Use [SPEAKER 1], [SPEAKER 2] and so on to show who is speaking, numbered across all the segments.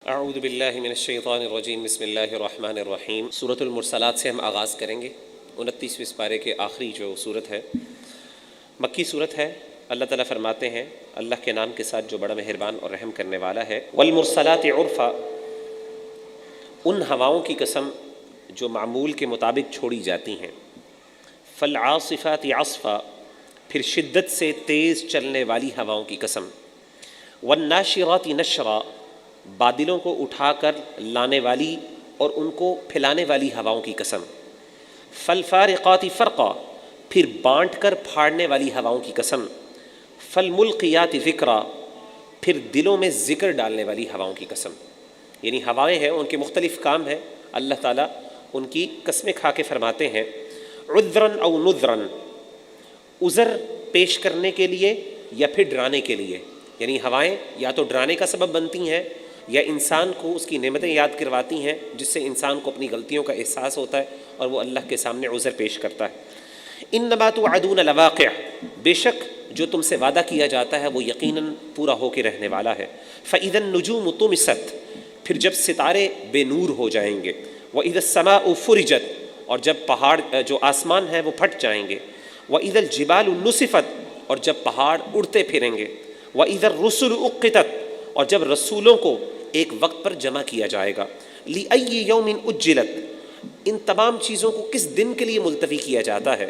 [SPEAKER 1] اعوذ باللہ من الشیطان الرجیم بسم اللہ الرحمن الرحیم۔ سورۃ المرسلات سے ہم آغاز کریں گے۔ 29ویں پارے کے آخری جو صورت ہے مکی صورت ہے۔ اللہ تعالیٰ فرماتے ہیں اللہ کے نام کے ساتھ جو بڑا مہربان اور رحم کرنے والا ہے۔ والمرسلات عرفا، ان ہواؤں کی قسم جو معمول کے مطابق چھوڑی جاتی ہیں۔ فالعاصفات عصفا، پھر شدت سے تیز چلنے والی ہواؤں کی قسم۔ والناشرات نشرا، بادلوں کو اٹھا کر لانے والی اور ان کو پھیلانے والی ہواؤں کی قسم۔ فالفارقات فرقا، پھر بانٹ کر پھاڑنے والی ہواؤں کی قسم۔ فالملقیات ذکرا، پھر دلوں میں ذکر ڈالنے والی ہواؤں کی قسم۔ یعنی ہوائیں ہیں، ان کے مختلف کام ہیں، اللہ تعالیٰ ان کی قسمیں کھا کے فرماتے ہیں عذرن او نذرن، عذر پیش کرنے کے لیے یا پھر ڈرانے کے لیے۔ یعنی ہوائیں یا تو ڈرانے کا سبب بنتی ہیں یا انسان کو اس کی نعمتیں یاد کرواتی ہیں، جس سے انسان کو اپنی غلطیوں کا احساس ہوتا ہے اور وہ اللہ کے سامنے عذر پیش کرتا ہے۔ انما توعدون لواقع، بے شک جو تم سے وعدہ کیا جاتا ہے وہ یقیناً پورا ہو کے رہنے والا ہے۔ فاذا النجوم طمست، پھر جب ستارے بے نور ہو جائیں گے۔ واذا السماء فرجت، اور جب پہاڑ جو آسمان ہے وہ پھٹ جائیں گے۔ واذا الجبال نصفت، اور جب پہاڑ اڑتے پھریں گے۔ واذا الرسل اقتت، اور جب رسولوں کو ایک وقت پر جمع کیا جائے گا۔ لأی یوم اجلت، ان تمام چیزوں کو کس دن کے لیے ملتوی کیا جاتا ہے؟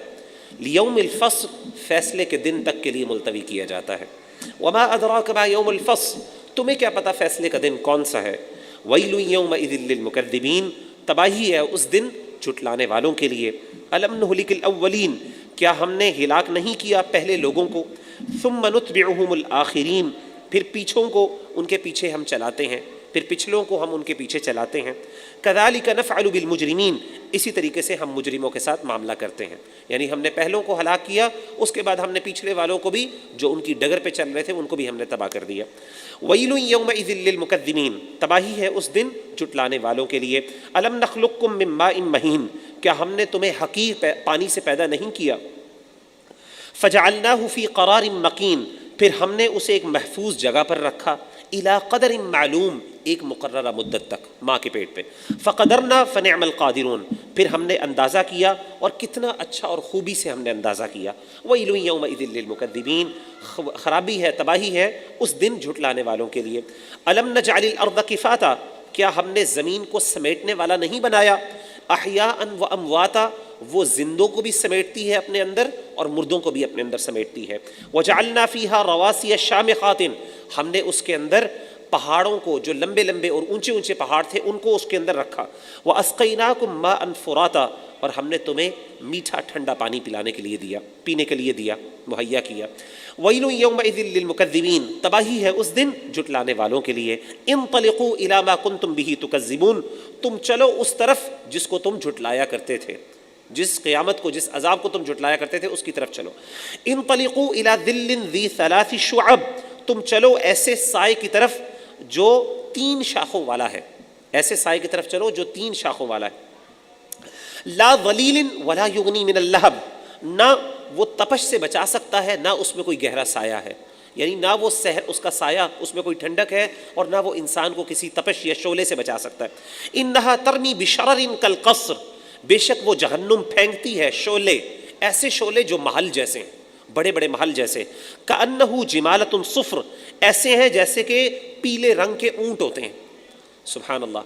[SPEAKER 1] لیوم الفصل، فیصلے کے دن تک کے لیے ملتوی کیا جاتا ہے۔ وما ادراک ما یوم الفصل، تمہیں کیا پتہ فیصلے کا دن کون سا ہے؟ ویل یومئذ للمکذبین، تباہی ہے اس دن جھٹلانے والوں کے لیے۔ الم نہلک الاولین، کیا ہم نے ہلاک نہیں کیا پہلے لوگوں کو؟ ثم نتبعہم الآخرین، پھر پیچھوں کو ان کے پیچھے ہم چلاتے ہیں، پھر پچھلوں کو ہم ان کے پیچھے چلاتے ہیں۔ کذالک نفعل بالمجرمین، اسی طریقے سے ہم مجرموں کے ساتھ معاملہ کرتے ہیں۔ یعنی ہم نے پہلوں کو ہلاک کیا، اس کے بعد ہم نے پچھلے والوں کو بھی جو ان کی ڈگر پہ چل رہے تھے ان کو بھی ہم نے تباہ کر دیا۔ ویل یومئذ للمکذبین، تباہی ہے اس دن جھٹلانے والوں کے لیے۔ الم نخلقکم من ماء مہین، کیا ہم نے تمہیں حقیر پانی سے پیدا نہیں کیا؟ فجعلناہ فی قرار مکین، پھر ہم نے اسے ایک محفوظ جگہ پر رکھا۔ الی قدر معلوم، ایک مقررہ مدت تک ماں کے پیٹ پہ۔ فقدرنا فنعم القادرون، پھر ہم نے اندازہ کیا اور کتنا اچھا اور خوبی سے ہم نے اندازہ کیا۔ ویل یومئذ للمکذبین، خرابی ہے، تباہی ہے اس دن جھٹلانے والوں کے لیے۔ الم نجعل الارض کفاتا، کیا ہم نے زمین کو سمیٹنے والا نہیں بنایا؟ احیاء و امواتا، وہ زندوں کو بھی سمیٹتی ہے اپنے اندر اور مردوں کو بھی اپنے اندر سمیٹتی ہے۔ وجعلنا فیہا رواسی شامخات، ہم نے اس کے اندر پہاڑوں کو جو لمبے لمبے اور اونچے اونچے پہاڑ تھے ان کو اس کے اندر رکھا۔ واسقیناکم ماء فراتا، اور ہم نے تمہیں میٹھا ٹھنڈا پانی پلانے کے لیے دیا، پینے کے لیے دیا، مہیا کیا۔ ویل یومئذ للمکذبین، تباہی ہے اس دن جھٹلانے والوں کے لیے۔ انطلقوا الی ما کنتم بہ تکذبون، تم چلو اس طرف جس کو تم جھٹلایا کرتے تھے، جس قیامت کو، جس عذاب کو تم جھٹلایا کرتے تھے اس کی طرف چلو۔ انطلقوا الی ظل ذی ثلاث شعب، تم چلو ایسے سائے کی طرف جو 3 شاخوں والا ہے، ایسے سائے کی طرف چلو جو 3 شاخوں والا ہے۔ لا ظلیل ولا یغنی من اللہب، نہ وہ تپش سے بچا سکتا ہے، نہ اس میں کوئی گہرا سایہ ہے، یعنی نہ وہ اس کا سایہ اس میں کوئی ٹھنڈک ہے اور نہ وہ انسان کو کسی تپش یا شعلے سے بچا سکتا ہے۔ انہا ترمی بشرر کالقصر، بے شک وہ جہنم پھینکتی ہے شعلے، ایسے شعلے جو محل جیسے ہیں، بڑے بڑے محل جیسے۔ کأنہ جمالۃ صفر، ایسے ہیں جیسے کہ پیلے رنگ کے اونٹ ہوتے ہیں۔ سبحان اللہ،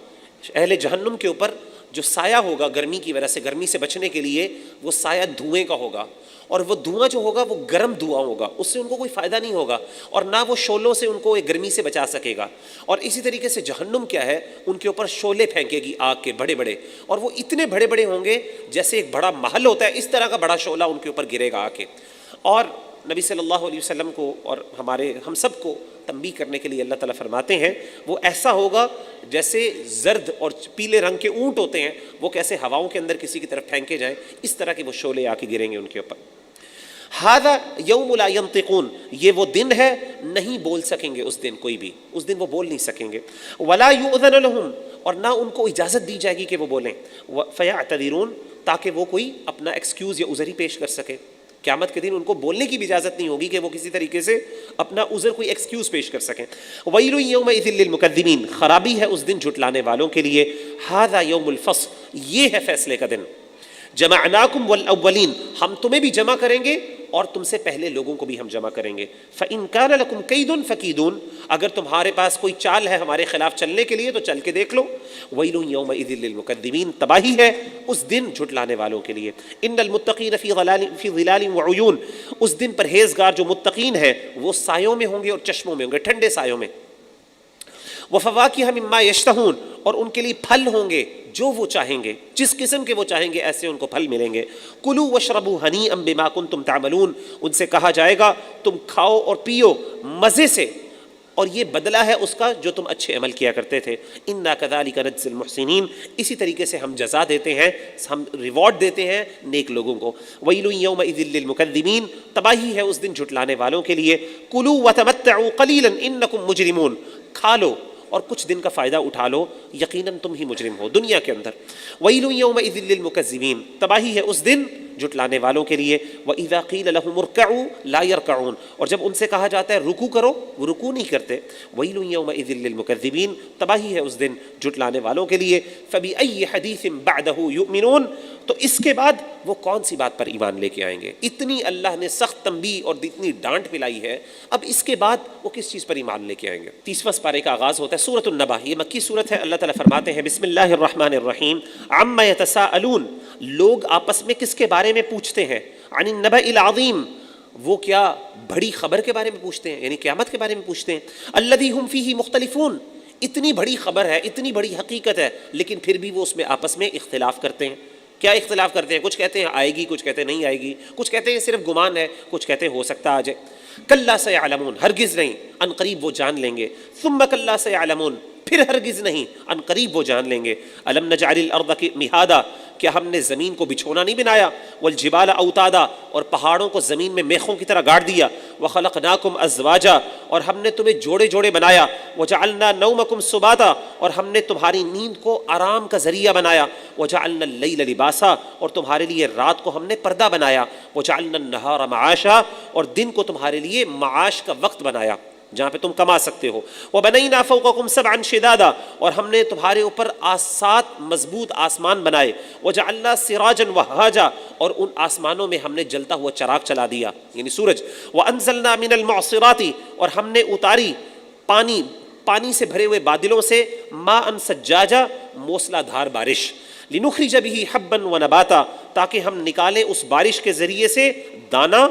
[SPEAKER 1] اہل جہنم کے اوپر جو سایہ ہوگا گرمی کی وجہ سے، گرمی سے بچنے کے لیے وہ سایہ دھوئیں کا ہوگا، اور وہ دھواں جو ہوگا وہ گرم دھواں ہوگا، اس سے ان کو کوئی فائدہ نہیں ہوگا اور نہ وہ شعلوں سے ان کو ایک گرمی سے بچا سکے گا۔ اور اسی طریقے سے جہنم کیا ہے، ان کے اوپر شعلے پھینکے گی آگ کے بڑے بڑے، اور وہ اتنے بڑے بڑے ہوں گے جیسے ایک بڑا محل ہوتا ہے، اس طرح کا بڑا شعلہ ان کے اوپر گرے گا آ کے۔ اور نبی صلی اللہ علیہ وسلم کو اور ہم سب کو تنبیہ کرنے کے لیے اللہ تعالیٰ فرماتے ہیں وہ ایسا ہوگا جیسے زرد اور پیلے رنگ کے اونٹ ہوتے ہیں، وہ کیسے ہواؤں کے اندر کسی کی طرف پھینکے جائیں، اس طرح کے وہ شعلے آ کے گریں گے ان کے اوپر۔ ھذا یوم لا ینطقون، یہ وہ دن ہے نہیں بول سکیں گے اس دن کوئی بھی، اس دن وہ بول نہیں سکیں گے۔ ولا یؤذن لہم، اور نہ ان کو اجازت دی جائے گی کہ وہ بولیں۔ فیعتذرون، تاکہ وہ کوئی اپنا ایکسکیوز یا عذر ہی پیش کر سکے۔ قیامت کے دن ان کو بولنے کی بھی اجازت نہیں ہوگی کہ وہ کسی طریقے سے اپنا عذر کوئی ایکسکیوز پیش کر سکیں. ویل یومئذ للمکذبین، خرابی ہے اس دن جھٹلانے والوں کے لیے. ھذا یوم الفصل، یہ ہے فیصلے کا دن. جمعناکم والاولین، ہم تمہیں بھی جمع کریں گے اور تم سے پہلے لوگوں کو بھی ہم جمع کریں گے. فإن كان لكم كيد فكيدون، اگر تمہارے پاس کوئی چال ہے ہمارے خلاف چلنے کے لیے تو چل کے دیکھ لو. ویل یومئذ للمکذبین، تباہی ہے اس دن جھٹلانے والوں کے لیے. ان المتقین فی ظلال وعیون، اس دن پرہیزگار جو متقین ہیں وہ سایوں میں ہوں گے اور چشموں میں ہوں گے، ٹھنڈے سایوں میں. وفواکہ مما یشتہون، اور ان کے لیے پھل ہوں گے جو وہ چاہیں گے، جس قسم کے وہ چاہیں گے ایسے ان کو پھل ملیں گے. کلوا واشربوا ہنیئا بما کنتم تعملون، ان سے کہا جائے گا تم کھاؤ اور پیو مزے سے، اور یہ بدلہ ہے اس کا جو تم اچھے عمل کیا کرتے تھے. انا کذالک نجزی المحسنین، اسی طریقے سے ہم جزا دیتے ہیں، ہم ریوارڈ دیتے ہیں نیک لوگوں کو. ویل یومئذ للمکذبین، تباہی ہے اس دن جھٹلانے والوں کے لیے. کلوا وتمتعوا قلیلا انکم مجرمون، کھا لو اور کچھ دن کا فائدہ اٹھا لو، یقیناً تم ہی مجرم ہو دنیا کے اندر. ویل یومئذ للمکذبین، تباہی ہے اس دن جھٹلانے والوں کے لیے. وَإِذَا قِيلَ لَهُمُ ارْكَعُوا لَا يَرْكَعُونَ، اور جب ان سے کہا جاتا ہے رکوع کرو وہ رکوع نہیں کرتے. وَيْلٌ يَوْمَئِذٍ لِّلْمُكَذِّبِينَ، تباہی ہے اس دن جھٹلانے والوں کے لیے. فَبِأَيِّ حَدِيثٍ بَعْدَهُ يُؤْمِنُونَ، تو اس کے بعد وہ کون سی بات پر ایمان لے کے آئیں گے؟ اتنی اللہ نے سخت تنبیہ اور اتنی ڈانٹ پلائی ہے، اب اس کے بعد وہ کس چیز پر ایمان لے کے آئیں گے؟ 30واں پارے کا آغاز ہوتا ہے سورۃ النبأ، یہ مکی سورت ہے. اللہ تعالیٰ فرماتے ہیں بسم اللہ الرحمن الرحیم. عما یتساءلون، لوگ آپس میں کس کے بارے میں پوچھتے ہیں؟ عن النبأ العظیم، وہ کیا بڑی خبر کے بارے میں پوچھتے ہیں، یعنی قیامت کے بارے میں پوچھتے ہیں. الذی ہم فیہ مختلفون، اتنی بڑی خبر ہے، اتنی بڑی حقیقت ہے، لیکن پھر بھی وہ اس میں آپس میں اختلاف کرتے ہیں. کیا اختلاف کرتے ہیں؟ کچھ کہتے ہیں آئے گی، کچھ کہتے ہیں نہیں آئے گی، کچھ کہتے ہیں صرف گمان ہے، کچھ کہتے ہیں ہو سکتا آ جائے. کلا سیعلمون، ہرگز نہیں، ان قریب وہ جان لیں گے. ثم کلا سیعلمون، پھر ہرگز نہیں، ان قریب وہ جان لیں گے. الم نجعل الارض مہادا، کیا ہم نے زمین کو بچھونا نہیں بنایا؟ والجبال اوتادا، اور پہاڑوں کو زمین میں میخوں کی طرح گاڑ دیا. وخلقناکم ازواجا، اور ہم نے تمہیں جوڑے جوڑے بنایا. وجعلنا نومکم سباتا، اور ہم نے تمہاری نیند کو آرام کا ذریعہ بنایا. وجعلنا اللیل لباسا، اور تمہارے لیے رات کو ہم نے پردہ بنایا. وجعلنا النہار معاشا، اور دن کو تمہارے لیے معاش کا وقت بنایا جہاں پہ تم کما سکتے ہو. وَبَنَيْنَا فَوْقَكُمْ سَبْعًا شِدَادًا، اور ہم نے تمہارے اوپر 7 مضبوط آسمان بنائے. وَجَعَلْنَا سِرَاجًا وَهَّاجًا، اور ان آسمانوں میں ہم نے جلتا ہوا چراغ چلا دیا یعنی سورج. وَأَنزَلْنَا مِنَ الْمُعْصِرَاتِ، اور ہم نے اتاری پانی سے بھرے ہوئے بادلوں سے ماءً ثجاجا، موسلا دھار بارش. لِنُخْرِجَ بِهِ حَبًّا وَنَبَاتًا، تاکہ ہم نکالیں اس بارش کے ذریعے سے دانا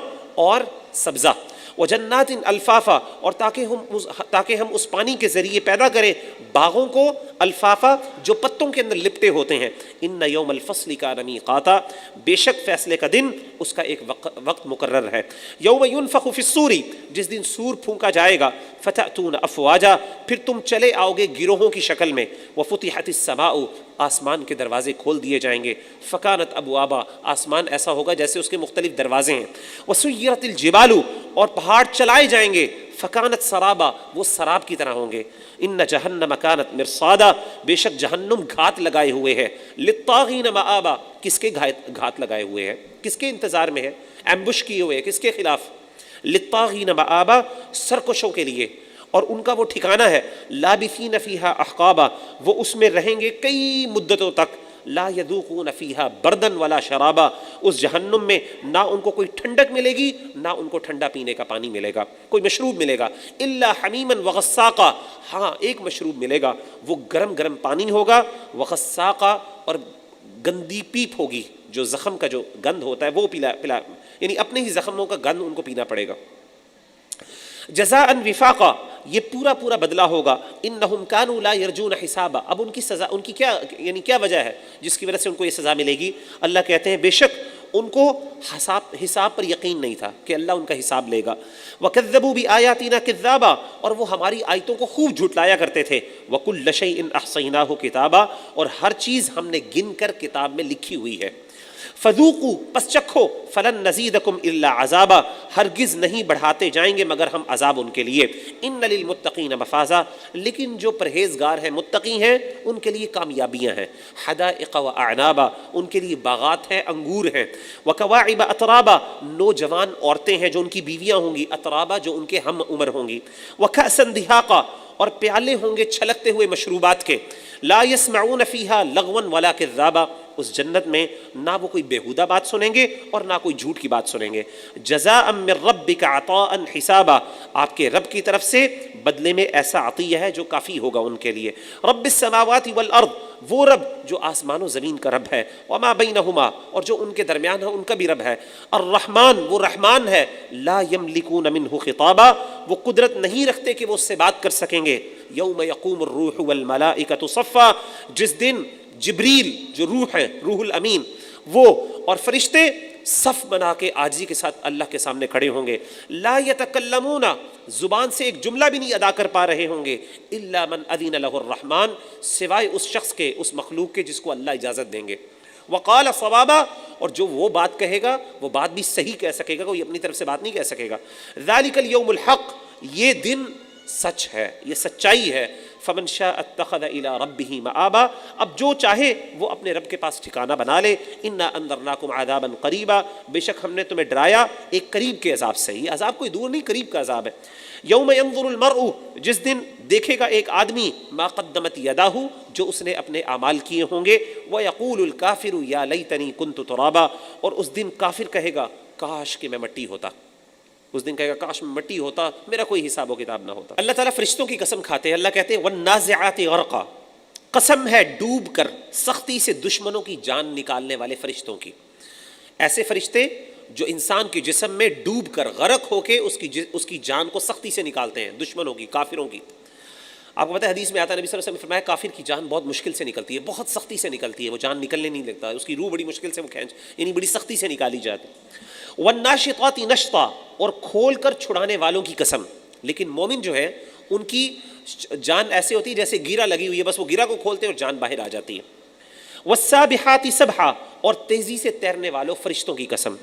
[SPEAKER 1] اور سبزہ. وجنات الفافا، اور تاکہ ہم اس پانی کے ذریعے پیدا کریں باغوں کو الفافا، جو پتوں کے اندر لپٹے ہوتے ہیں. ان یوم الفصل کان میقاتا، بے شک فیصلے کا دن اس کا ایک وقت مقرر ہے. یوم ینفخ فی الصور، جس دن سور پھونکا جائے گا. فتأتون افواجا، پھر تم چلے آؤ گے گروہوں کی شکل میں. وفتحت السماء، آسمان کے دروازے کھول دیے جائیں گے. فکانت ابوابا، آسمان ایسا ہوگا جیسے اس کے مختلف دروازے ہیں. وسیرت الجبال، اور پہاڑ چلائے جائیں گے. فکانت سرابا، وہ سراب کی طرح ہوں گے. ان جہنم کانت مرصادا، بے شک جہنم گھات لگائے ہوئے ہے. للطاغین مآبا، کس کے گھات لگائے ہوئے ہے، کس کے انتظار میں ہے، ایمبش کیے ہوئے ہے، کس کے خلاف؟ للطاغین مآبا، سرکشوں کے لیے، اور ان کا وہ ٹھکانہ ہے. لابثین فیہا احقابا، وہ اس میں رہیں گے کئی مدتوں تک. لا یذوقون فیہا بردا ولا شرابا، اس جہنم میں نہ ان کو کوئی ٹھنڈک ملے گی، نہ ان کو ٹھنڈا پینے کا پانی ملے گا، کوئی مشروب ملے گا. الا حمیما وغساقا، ہاں ایک مشروب ملے گا، وہ گرم گرم پانی ہوگا. وغساقا، اور گندی پیپ ہوگی، جو زخم کا جو گند ہوتا ہے وہ پلا یعنی اپنے ہی زخموں کا گند ان کو پینا پڑے گا. جزاء وفاقا، یہ پورا بدلہ ہوگا. انہم کانوا لا یرجون حسابا، اب ان کی سزا، ان کی کیا وجہ ہے جس کی وجہ سے ان کو یہ سزا ملے گی؟ اللہ کہتے ہیں بے شک ان کو حساب پر یقین نہیں تھا کہ اللہ ان کا حساب لے گا. وَكَذَّبُوا بِآيَاتِنَا كِذَّابًا، اور وہ ہماری آیتوں کو خوب جھٹلایا کرتے تھے. وَكُلَّ شَيْءٍ أَحْصَيْنَاهُ كِتَابًا، اور ہر چیز ہم نے گن کر کتاب میں لکھی ہوئی ہے. فذوقوا پس چکھو فلن نزیدکم الا عذابا ہرگز نہیں بڑھاتے جائیں گے مگر ہم عذاب ان کے لیے. ان للمتقین مفازا لیکن جو پرہیزگار ہیں متقی ہیں ان کے لیے کامیابیاں ہیں. حدائق و اعنابا ان کے لیے باغات ہیں انگور ہیں. وکواعب اترابا نوجوان عورتیں ہیں جو ان کی بیویاں ہوں گی. اترابا جو ان کے ہم عمر ہوں گی. وکأسا دہاقا اور پیالے ہوں گے چھلکتے ہوئے مشروبات کے. لا يسمعون فیہا لغوا ولا کذابا اس جنت میں نہ وہ کوئی بیہودہ بات سنیں گے اور نہ کوئی جھوٹ کی بات سنیں گے. جزاء من ربک عطاء حسابا آپ کے رب کی طرف سے بدلے میں ایسا عطیہ ہے جو کافی ہوگا ان کے لیے. رب السماوات والارض وہ رب جو آسمان و زمین کا رب ہے. وما بینہما اور جو ان کے درمیان ہے ان کا بھی رب ہے. الرحمن وہ رحمان ہے. لا یملکون منہ خطابا وہ قدرت نہیں رکھتے کہ وہ اس سے بات کر سکیں گے. یوم یقوم الروح والملائکۃ صفا جس دن جبریل جو روح ہے روح الامین وہ اور فرشتے صف بنا کے عاجزی کے ساتھ اللہ کے سامنے کھڑے ہوں گے. لا یتکلمون زبان سے ایک جملہ بھی نہیں ادا کر پا رہے ہوں گے. الا من اذن له الرحمن سوائے اس شخص کے اس مخلوق کے جس کو اللہ اجازت دیں گے. وقال صوابا اور جو وہ بات کہے گا وہ بات بھی صحیح کہہ سکے گا کوئی اپنی طرف سے بات نہیں کہہ سکے گا. ذالک الیوم الحق یہ دن سچ ہے یہ سچائی ہے. فمن شاء اتخذ الى ربه مآبا اب جو چاہے وہ اپنے رب کے پاس ٹھکانہ بنا لے. انا انذرناکم عذابا قریبا بے شک ہم نے تمہیں ڈرایا ایک قریب کے عذاب سے. یہ عذاب کوئی دور نہیں قریب کا عذاب ہے. یوم ينظر المرء جس دن دیکھے گا ایک آدمی ما قدمت یداہ جو اس نے اپنے اعمال کیے ہوں گے. ویقول الکافر یا لیتنی کنت ترابا اور اس دن کافر کہے گا کاش کہ میں مٹی ہوتا. اس دن کہے گا کاش میں مٹی ہوتا میرا کوئی حساب و کتاب نہ ہوتا. اللہ تعالیٰ فرشتوں کی قسم کھاتے ہیں. اللہ کہتے ہیں والنازعات غرقا قسم ہے ڈوب کر سختی سے دشمنوں کی جان نکالنے والے فرشتوں کی. ایسے فرشتے جو انسان کے جسم میں ڈوب کر غرق ہو کے اس کی جان کو سختی سے نکالتے ہیں دشمنوں کی کافروں کی. آپ کو پتہ ہے حدیث میں آتا ہے نبی صلی اللہ علیہ وسلم نے فرمایا کافر کی جان بہت مشکل سے نکلتی ہے بہت سختی سے نکلتی ہے. وہ جان نکلنے نہیں لگتا اس کی روح بڑی مشکل سے وہ کھینچ یعنی بڑی سختی سے نکالی جاتی. والناشطات نشطا اور کھول کر چھڑانے والوں کی قسم. لیکن مومن جو ہے ان کی جان ایسے ہوتی ہے جیسے گیرا لگی ہوئی ہے بس وہ گیرا کو کھولتے ہیں اور جان باہر آ جاتی ہے. والسابحات سبحا اور تیزی سے تیرنے والوں فرشتوں کی قسم.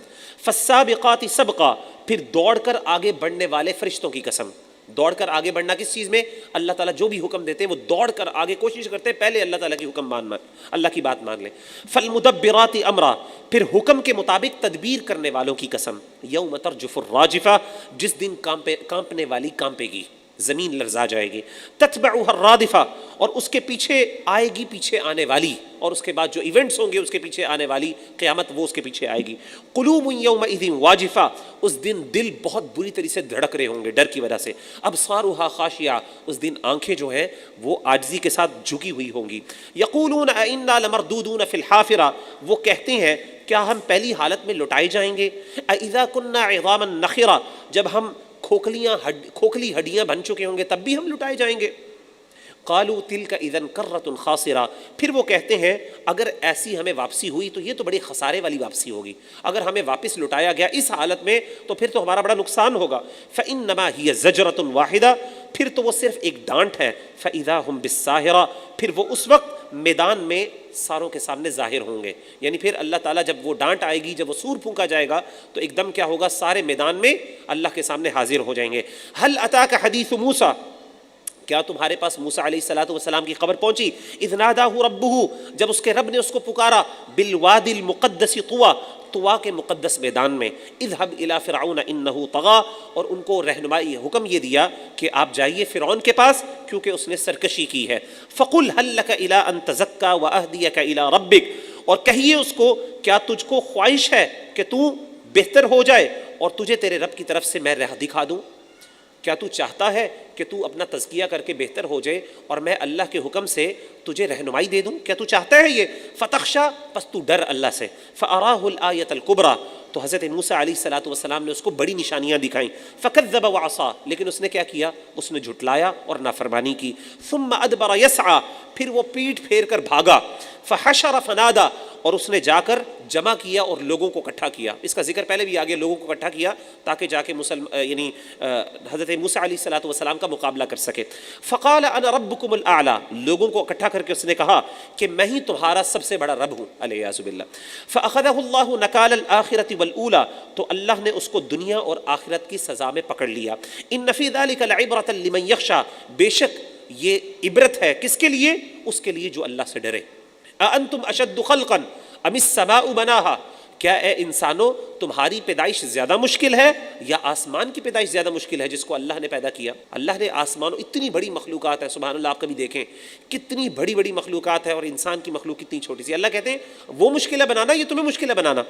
[SPEAKER 1] فالسابقات سبقا پھر دوڑ کر آگے بڑھنے والے فرشتوں کی قسم. دوڑ کر آگے بڑھنا کس چیز میں اللہ تعالیٰ جو بھی حکم دیتے ہیں وہ دوڑ کر آگے کوشش کرتے ہیں پہلے اللہ تعالیٰ کی حکم مان اللہ کی بات مان لیں. فالمدبرات امرا پھر حکم کے مطابق تدبیر کرنے والوں کی قسم. یوم ترجف الراجفہ جس دن کانپنے والی کانپے گی زمین لرزا جائے گی. تتبعها الرادفہ اور اس کے پیچھے آئے گی پیچھے آنے والی اور اس کے بعد جو ایونٹس ہوں گے اس کے پیچھے آنے والی قیامت وہ اس کے پیچھے آئے گی. قلوب یومئذ واجفہ اس دن دل بہت بری طرح سے دھڑک رہے ہوں گے ڈر کی وجہ سے. ابصارها خاشعہ اس دن آنکھیں جو ہیں وہ عاجزی کے ساتھ جھکی ہوئی ہوں گی. یقولون ائنا لمردودون فی الحافرہ وہ کہتے ہیں کیا ہم پہلی حالت میں لوٹائے جائیں گے. اذا كنا عظاما نخرہ جب ہم کھوکھلی ہڈیاں بن چکے ہوں گے تب بھی ہم لٹائے جائیں گے. قالوا تلک اذا کرۃ خاسرہ پھر وہ کہتے ہیں اگر ایسی ہمیں واپسی ہوئی تو یہ تو بڑی خسارے والی واپسی ہوگی. اگر ہمیں واپس لٹایا گیا اس حالت میں تو پھر تو ہمارا بڑا نقصان ہوگا. فانما هي زجرۃ واحدہ پھر تو وہ صرف ایک ڈانٹ ہے. فاذا هم بالساہرہ پھر وہ اس وقت میدان میں ساروں کے سامنے ظاہر ہوں گے. یعنی پھر اللہ تعالیٰ جب وہ ڈانٹ آئے گی جب وہ سور پھونکا جائے گا تو ایک دم کیا ہوگا سارے میدان میں اللہ کے سامنے حاضر ہو جائیں گے. هل اتاک حدیث موسیٰ کیا تمہارے پاس موسیٰ علیہ الصلوۃ والسلام کی خبر پہنچی. اذ ناداہ ربہ جب اس کے رب نے اس کو پکارا. بالوادی المقدس طوا کے مقدس میدان میں. اذهب الى فرعون انه طغى اور ان کو رہنمائی حکم یہ دیا کہ آپ جائیے فرعون کے پاس کیونکہ اس نے سرکشی کی ہے. فقل هل لك الى ان تزكى واهديك الى ربك اور کہیے اس کو کیا تجھ کو خواہش ہے کہ تو بہتر ہو جائے اور تجھے تیرے رب کی طرف سے میں راہ دکھا دوں. کیا تو چاہتا ہے کہ تو اپنا تزکیہ کر کے بہتر ہو جائے اور میں اللہ کے حکم سے تجھے رہنمائی دے دوں. کیا تو چاہتا ہے یہ. فتخشا پس تو ڈر اللہ سے. فاراہ الآیۃ الکبریٰ تو حضرت موسیٰ علیہ الصلوۃ والسلام نے اس کو بڑی نشانیاں دکھائیں. فکذب وعصا لیکن اس نے کیا کیا اس نے جھٹلایا اور نافرمانی کی. ثم ادبر یسعی پھر وہ پیٹھ پھیر کر بھاگا. فحشر فنادا، اور اس نے جا کر جمع کیا اور لوگوں کو اکٹھا کیا. اس کا ذکر پہلے بھی آگے، لوگوں کو اکٹھا کیا تاکہ جا کے حضرت موسیٰ علیہ الصلوۃ والسلام کا مقابلہ کر سکے. فقال انا ربکم الاعلیٰ، لوگوں کو اکٹھا کر کے اس نے کہا کہ میں ہی تمہارا سب سے بڑا رب ہوں، علیہ باللہ. فاخذہ اللہ نکال الآخرۃ والاولیٰ، تو اللہ نے اس کو دنیا اور آخرت کی سزا میں پکڑ لیا. ان فی ذلک لعبرۃ لمن یخشی، بے شک یہ عبرت ہے کس کے لیے؟ اس کے لیے جو اللہ سے ڈرے. اانتم اشد خلقا ام السماء بناہا، کیا اے انسانوں تمہاری پیدائش زیادہ مشکل ہے یا آسمان کی پیدائش زیادہ مشکل ہے جس کو اللہ نے پیدا کیا؟ اللہ نے آسمانوں، اتنی بڑی مخلوقات ہے سبحان اللہ، آپ کبھی دیکھیں کتنی بڑی بڑی مخلوقات ہے اور انسان کی مخلوق کتنی چھوٹی سی. اللہ کہتے ہیں وہ مشکل ہے بنانا، یہ تمہیں مشکل ہے بنانا.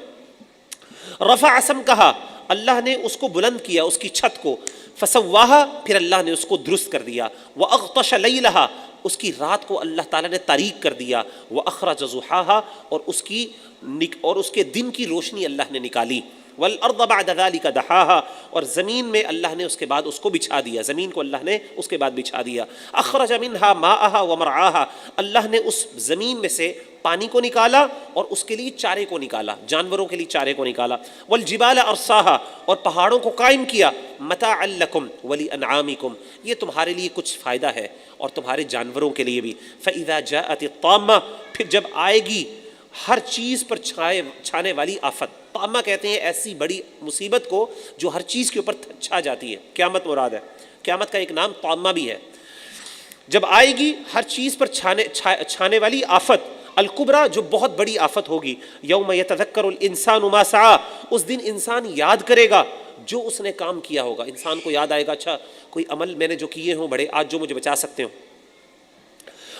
[SPEAKER 1] رفع سمکہا، اللہ نے اس کو بلند کیا، اس کی چھت کو. فسواہا، پھر اللہ نے اس کو درست کر دیا. واغطش لیلہا، اس کی رات کو اللہ تعالیٰ نے تاریک کر دیا. واخرج ضحاہا، اور اس کے دن کی روشنی اللہ نے نکالی. والارض بعد ذلك دحاہا، اور زمین میں اللہ نے اس کے بعد اس کو بچھا دیا، زمین کو اللہ نے اس کے بعد بچھا دیا. اخرج منہا ماءہا ومرعاہا، اللہ نے اس زمین میں سے پانی کو نکالا اور اس کے لیے چارے کو نکالا، جانوروں کے لیے چارے کو نکالا. والجبال ارساہا، اور پہاڑوں کو قائم کیا. متاعا لکم ولانعامکم، یہ تمہارے لیے کچھ فائدہ ہے اور تمہارے جانوروں کے لیے بھی. فاذا جاءت الطامہ، پھر جب آئے گی ہر چیز پر چھانے والی آفت. طامہ کہتے ہیں ایسی بڑی مصیبت کو جو ہر چیز کے اوپر چھا جاتی ہے. قیامت مراد ہے، قیامت کا ایک نام طامہ بھی ہے. جب آئے گی ہر چیز پر چھانے والی آفت، الکبریٰ، جو بہت بڑی آفت ہوگی. یوم یتذکر الانسان ما سعی، اس دن انسان یاد کرے گا جو اس نے کام کیا ہوگا. انسان کو یاد آئے گا اچھا کوئی عمل میں نے جو کیے ہوں بڑے، آج جو مجھے بچا سکتے ہوں.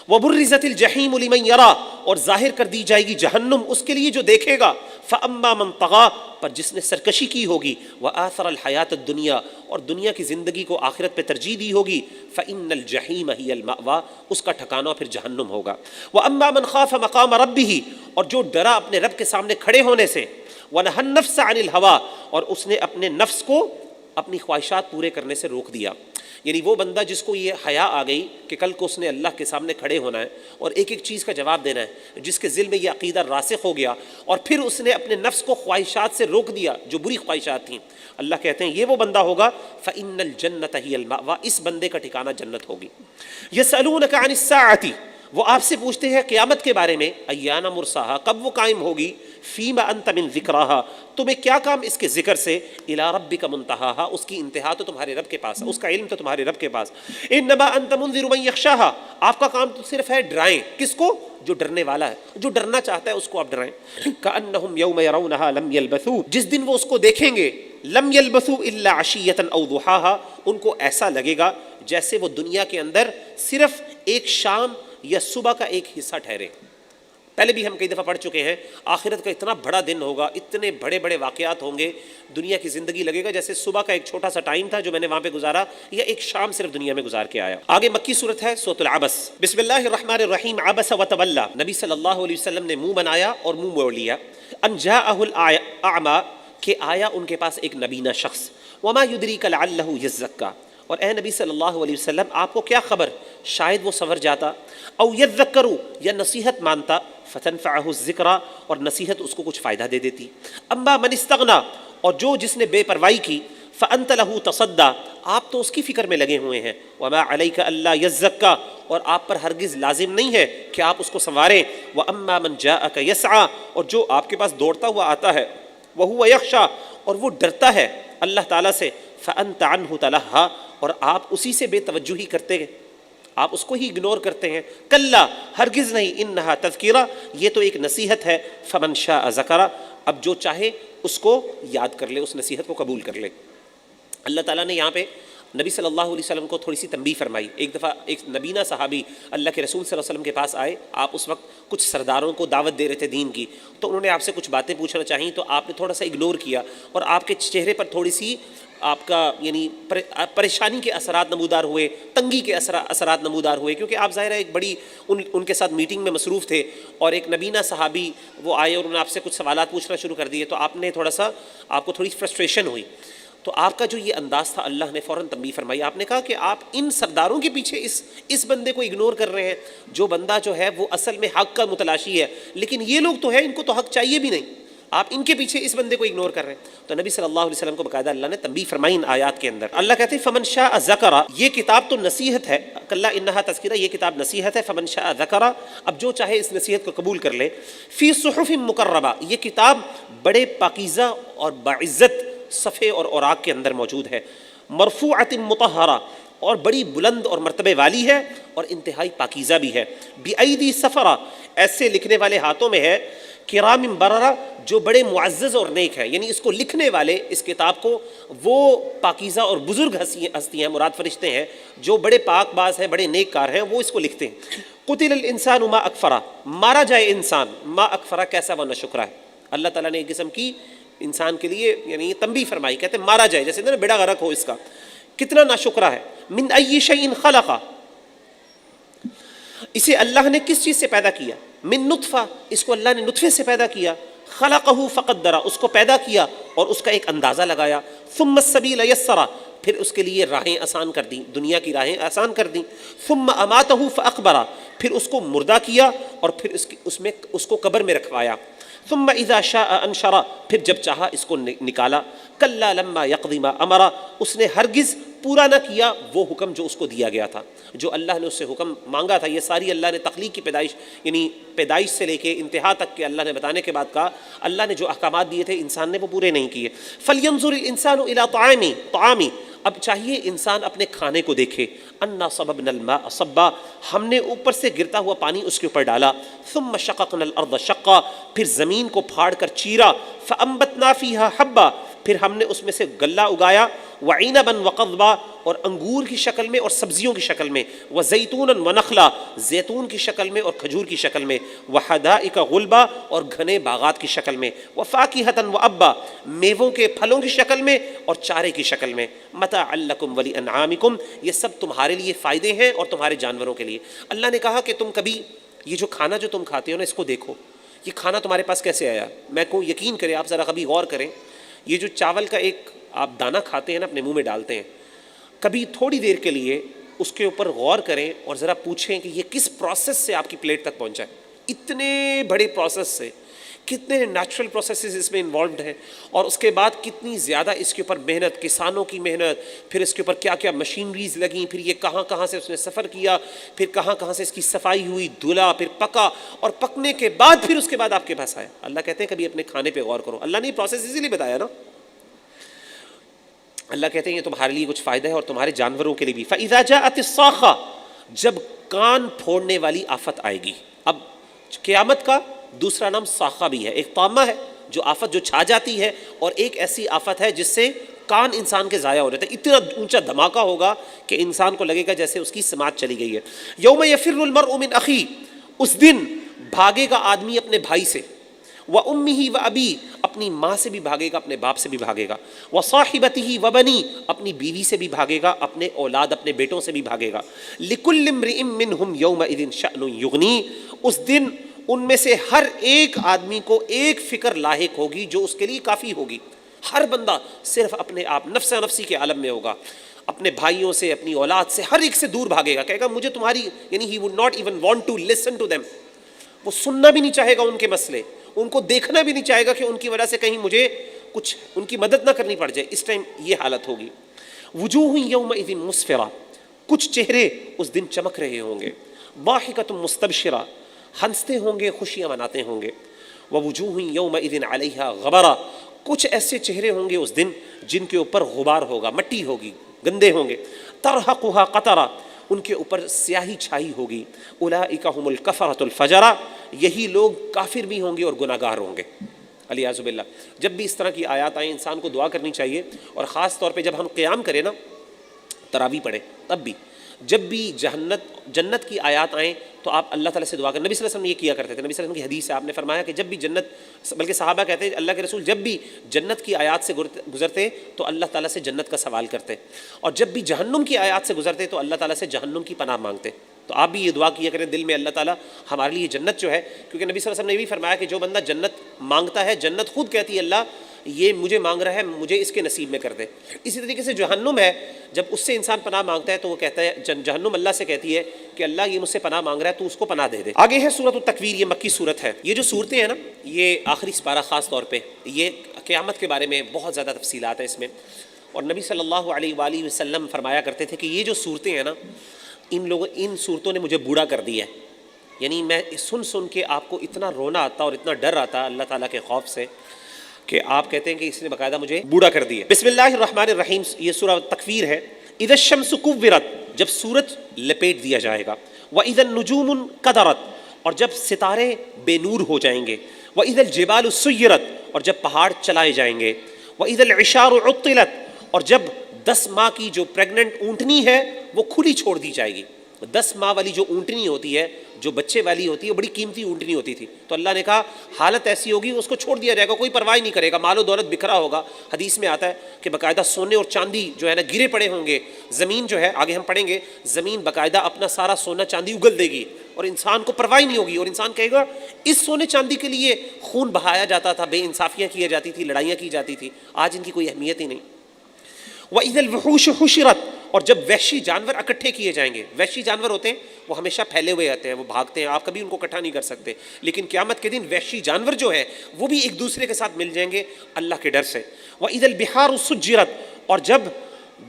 [SPEAKER 1] وبرزت الجحیم لمن یرا، اور ظاہر کر دی جائے گی جہنم اس کے لیے جو دیکھے گا. فاما من طغی، پر جس نے سرکشی کی ہوگی. وآثر الحیات الدنیا، اور دنیا کی زندگی کو آخرت پہ ترجیح دی ہوگی. فإن الجحیم ہی المأوی، اس کا ٹھکانہ پھر جہنم ہوگا. واما من خاف مقام ربہ، اور جو ڈرا اپنے رب کے سامنے کھڑے ہونے سے. ونہى النفس عن الہوی، اور اس نے اپنے نفس کو اپنی خواہشات پورے کرنے سے روک دیا. یعنی وہ بندہ جس کو یہ حیا آ گئی کہ کل کو اس نے اللہ کے سامنے کھڑے ہونا ہے اور ایک ایک چیز کا جواب دینا ہے، جس کے ذل میں یہ عقیدہ راسخ ہو گیا اور پھر اس نے اپنے نفس کو خواہشات سے روک دیا جو بری خواہشات تھیں. اللہ کہتے ہیں یہ وہ بندہ ہوگا. فإن الجنة هي المأوى، اس بندے کا ٹھکانہ جنت ہوگی. يسألونك عن الساعة، وہ آپ سے پوچھتے ہیں قیامت کے بارے میں. ایان مرساہا، کب وہ قائم ہوگی. فیما انت من ذکراہا، تمہیں کیا کام اس کے ذکر سے. الی ربک منتہاہا، اس کی انتہا تو تمہارے رب کے پاس ہے، اس کا علم تو تمہارے رب کے پاس. انما انت منذر من یخشاہا، آپ کا کام تو صرف ہے ڈرائیں. کس کو؟ جو ڈرنے والا ہے، جو ڈرنا چاہتا ہے اس کو آپ ڈرائیں. کأنہم یوم یرونہا لم یلبثوا، جس دن وہ اس کو دیکھیں گے. لم یلبثوا الا عشیۃ او ضحاہا، ان کو ایسا لگے گا جیسے وہ دنیا کے اندر صرف ایک شام یا صبح کا ایک حصہ ٹھہرے. پہلے بھی ہم کئی دفعہ پڑھ چکے ہیں، آخرت کا اتنا بڑا دن ہوگا، اتنے بڑے بڑے واقعات ہوں گے، دنیا کی زندگی لگے گا جیسے صبح کا ایک چھوٹا سا ٹائم تھا جو میں نے وہاں پہ گزارا، یا ایک شام صرف دنیا میں گزار کے آیا. آگے مکی صورت ہے سورۃ العبس. بسم اللہ الرحمن الرحیم. عبس وتولی، نبی صلی اللہ علیہ وسلم نے منہ بنایا اور منہ موڑ لیا. ان جاءہ الاعمی، کہ آیا ان کے پاس ایک نبینہ شخص. وما یدریک لعلہ یزکی، اور اے نبی صلی اللہ علیہ وسلم آپ کو کیا خبر شاید وہ سنور جاتا. او یذکر، یا نصیحت مانتا. فتنفعہ الذکریٰ، اور نصیحت اس کو کچھ فائدہ دے دیتی. اما من استغنی، اور جس نے بے پرواہی کی. فانت لہ تصدی، آپ تو اس کی فکر میں لگے ہوئے ہیں. وما علیک الا یزکی، اور آپ پر ہرگز لازم نہیں ہے کہ آپ اس کو سنواریں. واما من جاءک یسعی، اور جو آپ کے پاس دوڑتا ہوا آتا ہے. وہو یخشی، اور وہ ڈرتا ہے اللہ تعالیٰ سے. فانت عنہ تلہی، اور آپ اسی سے بے توجہی کرتے ہیں، آپ اس کو ہی اگنور کرتے ہیں. کلا، ہرگز نہیں. انہا تذکرہ، یہ تو ایک نصیحت ہے. فمن شاء ذکرہ، اب جو چاہے اس کو یاد کر لے، اس نصیحت کو قبول کر لے. اللہ تعالیٰ نے یہاں پہ نبی صلی اللہ علیہ وسلم کو تھوڑی سی تنبیہ فرمائی. ایک دفعہ ایک نبینہ صحابی اللہ کے رسول صلی اللہ علیہ وسلم کے پاس آئے. آپ اس وقت کچھ سرداروں کو دعوت دے رہے تھے دین کی، تو انہوں نے آپ سے کچھ باتیں پوچھنا چاہیں تو آپ نے تھوڑا سا اگنور کیا اور آپ کے چہرے پر تھوڑی سی آپ کا یعنی پریشانی کے اثرات نمودار ہوئے، تنگی کے اثرات نمودار ہوئے، کیونکہ آپ ظاہر ہے ایک بڑی ان کے ساتھ میٹنگ میں مصروف تھے اور ایک نبینہ صحابی وہ آئے اور انہوں نے آپ سے کچھ سوالات پوچھنا شروع کر دیے، تو آپ نے تھوڑا سا آپ کو تھوڑی فرسٹریشن ہوئی. تو آپ کا جو یہ انداز تھا اللہ نے فوراً تنبیہ فرمائی. آپ نے کہا کہ آپ ان سرداروں کے پیچھے اس بندے کو اگنور کر رہے ہیں جو بندہ جو ہے وہ اصل میں حق کا متلاشی ہے, لیکن یہ لوگ تو ہیں ان کو تو حق چاہیے بھی نہیں, آپ ان کے پیچھے اس بندے کو اگنور کر رہے ہیں. تو نبی صلی اللہ علیہ وسلم کو باقاعدہ اللہ نے تنبیہ فرمائی ان آیات کے اندر. اللہ کہتے ہیں فمن شاء ذکر, یہ کتاب تو نصیحت ہے, کلا انہا تذکرہ, یہ کتاب نصیحت ہے. فمن شاء ذکر, اب جو چاہے اس نصیحت کو قبول کر لے. فی صحف مکرمہ, یہ کتاب بڑے پاکیزہ اور باعزت صفحے اور اوراق کے اندر موجود ہے. مرفوعۃ مطہرہ, اور بڑی بلند اور مرتبے والی ہے اور انتہائی پاکیزہ بھی ہے. بِأَيْدِي سفرہ, ایسے لکھنے والے ہاتھوں میں ہے. کرام بررہ, جو بڑے معزز اور نیک ہیں, یعنی اس کو لکھنے والے اس کتاب کو وہ پاکیزہ اور بزرگ ہستی ہیں, مراد فرشتے ہیں جو بڑے پاک باز ہیں, بڑے نیک کار ہیں, وہ اس کو لکھتے ہیں. قتل الانسان ما اکفرہ, مارا جائے انسان, ما اکفرہ, کیسا وہ ناشکرا ہے. اللہ تعالیٰ نے ایک قسم کی انسان کے لیے یعنی تنبیہ فرمائی, کہتے ہیں مارا جائے, جیسے نا بیڑا غرق ہو اس کا, کتنا ناشکرا ہے. من ای شیء خلقہ, اسے اللہ نے کس چیز سے پیدا کیا. من نطفہ, اس کو اللہ نے نطفے سے پیدا کیا. خلقہ فقدرہ, اس کو پیدا کیا اور اس کا ایک اندازہ لگایا. ثم السبیل یسرہ, پھر اس کے لیے راہیں آسان کر دیں, دنیا کی راہیں آسان کر دیں. ثم اماتہ فاقبرہ, پھر اس کو مردہ کیا اور پھر اس کو قبر میں رکھوایا. ثم اذا شاء انشرہ, پھر جب چاہا اس کو نکالا. کلا لما یقضی ما امرہ, اس نے ہرگز پورا نہ کیا وہ حکم جو اس کو دیا گیا تھا, جو اللہ نے اس سے حکم مانگا تھا. یہ ساری اللہ نے تخلیق کی پیدائش, یعنی پیدائش سے لے کے انتہا تک کے اللہ نے بتانے کے بعد کہا اللہ نے جو احکامات دیے تھے انسان نے وہ پورے نہیں کیے. فَلْيَنظُرِ الْإِنسَانُ إِلَىٰ طَعَامِ, اب چاہیے انسان اپنے کھانے کو دیکھے. اَنَّا صَبَبْنَا الْمَاءَ صَبًّا, ہم نے اوپر سے گرتا ہوا پانی اس کے اوپر ڈالا. ثُمَّ شَقَقْنَا الْأَرْضَ شَقًّا, پھر زمین کو پھاڑ کر چیرا. فَأَنبَتْنَا فِيهَا حَبًّا, پھر ہم نے اس میں سے غلہ اگایا. وَعِنَبًا وَقَضْبًا, اور انگور کی شکل میں اور سبزیوں کی شکل میں. وَزَيْتُونًا وَنَخْلًا, زیتون کی شکل میں اور کھجور کی شکل میں. وَحَدَائِقَ غُلْبًا, اور گھنے باغات کی شکل میں. وَفَاكِهَةً وَأَبًّا, میووں کے پھلوں کی شکل میں اور چارے کی شکل میں. مَتَاعًا لَكُمْ وَلِأَنْعَامِكُمْ, یہ سب تمہارے لیے فائدے ہیں اور تمہارے جانوروں کے لیے. اللہ نے کہا کہ تم کبھی یہ جو کھانا جو تم کھاتے ہو نا, اس کو دیکھو, یہ کھانا تمہارے پاس کیسے آیا. میں کو یقین کریں, آپ ذرا کبھی غور کریں, یہ جو چاول کا ایک آپ دانہ کھاتے ہیں نا, اپنے منہ میں ڈالتے ہیں, کبھی تھوڑی دیر کے لیے اس کے اوپر غور کریں اور ذرا پوچھیں کہ یہ کس پروسیس سے آپ کی پلیٹ تک پہنچا ہے. اتنے بڑے پروسیس سے, کتنے نیچرل پروسیسز اس میں انوالوڈ ہیں, اور اس کے بعد کتنی زیادہ اس کے اوپر محنت, کسانوں کی محنت, پھر اس کے اوپر کیا کیا مشینریز لگیں, پھر یہ کہاں کہاں سے اس نے سفر کیا, پھر کہاں کہاں سے اس کی صفائی ہوئی, دھلا, پھر پکا, اور پکنے کے بعد پھر اس کے بعد آپ کے پاس آیا. اللہ کہتے ہیں کبھی اپنے کھانے پہ غور کرو. اللہ نے یہ پروسیس اسی لیے بتایا نا. اللہ کہتے ہیں یہ تمہارے لیے کچھ فائدہ ہے اور تمہارے جانوروں کے لیے بھی. فَإِذَا جَاءَتِ الصَّاخَّةُ, جب کان پھوڑنے والی آفت آئے گی. اب قیامت کا دوسرا نام صاخہ بھی ہے. ایک طامہ ہے جو آفت جو چھا جاتی ہے, اور ایک ایسی آفت ہے جس سے کان انسان کے ضائع ہو جاتے ہیں. اتنا اونچا دھماکہ ہوگا کہ انسان کو لگے گا جیسے اس کی سماعت چلی گئی ہے. یوم یفر المرء من اخیہ, اس دن بھاگے گا آدمی اپنے بھائی سے. وَأُمِّهِ وَأَبِيهِ, اپنی ماں سے بھی بھاگے گا, اپنے باپ سے بھی بھاگے گا. وَصَاحِبَتِهِ وَبَنِيهِ, اپنی بیوی سے بھی بھاگے گا, اپنے اولاد اپنے بیٹوں سے بھی بھاگے گا. لِكُلِّ امْرِئٍ مِّنْهُمْ يَوْمَئِذٍ شَأْنٌ يُغْنِيهِ, اس دن ان میں سے ہر ایک آدمی کو ایک فکر لاحق ہوگی جو اس کے لیے کافی ہوگی. ہر بندہ صرف اپنے آپ نفس نفسی کے عالم میں ہوگا, اپنے بھائیوں سے, اپنی اولاد سے, ہر ایک سے دور بھاگے گا. کہے گا مجھے تمہاری, یعنی he would not even want to listen to them, وہ سننا بھی نہیں چاہے گا ان کے مسئلے, ان کو دیکھنا بھی نہیں چاہے گا کہ ان کی وجہ سے کہیں مجھے کچھ ان کی مدد نہ کرنی پڑ جائے. اس ٹائم یہ حالت ہوگی. وجوہ یومئذ مسفرہ, کچھ چہرے اس دن چمک رہے ہوں گے. ضاحکۃ مستبشرہ, ہنستے ہوں گے, خوشیاں مناتے ہوں گے. ووجوہ یومئذ علیہا غبرہ, کچھ ایسے چہرے ہوں گے اس دن جن کے اوپر غبار ہوگا, مٹی ہوگی, گندے ہوں گے. ترہقھا قطرہ, ان کے اوپر سیاہی چھائی ہوگی. اولئک ھم الکفرۃ الفجرہ, یہی لوگ کافر بھی ہوں گے اور گناہ گار ہوں گے. علیاذ باللہ. جب بھی اس طرح کی آیات آئیں انسان کو دعا کرنی چاہیے, اور خاص طور پہ جب ہم قیام کریں نا, تراویح پڑھیں, تب بھی جب بھی جنت کی آیات آئیں تو آپ اللہ تعالیٰ سے دعا کریں. نبی صلی اللہ علیہ وسلم یہ کیا کرتے تھے. نبی صلی اللہ علیہ وسلم کی حدیث سے آپ نے فرمایا کہ جب بھی جنت, بلکہ صحابہ کہتے ہیں اللہ کے رسول جب بھی جنت کی آیات سے گزرتے تو اللہ تعالیٰ سے جنت کا سوال کرتے, اور جب بھی جہنم کی آیات سے گزرتے تو اللہ تعالیٰ سے جہنم کی پناہ مانگتے. تو آپ بھی یہ دعا کیا کریں دل میں, اللہ تعالیٰ ہمارے لیے جنت جو ہے, کیونکہ نبی صلی اللہ علیہ وسلم نے بھی فرمایا کہ جو بندہ جنت مانگتا ہے, جنت خود کہتی ہے اللہ یہ مجھے مانگ رہا ہے, مجھے اس کے نصیب میں کر دے. اسی طریقے سے جہنم ہے, جب اس سے انسان پناہ مانگتا ہے تو وہ کہتا ہے, جہنم اللہ سے کہتی ہے کہ اللہ یہ مجھ سے پناہ مانگ رہا ہے تو اس کو پناہ دے دے. آگے ہے سورۃ التکویر, یہ مکی سورت ہے. یہ جو صورتیں ہیں نا, یہ آخری سپارہ خاص طور پہ یہ قیامت کے بارے میں بہت زیادہ تفصیلات ہیں اس میں. اور نبی صلی اللہ علیہ وآلہ وسلم فرمایا کرتے تھے کہ یہ جو صورتیں ہیں نا, ان صورتوں نے مجھے بوڑھا کر دیا ہے. یعنی میں سن کے آپ کو اتنا رونا آتا اور اتنا ڈر آتا اللہ تعالیٰ کے خوف سے کہ آپ کہتے ہیں کہ اس نے باقاعدہ مجھے بوڑھا کر دیا. بسم اللہ الرحمن الرحیم, یہ سورہ تکویر ہے. اذا الشمس کورت, جب سورج لپیٹ دیا جائے گا. واذا النجوم انکدرت, اور جب ستارے بے نور ہو جائیں گے. واذا الجبال سیرت, اور جب پہاڑ چلائے جائیں گے. واذا العشار عطلت, اور جب 10 ماہ کی جو پریگننٹ اونٹنی ہے وہ کھلی چھوڑ دی جائے گی. 10 ماہ والی جو اونٹنی ہوتی ہے, جو بچے والی ہوتی ہے, وہ بڑی قیمتی اونٹنی ہوتی تھی. تو اللہ نے کہا حالت ایسی ہوگی اس کو چھوڑ دیا جائے گا, کوئی پرواہ نہیں کرے گا, مال و دولت بکھرا ہوگا. حدیث میں آتا ہے کہ باقاعدہ سونے اور چاندی جو ہے نا گرے پڑے ہوں گے. زمین جو ہے, آگے ہم پڑھیں گے, زمین باقاعدہ اپنا سارا سونا چاندی اگل دے گی اور انسان کو پرواہ نہیں ہوگی. اور انسان کہے گا اس سونے چاندی کے لیے خون بہایا جاتا تھا, بے انصافیاں کی جاتی تھی, لڑائیاں کی جاتی تھی, آج ان کی کوئی اہمیت ہی نہیں. وَإِذَا الْوُحُوشُ حُشِرَتْ, اور جب وحشی جانور اکٹھے کیے جائیں گے. وحشی جانور ہوتے ہیں وہ ہمیشہ پھیلے ہوئے آتے ہیں, وہ بھاگتے ہیں, آپ کبھی ان کو اکٹھا نہیں کر سکتے. لیکن قیامت کے دن وحشی جانور جو ہیں وہ بھی ایک دوسرے کے ساتھ مل جائیں گے اللہ کے ڈر سے. وَإِذَا الْبِحَارُ سُجِّرَتْ, اور جب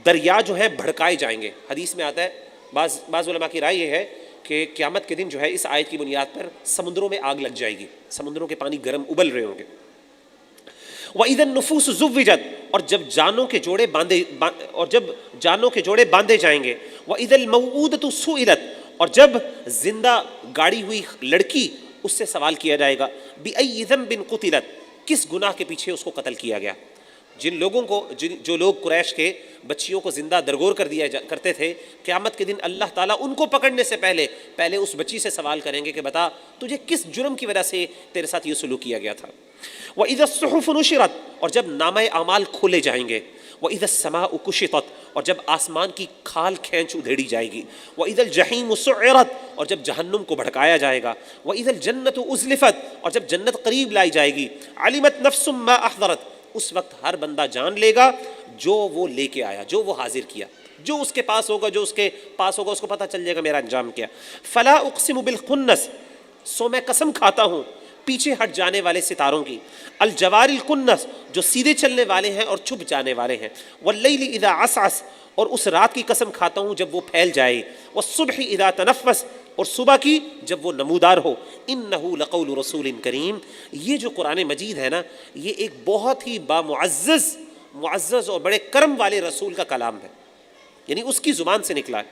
[SPEAKER 1] دریا جو ہے بھڑکائے جائیں گے. حدیث میں آتا ہے, بعض علماء کی رائے یہ ہے کہ قیامت کے دن جو ہے اس آیت کی بنیاد پر سمندروں میں آگ لگ جائے گی, سمندروں کے پانی گرم ابل رہے ہوں گے. وَإِذَا النُّفُوسُ زُوِّجَتْ, اور جب جانوں کے جوڑے باندھے جائیں گے. وَإِذَا الْمَوْءُودَةُ سُئِلَتْ, اور جب زندہ گاڑی ہوئی لڑکی اس سے سوال کیا جائے گا. بِأَيِّ ذَنبٍ قُتِلَتْ, کس گناہ کے پیچھے اس کو قتل کیا گیا. جو لوگ قریش کے بچیوں کو زندہ درگور کر دیا کرتے تھے, قیامت کے دن اللہ تعالیٰ ان کو پکڑنے سے پہلے اس بچی سے سوال کریں گے کہ بتا تجھے کس جرم کی وجہ سے تیرے ساتھ یہ سلوک کیا گیا تھا. وَإِذَا الصُّحُفُ نُشِرَتْ, اور جب نامہ اعمال کھولے جائیں گے. وَإِذَا السَّمَاءُ كُشِطَتْ, اور جب آسمان کی کھال کھینچ ادھیڑی جائے گی. وَإِذَا الْجَحِيمُ سُعِّرَتْ, اور جب جہنم کو بھڑکایا جائے گا. وَإِذَا الْجَنَّةُ أُزْلِفَتْ, اور جب جنت قریب لائی جائے گی. عَلِمَتْ نَفْسٌ مَّا أَحْضَرَتْ, اس وقت ہر بندہ جان لے گا جو وہ لے کے آیا, جو وہ حاضر کیا, جو اس کے پاس ہوگا اس کو پتہ چل جائے گا میرا انجام کیا. فَلَا أُقْسِمُ بِالْخُنَّسِ, سو میں قسم کھاتا ہوں پیچھے ہٹ جانے والے ستاروں کی. الجوار الکنس, جو سیدھے چلنے والے ہیں اور چھپ جانے والے ہیں. واللیل اذا عسعس, اور اس رات کی قسم کھاتا ہوں جب وہ پھیل جائے. والصبح اذا تنفس, اور صبح کی جب وہ نمودار ہو. انہ لقول رسول کریم, یہ جو قرآن مجید ہے نا, یہ ایک بہت ہی معزز اور بڑے کرم والے رسول کا کلام ہے, یعنی اس کی زبان سے نکلا ہے.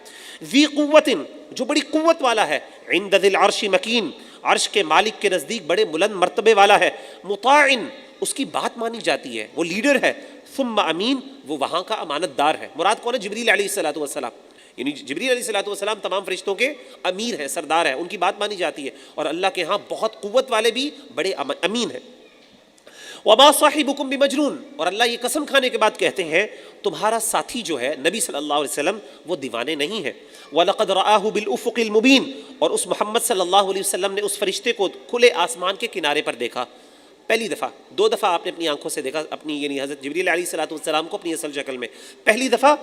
[SPEAKER 1] ذی قوت, جو بڑی قوت والا ہے. عند ذی العرش مکین, عرش کے مالک کے نزدیک بڑے بلند مرتبے والا ہے. مطاع, اس کی بات مانی جاتی ہے, وہ لیڈر ہے. ثم امین, وہ وہاں کا امانت دار ہے. مراد کون ہے؟ جبریل علیہ الصلوۃ والسلام. یعنی جبریل علیہ الصلوۃ والسلام تمام فرشتوں کے امیر ہیں, سردار ہیں, ان کی بات مانی جاتی ہے. اور اللہ کے ہاں بہت قوت والے بھی بڑے امین ہیں. وما صاحبکم بمجنون, اور اللہ یہ قسم کھانے کے بعد کہتے ہیں تمہارا ساتھی جو ہے نبی صلی اللہ علیہ وسلم وہ دیوانے نہیں ہے. وَلَقَدْ رَآهُ بِالْأُفُقِ الْمُبِينِ, اور اس محمد صلی اللہ علیہ وسلم نے اس فرشتے کو کھلے آسمان کے کنارے پر دیکھا. پہلی دفعہ, 2 دفعہ آپ نے اپنی آنکھوں سے دیکھا, اپنی یعنی حضرت جبریل علیہ الصلوۃ والسلام کو اپنی اصل شکل میں. پہلی دفعہ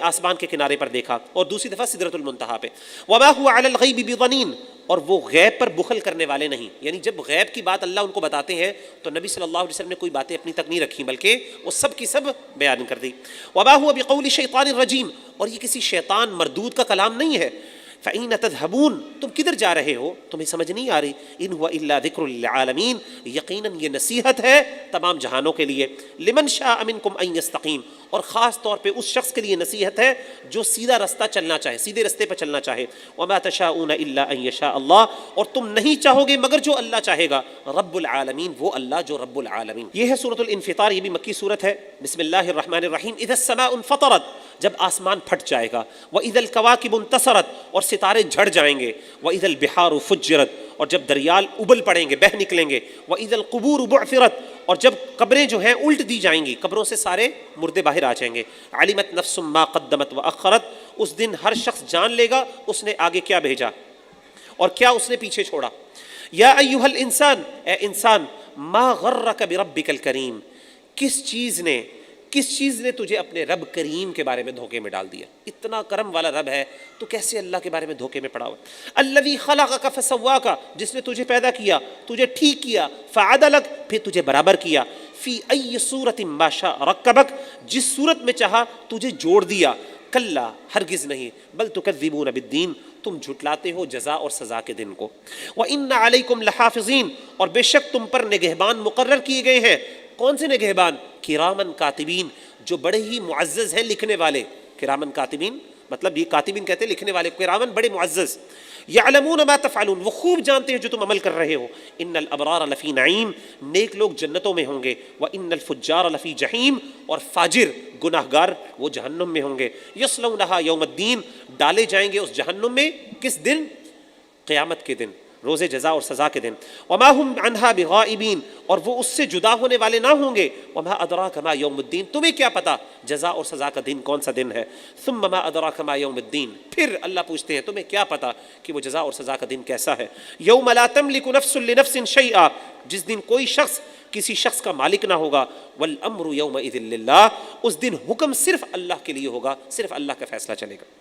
[SPEAKER 1] آسمان کے کنارے پر دیکھا, اور دوسری دفعہ سدرۃ المنتہا پہ. وما هو علی الغیب بضنین, اور وہ غیب پر بخل کرنے والے نہیں. یعنی جب غیب کی بات اللہ ان کو بتاتے ہیں تو نبی صلی اللہ علیہ وسلم نے کوئی باتیں اپنی تک نہیں رکھی, بلکہ وہ سب کی سب بیان کر دی. وما هو بقول شیطان الرجیم, اور یہ کسی شیطان مردود کا کلام نہیں ہے. فَإِنَّ تَذْهَبُونَ, تم کدھر جا رہے ہو, تمہیں سمجھ نہیں آ رہی. إِنْ هُوَ إِلَّا ذِكْرٌ لِّلْعَالَمِينَ, یقیناً یہ نصیحت ہے تمام جہانوں کے لیے. لِمَنْ شَاءَ مِنْكُمْ أَنْ يَسْتَقِيمَ, اور خاص طور پہ اس شخص کے لیے نصیحت ہے جو سیدھا رستہ چلنا چاہے, سیدھے رستے پہ چلنا چاہے. وَمَا تَشَاءُونَ إِلَّا أَنْ يَشَاءَ اللَّهُ, اور تم نہیں چاہو گے مگر جو اللہ چاہے گا. رب العالمین, وہ اللہ جو رب العالمین. یہ ہے سورۃ الانفطار, یہ بھی مکی سورت ہے. بسم اللہ الرحمن الرحیم. اذا السماء انفطرت, جب آسمان پھٹ جائے گا. وَإِذَا الْكَوَاكِبُ انتَثَرَتْ, اور ستارے جھڑ جائیں گے. وَإِذَا الْبِحَارُ فُجِّرَتْ, اور جب دریال ابل پڑیں گے, بہہ نکلیں گے. وَإِذَا الْقُبُورُ بُعْثِرَتْ, اور جب قبریں جو ہیں الٹ دی جائیں گی, قبروں سے سارے مردے باہر آ جائیں گے. عَلِمَتْ نَفْسٌ مَّا قَدَّمَتْ وَأَخَّرَتْ, اس دن ہر شخص جان لے گا اس نے آگے کیا بھیجا اور کیا اس نے پیچھے چھوڑا. یا ایھا الانسان, اے انسان, ما غرک بربک الکریم, کس چیز نے تجھے اپنے رب کریم کے بارے میں دھوکے میں ڈال دیا؟ اتنا کرم والا رب ہے تو کیسے اللہ کے بارے میں دھوکے میں پڑا ہوا؟ الذی خلقک فسواک، جس نے تجھے پیدا کیا، تجھے ٹھیک کیا، فعدلک، پھر تجھے برابر کیا، فی ای صورت ما شاء رکبک، جس صورت میں چاہا تجھے جوڑ دیا، کلا، ہرگز نہیں، بل تکذبون بالدین، تم جھٹلاتے ہو جزا اور سزا کے دن کو، وَإِنَّ عَلَيْكُمْ لَحَافِظِينَ، اور بے شک تم پر نگہبان مقرر کیے گئے ہیں۔ کون سے نگہبان؟ کرامن کاتبین، جو بڑے ہی معزز ہیں لکھنے والے۔ کرامن کاتبین مطلب یہ کاتبین کہتے ہیں لکھنے والے، کرامن بڑے معزز۔ یعلمون ما تفعلون، وہ خوب جانتے ہیں جو تم عمل کر رہے ہو۔ ان الابرار لفی نعیم، نیک لوگ جنتوں میں ہوں گے، وان الفجار لفی جحیم، اور فاجر گناہگار وہ جہنم میں ہوں گے۔ یصلونھا یوم الدین، ڈالے جائیں گے اس جہنم میں کس دن؟ قیامت کے دن، روز جزا اور سزا کے دن۔ وما هم عنها بغائبین، اور وہ اس سے جدا ہونے والے نہ ہوں گے۔ وما ادراک ما یوم الدین، تمہیں کیا پتا جزا اور سزا کا دن کون سا دن ہے؟ ثم ما ادراک ما یوم الدین، پھر اللہ پوچھتے ہیں تمہیں کیا پتا کہ وہ جزا اور سزا کا دن کیسا ہے؟ یوم لا تملک نفس لنفس شیئا، جس دن کوئی شخص کسی شخص کا مالک نہ ہوگا۔ والامر یومئذ للہ، اس دن حکم صرف اللہ کے لیے ہوگا، صرف اللہ کا فیصلہ چلے گا۔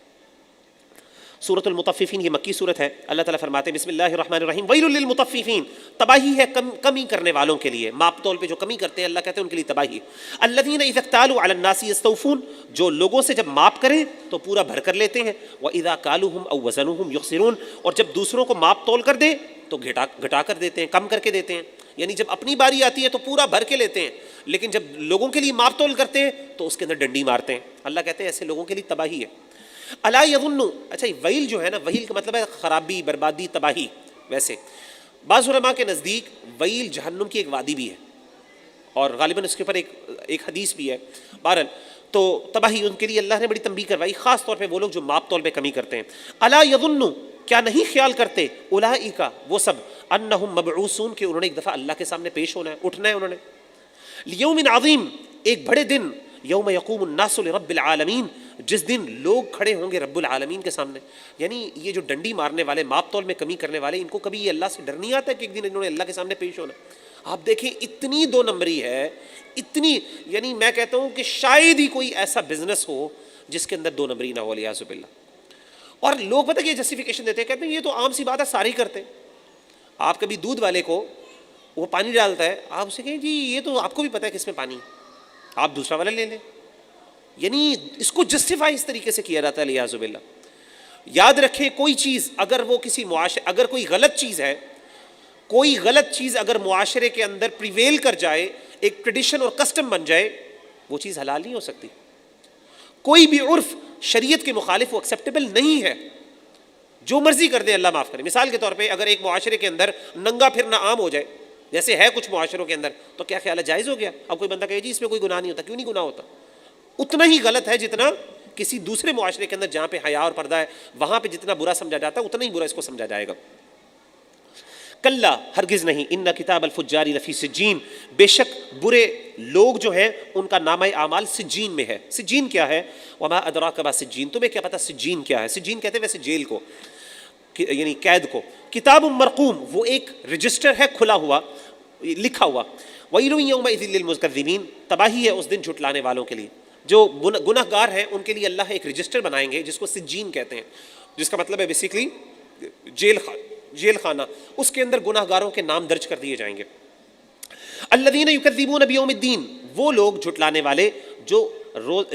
[SPEAKER 1] سورۃ المطففین یہ مکی صورت ہے۔ اللہ تعالیٰ فرماتے ہیں بسم اللہ الرحمن الرحیم، ویل للمطففین، تباہی ہے کمی کرنے والوں کے لیے، ماپ تول پہ جو کمی کرتے ہیں اللہ کہتے ہیں ان کے لیے تباہی۔ الذین اذا اکتالوا علی الناس یستوفون، جو لوگوں سے جب ماپ کریں تو پورا بھر کر لیتے ہیں۔ واذا کالوہم او وزنوہم یخسرون، اور جب دوسروں کو ماپ تول کر دیں تو گھٹا کر دیتے ہیں، کم کر کے دیتے ہیں۔ یعنی جب اپنی باری آتی ہے تو پورا بھر کے لیتے ہیں، لیکن جب لوگوں کے لیے ماپ تول کرتے ہیں تو اس کے اندر ڈنڈی مارتے ہیں۔ اللہ کہتے ہیں ایسے لوگوں کے لیے تباہی ہے۔ الا یظن، اچھا ویل جو ہے نا، ویل کا مطلب ہے خرابی، بربادی، تباہی۔ ویسے بعض علماء کے نزدیک ویل جہنم کی ایک وادی بھی ہے، اور غالباً اس کے اوپر ایک حدیث بھی ہے۔ بہرحال تو تباہی ان کے لیے اللہ نے بڑی تنبیہ کروائی، خاص طور پہ وہ لوگ جو ماپ تول پہ کمی کرتے ہیں۔ الا یظن، کیا نہیں خیال کرتے، اولئک، وہ سب، انہم مبعوثون، کہ انہوں نے ایک دفعہ اللہ کے سامنے پیش ہونا ہے، اٹھنا ہے انہوں نے، لیوم عظیم، ایک بڑے دن، یوم یقوم الناس لرب العالمین، جس دن لوگ کھڑے ہوں گے رب العالمین کے سامنے۔ یعنی یہ جو ڈنڈی مارنے والے، ماپ تول میں کمی کرنے والے، ان کو کبھی یہ اللہ سے ڈر نہیں آتا کہ ایک دن انہوں نے اللہ کے سامنے پیش ہونا؟ آپ دیکھیں اتنی دو نمبری ہے، اتنی، یعنی میں کہتا ہوں کہ شاید ہی کوئی ایسا بزنس ہو جس کے اندر دو نمبری نہ ہو، والعیاذ باللہ۔ اور لوگ پتہ کہ یہ جسٹیفیکیشن دیتے ہیں، کہتے ہیں یہ تو عام سی بات ہے، سارے ہی کرتے ہیں۔ آپ کبھی دودھ والے کو وہ پانی ڈالتا ہے، آپ اسے کہیں جی یہ تو آپ کو بھی پتہ ہے کہ اس میں پانی ہے، آپ دوسرا والا لے لیں۔ یعنی اس کو جسٹیفائی اس طریقے سے کیا جاتا ہے، والعیاذ باللہ۔ یاد رکھیں کوئی چیز اگر وہ کسی معاشرے، اگر کوئی غلط چیز ہے، کوئی غلط چیز اگر معاشرے کے اندر پریویل کر جائے، ایک ٹریڈیشن اور کسٹم بن جائے، وہ چیز حلال نہیں ہو سکتی۔ کوئی بھی عرف شریعت کے مخالف وہ ایکسیپٹیبل نہیں ہے، جو مرضی کر دیں اللہ معاف کرے۔ مثال کے طور پہ اگر ایک معاشرے کے اندر ننگا پھرنا عام ہو جائے، جیسے ہے کچھ معاشروں کے اندر، تو کیا خیال ہے جائز ہو گیا؟ اب کوئی بندہ کہے جی اس میں کوئی گناہ نہیں ہوتا، کیوں نہیں گناہ ہوتا؟ اتنا ہی غلط ہے جتنا کسی دوسرے معاشرے کے اندر جہاں پہ حیا اور پردہ ہے، وہاں پہ جتنا برا سمجھا جاتا ہے اتنا ہی برا اس کو سمجھا جائے گا۔ کلا، ہرگز نہیں، ان کتاب الفجار لفی سجین، بے شک برے لوگ جو ہیں ان کا نامہ اعمال سجین میں ہے۔ سجین کیا ہے؟ وما ادراک ما سجین، تمہیں کیا پتا سجین کیا ہے؟ سجین کہتے ہیں ویسے جیل کو، یعنی قید کو۔ کتاب مرقوم، وہ ایک رجسٹر ہے کھلا ہوا، لکھا ہوا۔ ویل یومئذ للمکذبین، تباہی ہے اس دن جھٹلانے والوں کے لیے۔ جو گناہ گار ہیں ان کے لیے اللہ ایک رجسٹر بنائیں گے جس کو سجین کہتے ہیں، جس کا مطلب ہے بیسیکلی جیل خانہ، اس کے اندر گناہ گاروں کے نام درج کر دیے جائیں گے۔ الذین یکذبون بیوم الدین، وہ لوگ جھٹلانے والے جو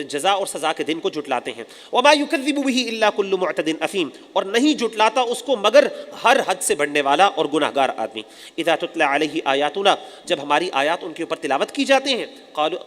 [SPEAKER 1] جزا اور سزا کے دن کو جھٹلاتے ہیں۔ وما یکذب بہ الا کل معتد اثیم، اور نہیں جھٹلاتا اس کو مگر ہر حد سے بڑھنے والا اور گناہ گار آدمی۔ اذا تتلی علیہ آیاتنا، جب ہماری آیات ان کے اوپر تلاوت کی جاتے ہیں،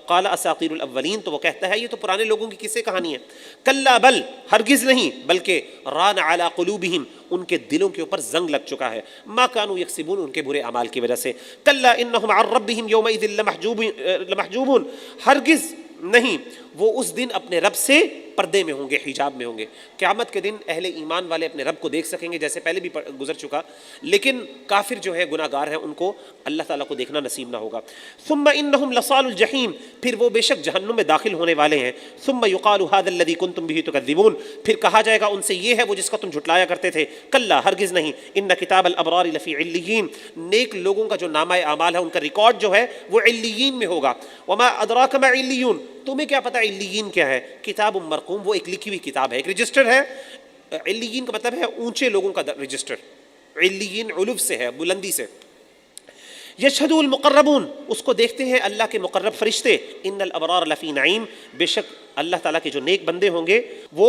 [SPEAKER 1] قال اساطیر الاولین، تو وہ کہتا ہے یہ تو پرانے لوگوں کی قصے کہانی ہے۔ کلا بل، ہرگز نہیں، بلکہ ران علی قلوبہم، ان کے دلوں کے اوپر زنگ لگ چکا ہے، ما کانوا یکسبون، ان کے برے اعمال کی وجہ سے۔ کلا انہم عن ربہم یومئذ لمحجوبون، ہرگز نہیں، وہ اس دن اپنے رب سے پردے میں ہوں گے، حجاب میں ہوں گے۔ قیامت کے دن اہل ایمان والے اپنے رب کو دیکھ سکیں گے، جیسے پہلے بھی گزر چکا، لیکن کافر جو ہے، گناہ گار ہیں، ان کو اللہ تعالیٰ کو دیکھنا نصیب نہ ہوگا۔ ثم انہم لصال الجحیم، پھر وہ بے شک جہنم میں داخل ہونے والے ہیں۔ ثم یقال ھذا الذی کنتم بہ تکذبون، پھر کہا جائے گا ان سے یہ ہے وہ جس کا تم جھٹلایا کرتے تھے۔ کلا، ہرگز نہیں، ان کتاب الابرار لفی علیین، نیک لوگوں کا جو نامہ اعمال ہے ان کا ریکارڈ جو ہے وہ علیین میں ہوگا۔ وما ادراک ما علیون، تمہیں کیا پتہ علیین کیا ہے؟ کتاب مرقوم، وہ ایک لکھی ہوئی کتاب ہے، ایک رجسٹر ہے۔ علیین کا مطلب ہے اونچے لوگوں کا رجسٹر، علیین علو سے ہے، بلندی سے۔ یشہد المقربون، اس کو دیکھتے ہیں اللہ کے مقرب فرشتے۔ ان الابرار لفی نعیم، بے شک اللہ تعالیٰ کے جو نیک بندے ہوں گے وہ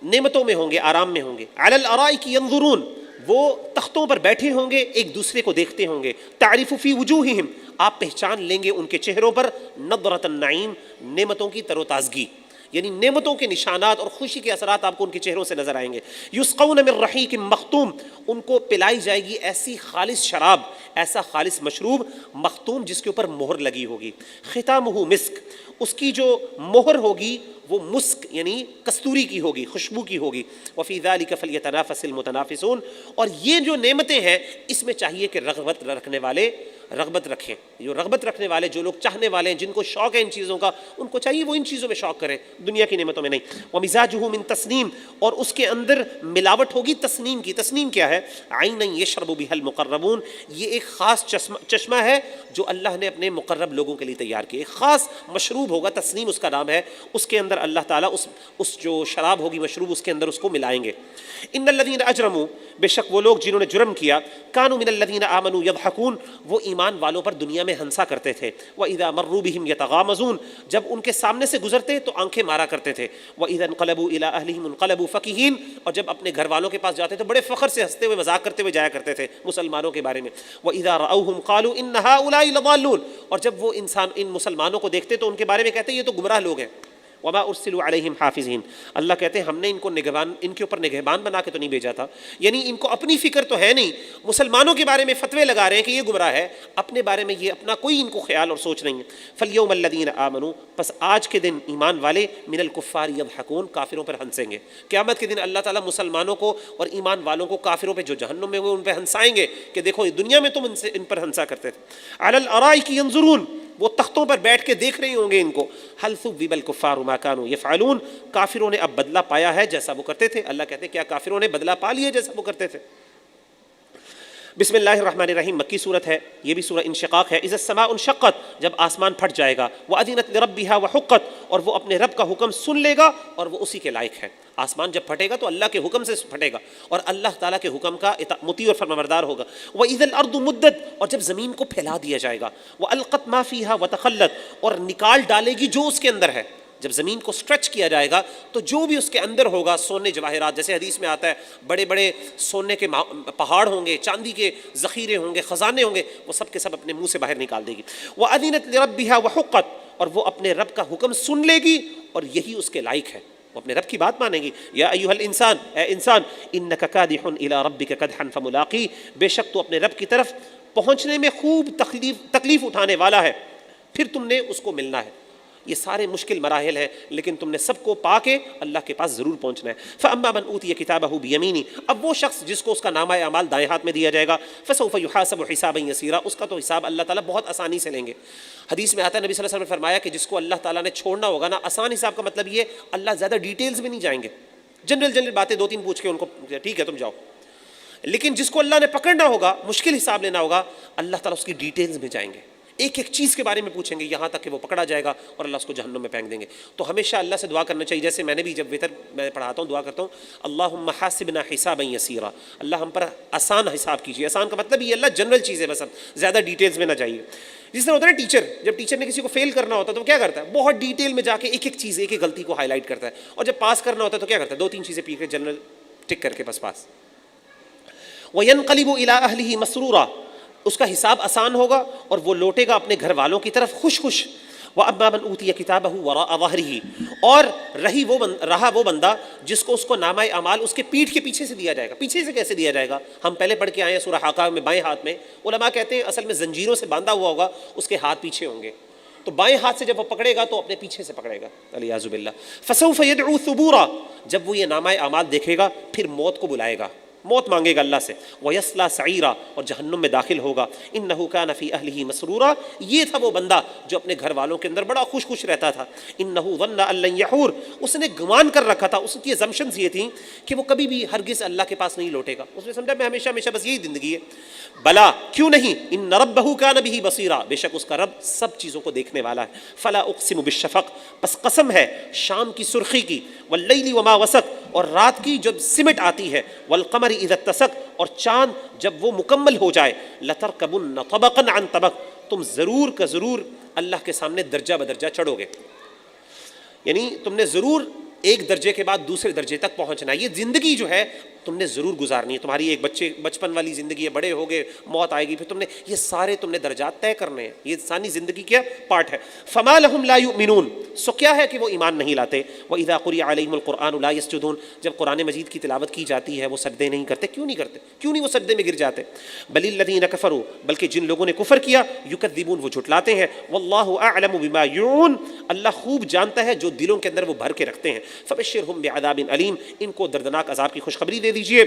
[SPEAKER 1] نعمتوں میں ہوں گے، آرام میں ہوں گے۔ علی الارائک ینظرون، وہ تختوں پر بیٹھے ہوں گے، ایک دوسرے کو دیکھتے ہوں گے۔ تعرف فی وجوہہم، آپ پہچان لیں گے ان کے چہروں پر، نضرۃ النعیم، نعمتوں کی تر و تازگی، یعنی نعمتوں کے نشانات اور خوشی کے اثرات آپ کو ان کے چہروں سے نظر آئیں گے۔ یسقون من رحیق مختوم، ان کو پلائی جائے گی ایسی خالص شراب، ایسا خالص مشروب مختوم جس کے اوپر مہر لگی ہوگی۔ ختامہ مسک، اس کی جو مہر ہوگی وہ مسک یعنی کستوری کی ہوگی، خوشبو کی ہوگی۔ وفی ذلک فلیتنافس المتنافسون، اور یہ جو نعمتیں ہیں اس میں چاہیے کہ رغبت رکھنے والے رغبت رکھیں۔ جو رغبت رکھنے والے، جو لوگ چاہنے والے ہیں، جن کو شوق ہے ان چیزوں کا، ان کو چاہیے وہ ان چیزوں میں شوق کریں، دنیا کی نعمتوں میں نہیں۔ ومزاجہ من تسنیم، اور اس کے اندر ملاوٹ ہوگی تسنیم کی۔ تسنیم کیا ہے؟ عینا یشرب بها المقربون، یہ ایک خاص چشمہ ہے جو اللہ نے اپنے مقرب لوگوں کے لیے تیار کیا، ایک خاص مشروب ہوگا، تسنیم اس کا نام ہے، اس کے اندر اللہ تعالیٰ اس جو شراب ہوگی مشروب اس کے اندر اس کو ملائیں گے۔ ان الذین اجرموا، بے شک وہ لوگ جنہوں نے جرم کیا، کانوا من الذین آمنوا یضحکون، وہ ایمان والوں پر دنیا میں ہنسا کرتے تھے۔ وَإِذَا مَرُّوا بِهِمْ يَتَغَامَزُونَ، جب ان کے سامنے سے گزرتے تو آنکھیں مارا کرتے تھے۔ وَإِذَا انقلبوا إِلَىٰ أَهْلِهِمْ انقلبوا فَكِهِينَ، اور جب اپنے گھر والوں کے پاس جاتے تو بڑے فخر سے ہنستے ہوئے مذاق کرتے ہوئے جایا کرتے تھے مسلمانوں کے بارے میں۔ وَإِذَا رَأَوْهُمْ قَالُوا إِنَّ هَٰؤُلَاءِ لَضَالُّونَ، اور جب وہ انسان ان مسلمانوں کو دیکھتے تو ان کے بارے میں کہتے یہ تو گمراہ لوگ ہیں۔ وما ارسلوا علیہم حافظین، اللہ کہتے ہیں ہم نے ان کو نگہبان، ان کے اوپر نگہبان بنا کے تو نہیں بھیجا تھا، یعنی ان کو اپنی فکر تو ہے نہیں، مسلمانوں کے بارے میں فتوے لگا رہے ہیں کہ یہ گمراہ ہے، اپنے بارے میں یہ اپنا کوئی ان کو خیال اور سوچ نہیں ہے۔ فالیوم الذین آمنوا، پس آج کے دن ایمان والے، من الکفار یضحکون، کافروں پر ہنسیں گے۔ قیامت کے دن اللہ تعالیٰ مسلمانوں کو اور ایمان والوں کو کافروں پہ جو جہنم میں ہوئے ان پہ ہنسائیں گے کہ دیکھو دنیا میں تم ان پر ہنسا کرتے تھے۔ علی الارائک ینظرون، وہ تختوں پر بیٹھ کے دیکھ رہے ہوں گے ان کو۔ هل ثوب الکفار ما كانوا يفعلون، کافروں نے اب بدلہ پایا ہے جیسا وہ کرتے تھے۔ اللہ کہتے ہیں کیا کافروں نے بدلہ پا لیا جیسا وہ کرتے تھے؟ بسم اللہ الرحمن الرحیم، مکی صورت ہے، یہ بھی سورہ انشقاق ہے۔ اذا السماء انشقت، جب آسمان پھٹ جائے گا۔ واذنت لربها وحقت، اور وہ اپنے رب کا حکم سن لے گا اور وہ اسی کے لائق ہے۔ آسمان جب پھٹے گا تو اللہ کے حکم سے پھٹے گا اور اللہ تعالیٰ کے حکم کا مطیع اور فرمانبردار ہوگا۔ وَإِذَا الْأَرْضُ مُدَّتْ، اور جب زمین کو پھیلا دیا جائے گا۔ وَأَلْقَتْ مَا فِيهَا وَتَخَلَّتْ، اور نکال ڈالے گی جو اس کے اندر ہے۔ جب زمین کو سٹریچ کیا جائے گا تو جو بھی اس کے اندر ہوگا، سونے جواہرات، جیسے حدیث میں آتا ہے بڑے بڑے سونے کے پہاڑ ہوں گے، چاندی کے ذخیرے ہوں گے، خزانے ہوں گے، وہ سب کے سب اپنے منہ سے باہر نکال دے گی۔ وَأَذِنَتْ لِرَبِّهَا وَحُقَّتْ، اور وہ اپنے رب کا حکم سن لے گی اور یہی اس کے لائق ہے، وہ اپنے رب کی بات مانے گی۔ یا ایھا الانسان، اے انسان، انک کادح الی ربک کدحا فملاقی، بے شک تو اپنے رب کی طرف پہنچنے میں خوب تکلیف اٹھانے والا ہے، پھر تم نے اس کو ملنا ہے۔ یہ سارے مشکل مراحل ہیں لیکن تم نے سب کو پا کے اللہ کے پاس ضرور پہنچنا ہے۔ فَأَمَّا مَنْ أُوتِيَ كِتَابَهُ بِيَمِينِهِ، اب وہ شخص جس کو اس کا نامہ اعمال دائیں ہاتھ میں دیا جائے گا، فَسَوْفَ يُحَاسَبُ حِسَابًا يَسِيرًا، اس کا تو حساب اللہ تعالیٰ بہت آسانی سے لیں گے۔ حدیث میں آتا ہے نبی صلی اللہ علیہ وسلم نے فرمایا کہ جس کو اللہ تعالیٰ نے چھوڑنا ہوگا نا، آسان حساب کا مطلب یہ اللہ زیادہ ڈیٹیلز میں نہیں جائیں گے، جنرل باتیں دو تین پوچھ کے ان کو ٹھیک ہے تم جاؤ، لیکن جس کو اللہ نے پکڑنا ہوگا، مشکل حساب لینا ہوگا، اللہ تعالیٰ اس کی ڈیٹیلز میں جائیں گے، ایک ایک چیز کے بارے میں پوچھیں گے یہاں تک کہ وہ پکڑا جائے گا اور اللہ اس کو جہنم میں پھینک دیں گے۔ تو ہمیشہ اللہ سے دعا کرنا چاہیے، جیسے میں نے بھی جب وتر میں پڑھاتا ہوں دعا کرتا ہوں، اللہم حاسبنا حسابا یسیرا، اللہ ہم پر آسان حساب کیجیے۔ آسان کا مطلب یہ اللہ جنرل چیز ہے، بس زیادہ ڈیٹیلز میں نہ جائیے۔ جس طرح ہوتا ہے نا ٹیچر، جب ٹیچر نے کسی کو فیل کرنا ہوتا ہے تو وہ کیا کرتا ہے، بہت ڈیٹیل میں جا کے ایک ایک چیز، ایک ایک غلطی کو ہائی لائٹ کرتا ہے، اور جب پاس کرنا ہوتا ہے تو کیا کرتا ہے، دو تین چیزیں پی کے جنرل ٹک کر کے بس پاس۔ وَيَنْقَلِبُ إِلَىٰ أَهْلِهِ مَسْرُورًا، اس کا حساب آسان ہوگا اور وہ لوٹے گا اپنے گھر والوں کی طرف خوش خوش۔ وَأَمَّا مَنْ أُوتِيَ كِتَابَهُ وَرَاءَ ظَهْرِهِ، اور رہا وہ بندہ جس کو اس کو نامہ اعمال اس کے پیٹھ کے پیچھے سے دیا جائے گا۔ پیچھے سے کیسے دیا جائے گا؟ ہم پہلے پڑھ کے آئے ہیں سورہ حاقہ میں، بائیں ہاتھ میں، علماء کہتے ہیں اصل میں زنجیروں سے باندھا ہوا ہوگا، اس کے ہاتھ پیچھے ہوں گے، تو بائیں ہاتھ سے جب وہ پکڑے گا تو اپنے پیچھے سے پکڑے گا، الیاذ باللہ۔ فسوف یدعو ثبورا، جب وہ یہ نامہ اعمال دیکھے گا پھر موت کو بلائے گا، موت مانگے گا اللہ سے۔ وَيَصْلَىٰ سَعِيرًا، اور جہنم میں داخل ہوگا۔ إِنَّهُ كَانَ فِي أَهْلِهِ مَسْرُورًا، یہ تھا وہ بندہ جو اپنے گھر والوں کے اندر بڑا خوش خوش رہتا تھا۔ إِنَّهُ ظَنَّ أَن لَّن يَحُورَ، اس نے گمان کر رکھا تھا، اس کی assumptions یہ تھیں کہ وہ کبھی بھی ہرگز اللہ کے پاس نہیں لوٹے گا، اس نے سمجھا میں ہمیشہ ہمیشہ بس یہی زندگی ہے۔ بلا، کیوں نہیں، إِنَّ رَبَّهُ كَانَ بِهِ بَصِيرًا، بے شک اس کا رب سب چیزوں کو دیکھنے والا ہے۔ فَلَا أُقْسِمُ بِالشَّفَقِ، بس قسم ہے شام کی سرخی کی، وَاللَّيْلِ وَمَا وَسَقَ، اور رات کی جب سمٹ آتی ہے، وَالْقَمَرِ إِذَا اتَّسَقَ، اور چاند جب وہ مکمل ہو جائے، لَتَرْكَبُنَّ طَبَقًا عَن طَبَقٍ، تم ضرور کا ضرور اللہ کے سامنے درجہ بدرجہ چڑھو گے، یعنی تم نے ضرور ایک درجے کے بعد دوسرے درجے تک پہنچنا ہے۔ یہ زندگی جو ہے تم نے ضرور گزارنی ہے، تمہاری ایک بچپن والی زندگی ہے، بڑے ہوگے موت آئے گی، پھر تم نے یہ سارے تم نے درجات طے کرنے ہیں، یہ انسانی زندگی کا پارٹ ہے۔ فما لهم لا يؤمنون، سو کیا ہے کہ وہ ایمان نہیں لاتے۔ واذا قرئ عليهم القرآن لا يسجدون، جب قرآن مجید کی تلاوت کی جاتی ہے وہ سجدے نہیں کرتے، کیوں نہیں کرتے، کیوں نہیں وہ سجدے میں گر جاتے۔ بل الذين كفروا، بلکہ جن لوگوں نے کفر کیا، یکذبون، وہ جھٹلاتے ہیں، واللہ اعلم بما يعون، اللہ خوب جانتا ہے جو دلوں کے اندر وہ بھر کے رکھتے ہیں۔ فبشرهم بعذاب علیم، ان کو دردناک عذاب کی خوشخبری دے دیجیے۔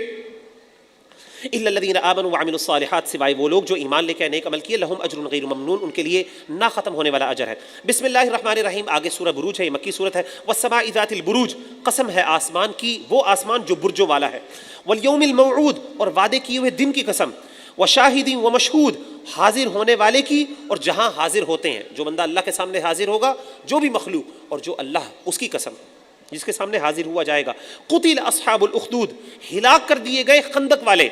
[SPEAKER 1] الا الذين آمنوا وعملوا الصالحات، سوائے وہ لوگ جو ایمان لے کے نیک عمل کیے، لهم اجر غیر ممنون، ان کے لیے نہ ختم ہونے والا اجر ہے۔ بسم اللہ الرحمن الرحیم، آگے سورہ بروج ہے، یہ مکی سورت ہے۔ والسماء ذات البروج، قسم ہے آسمان کی، وہ آسمان جو برجوں والا ہے۔ والیوم الموعود، اور وعدے کیے ہوئے دن کی قسم۔ وشاہد ومشہود، حاضر ہونے والے کی اور جہاں حاضر ہوتے ہیں، جو بندہ اللہ کے سامنے حاضر ہوگا، جو بھی مخلوق، اور جو اللہ، اس کی قسم جس کے سامنے حاضر ہوا جائے گا۔ قتل اصحاب الاخدود، ہلاک کر دیے گئے خندق والے۔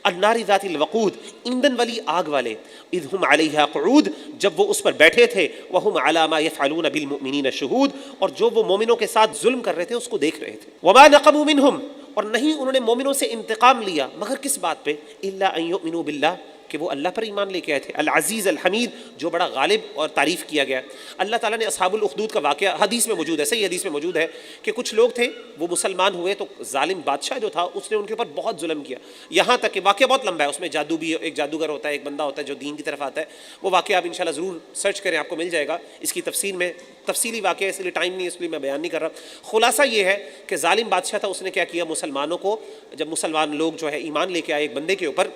[SPEAKER 1] النار ذات الوقود، ایندھن والی آگ والے۔ اذ ہم علیہا قعود، جب وہ اس پر بیٹھے تھے۔ وہم علی ما یفعلون بالمؤمنین شہود، اور جو وہ مومنوں کے ساتھ ظلم کر رہے تھے اس کو دیکھ رہے تھے۔ وما نقموا منہم، اور نہیں انہوں نے مومنوں سے انتقام لیا مگر کس بات پہ، الا ان یؤمنوا باللہ، کہ وہ اللہ پر ایمان لے کے آئے تھے، العزیز الحمید، جو بڑا غالب اور تعریف کیا گیا۔ اللہ تعالیٰ نے اصحاب الاخدود کا واقعہ حدیث میں موجود ہے، صحیح حدیث میں موجود ہے کہ کچھ لوگ تھے وہ مسلمان ہوئے تو ظالم بادشاہ جو تھا اس نے ان کے اوپر بہت ظلم کیا، یہاں تک کہ واقعہ بہت لمبا ہے، اس میں جادو بھی، ایک جادوگر ہوتا ہے، ایک بندہ ہوتا ہے جو دین کی طرف آتا ہے، وہ واقعہ آپ انشاءاللہ ضرور سرچ کریں، آپ کو مل جائے گا، اس کی تفسیر میں تفصیلی واقعہ، اس لیے ٹائم نہیں، اس لیے میں بیان نہیں کر رہا۔ خلاصہ یہ ہے کہ ظالم بادشاہ تھا، اس نے کیا کیا، مسلمانوں کو، جب مسلمان لوگ جو ہے ایمان لے کے آئے ایک بندے کے اوپر،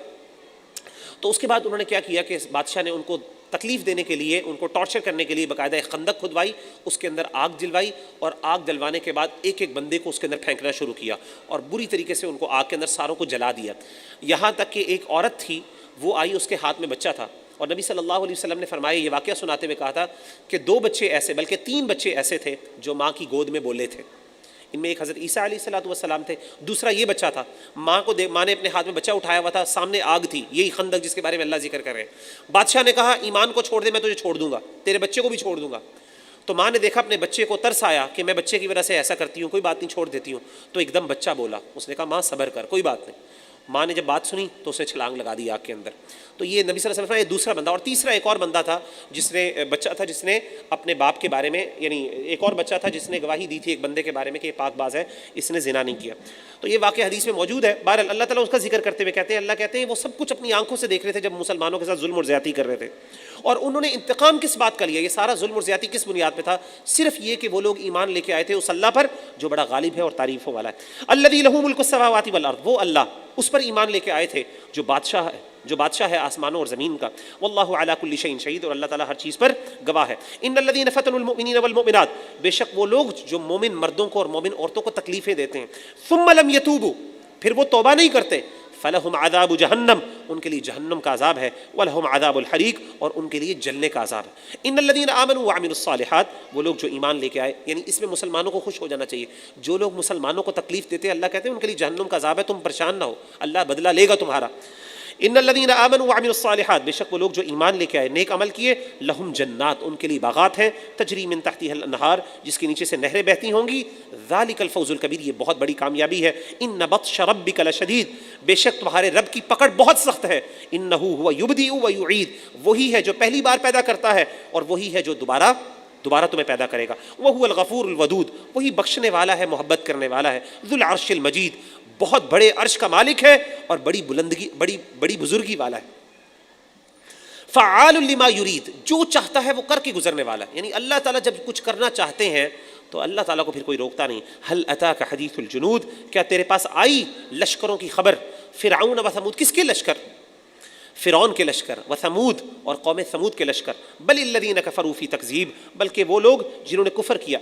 [SPEAKER 1] تو اس کے بعد انہوں نے کیا کیا کہ اس بادشاہ نے ان کو تکلیف دینے کے لیے، ان کو ٹارچر کرنے کے لیے باقاعدہ ایک خندق کھدوائی، اس کے اندر آگ جلوائی، اور آگ جلوانے کے بعد ایک ایک بندے کو اس کے اندر پھینکنا شروع کیا، اور بری طریقے سے ان کو آگ کے اندر ساروں کو جلا دیا، یہاں تک کہ ایک عورت تھی، وہ آئی، اس کے ہاتھ میں بچہ تھا، اور نبی صلی اللہ علیہ وسلم نے فرمایا، یہ واقعہ سناتے ہوئے کہا تھا کہ 2 بچے ایسے، بلکہ 3 بچے ایسے تھے جو ماں کی گود میں بولے تھے، ان میں ایک حضرت عیسیٰ علیہ السلام تھے، دوسرا یہ بچہ تھا، ماں نے اپنے ہاتھ میں بچہ اٹھایا ہوا تھا، سامنے آگ تھی، یہی خندق جس کے بارے میں اللہ ذکر کر رہے ہیں۔ بادشاہ نے کہا ایمان کو چھوڑ دے، میں تجھے چھوڑ دوں گا، تیرے بچے کو بھی چھوڑ دوں گا۔ تو ماں نے دیکھا اپنے بچے کو، ترس آیا کہ میں بچے کی وجہ سے ایسا کرتی ہوں، کوئی بات نہیں، چھوڑ دیتی ہوں، تو ایک دم بچہ بولا، اس نے کہا ماں صبر کر، کوئی بات نہیں۔ ماں نے جب بات سنی تو اس نے چھلانگ لگا دی آگ کے اندر۔ تو یہ نبی صلی اللہ علیہ وسلم یہ دوسرا بندہ، اور تیسرا ایک اور بندہ تھا جس نے بچہ تھا، جس نے اپنے باپ کے بارے میں، یعنی ایک اور بچہ تھا جس نے گواہی دی تھی ایک بندے کے بارے میں کہ یہ پاک باز ہے، اس نے زنا نہیں کیا۔ تو یہ واقعہ حدیث میں موجود ہے۔ بہرحال اللہ تعالیٰ اس کا ذکر کرتے ہوئے کہتے ہیں، اللہ کہتے ہیں وہ سب کچھ اپنی آنکھوں سے دیکھ رہے تھے جب مسلمانوں کے ساتھ ظلم اور زیادتی کر رہے تھے، اور انہوں نے انتقام کس بات کا لیا، یہ سارا ظلم اور زیادتی کس بنیاد پہ تھا، صرف یہ کہ وہ لوگ ایمان لے کے آئے تھے اس اللہ پر جو بڑا غالب ہے اور تعریفوں والا ہے۔ الذی لہ ملک السماوات والارض، وہ اللہ، اس پر ایمان لے کے آئے تھے جو بادشاہ ہے آسمانوں اور زمین کا۔ واللہ علی کل شیء شہید، اور اللہ تعالیٰ ہر چیز پر گواہ ہے۔ ان الذین فتنوا المؤمنین والمؤمنات، بے شک وہ لوگ جو مومن مردوں کو اور مومن عورتوں کو تکلیفیں دیتے ہیں، ثم لم یتوبوا، پھر وہ توبہ نہیں کرتے، فلہم عذاب جہنم، ان کے لیے جہنم کا عذاب ہے، ولہم عذاب الحریق، اور ان کے لیے جلنے کا عذاب ہے۔ ان الذین آمنوا وعملوا الصالحات، وہ لوگ جو ایمان لے کے آئے، یعنی اس میں مسلمانوں کو خوش ہو جانا چاہیے، جو لوگ مسلمانوں کو تکلیف دیتے ہیں اللہ کہتے ہیں ان کے لیے جہنم کا عذاب ہے، تم پریشان نہ ہو، اللہ بدلہ لے گا تمہارا۔ ان الذین آمنوا وعملوا الصالحات، بے شک وہ لوگ جو ایمان لے کے آئے، نیک عمل کیے، لہم جنات، ان کے لیے باغات ہیں، تجری من تحتها الانہار، جس کے نیچے سے نہریں بہتی ہوں گی، ذالک الفوز الکبیر، یہ بہت بڑی کامیابی ہے۔ ان بطش ربک لشدید، بے شک تمہارے رب کی پکڑ بہت سخت ہے۔ انہ هو یبدئ ویعید، وہی ہے جو پہلی بار پیدا کرتا ہے اور وہی ہے جو دوبارہ تمہیں پیدا کرے گا۔ وہو الغفور الودود، وہی بخشنے والا ہے، محبت کرنے والا ہے۔ ذو العرش المجید، بہت بڑے عرش کا مالک ہے اور بڑی بلندگی، بڑی بزرگی والا ہے۔ فعال لما یرید، جو چاہتا ہے وہ کر کے گزرنے والا ہے، یعنی اللہ تعالیٰ جب کچھ کرنا چاہتے ہیں تو اللہ تعالیٰ کو پھر کوئی روکتا نہیں۔ هل اتاک حدیث الجنود، کیا تیرے پاس آئی لشکروں کی خبر؟ فرعون و ثمود، کس کے لشکر؟ فرعون کے لشکر، و ثمود اور قوم ثمود کے لشکر۔ بل الذین کفروا فی تکذیب، بلکہ وہ لوگ جنہوں نے کفر کیا،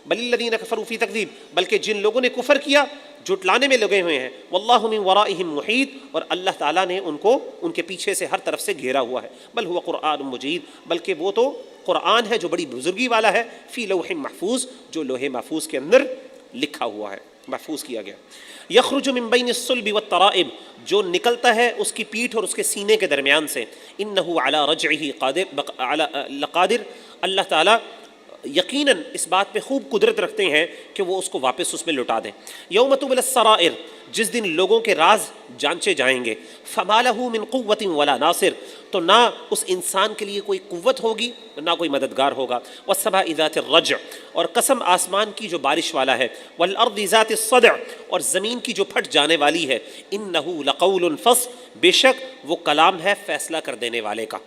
[SPEAKER 1] بل الذین کفروا فی تکذیب، بلکہ جن لوگوں نے کفر کیا جھٹلانے میں لگے ہوئے ہیں۔ واللہ من ورائہم محیط، اور اللہ تعالیٰ نے ان کو ان کے پیچھے سے ہر طرف سے گھیرا ہوا ہے۔ بل ہوا قرآن مجید، بلکہ وہ تو قرآن ہے جو بڑی بزرگی والا ہے، فی لوح محفوظ، جو لوح محفوظ کے اندر لکھا ہوا ہے، محفوظ کیا گیا۔ یخرج من بین الصلب والترائب، جو نکلتا ہے اس کی پیٹھ اور اس کے سینے کے درمیان سے۔ انہ علی رجعہ لقادر، اللہ تعالیٰ یقیناً اس بات پہ خوب قدرت رکھتے ہیں کہ وہ اس کو واپس اس میں لٹا دیں۔ یوم تبلی السرائر، جس دن لوگوں کے راز جانچے جائیں گے۔ فما لہ من قوت ولا ناصر، تو نہ اس انسان کے لیے کوئی قوت ہوگی نہ کوئی مددگار ہوگا۔ والسماء ذات الرجع، اور قسم آسمان کی جو بارش والا ہے۔ والارض ذات الصدع، اور زمین کی جو پھٹ جانے والی ہے۔ انہ لقول فصل، بے شک وہ کلام ہے فیصلہ کر دینے والے کا،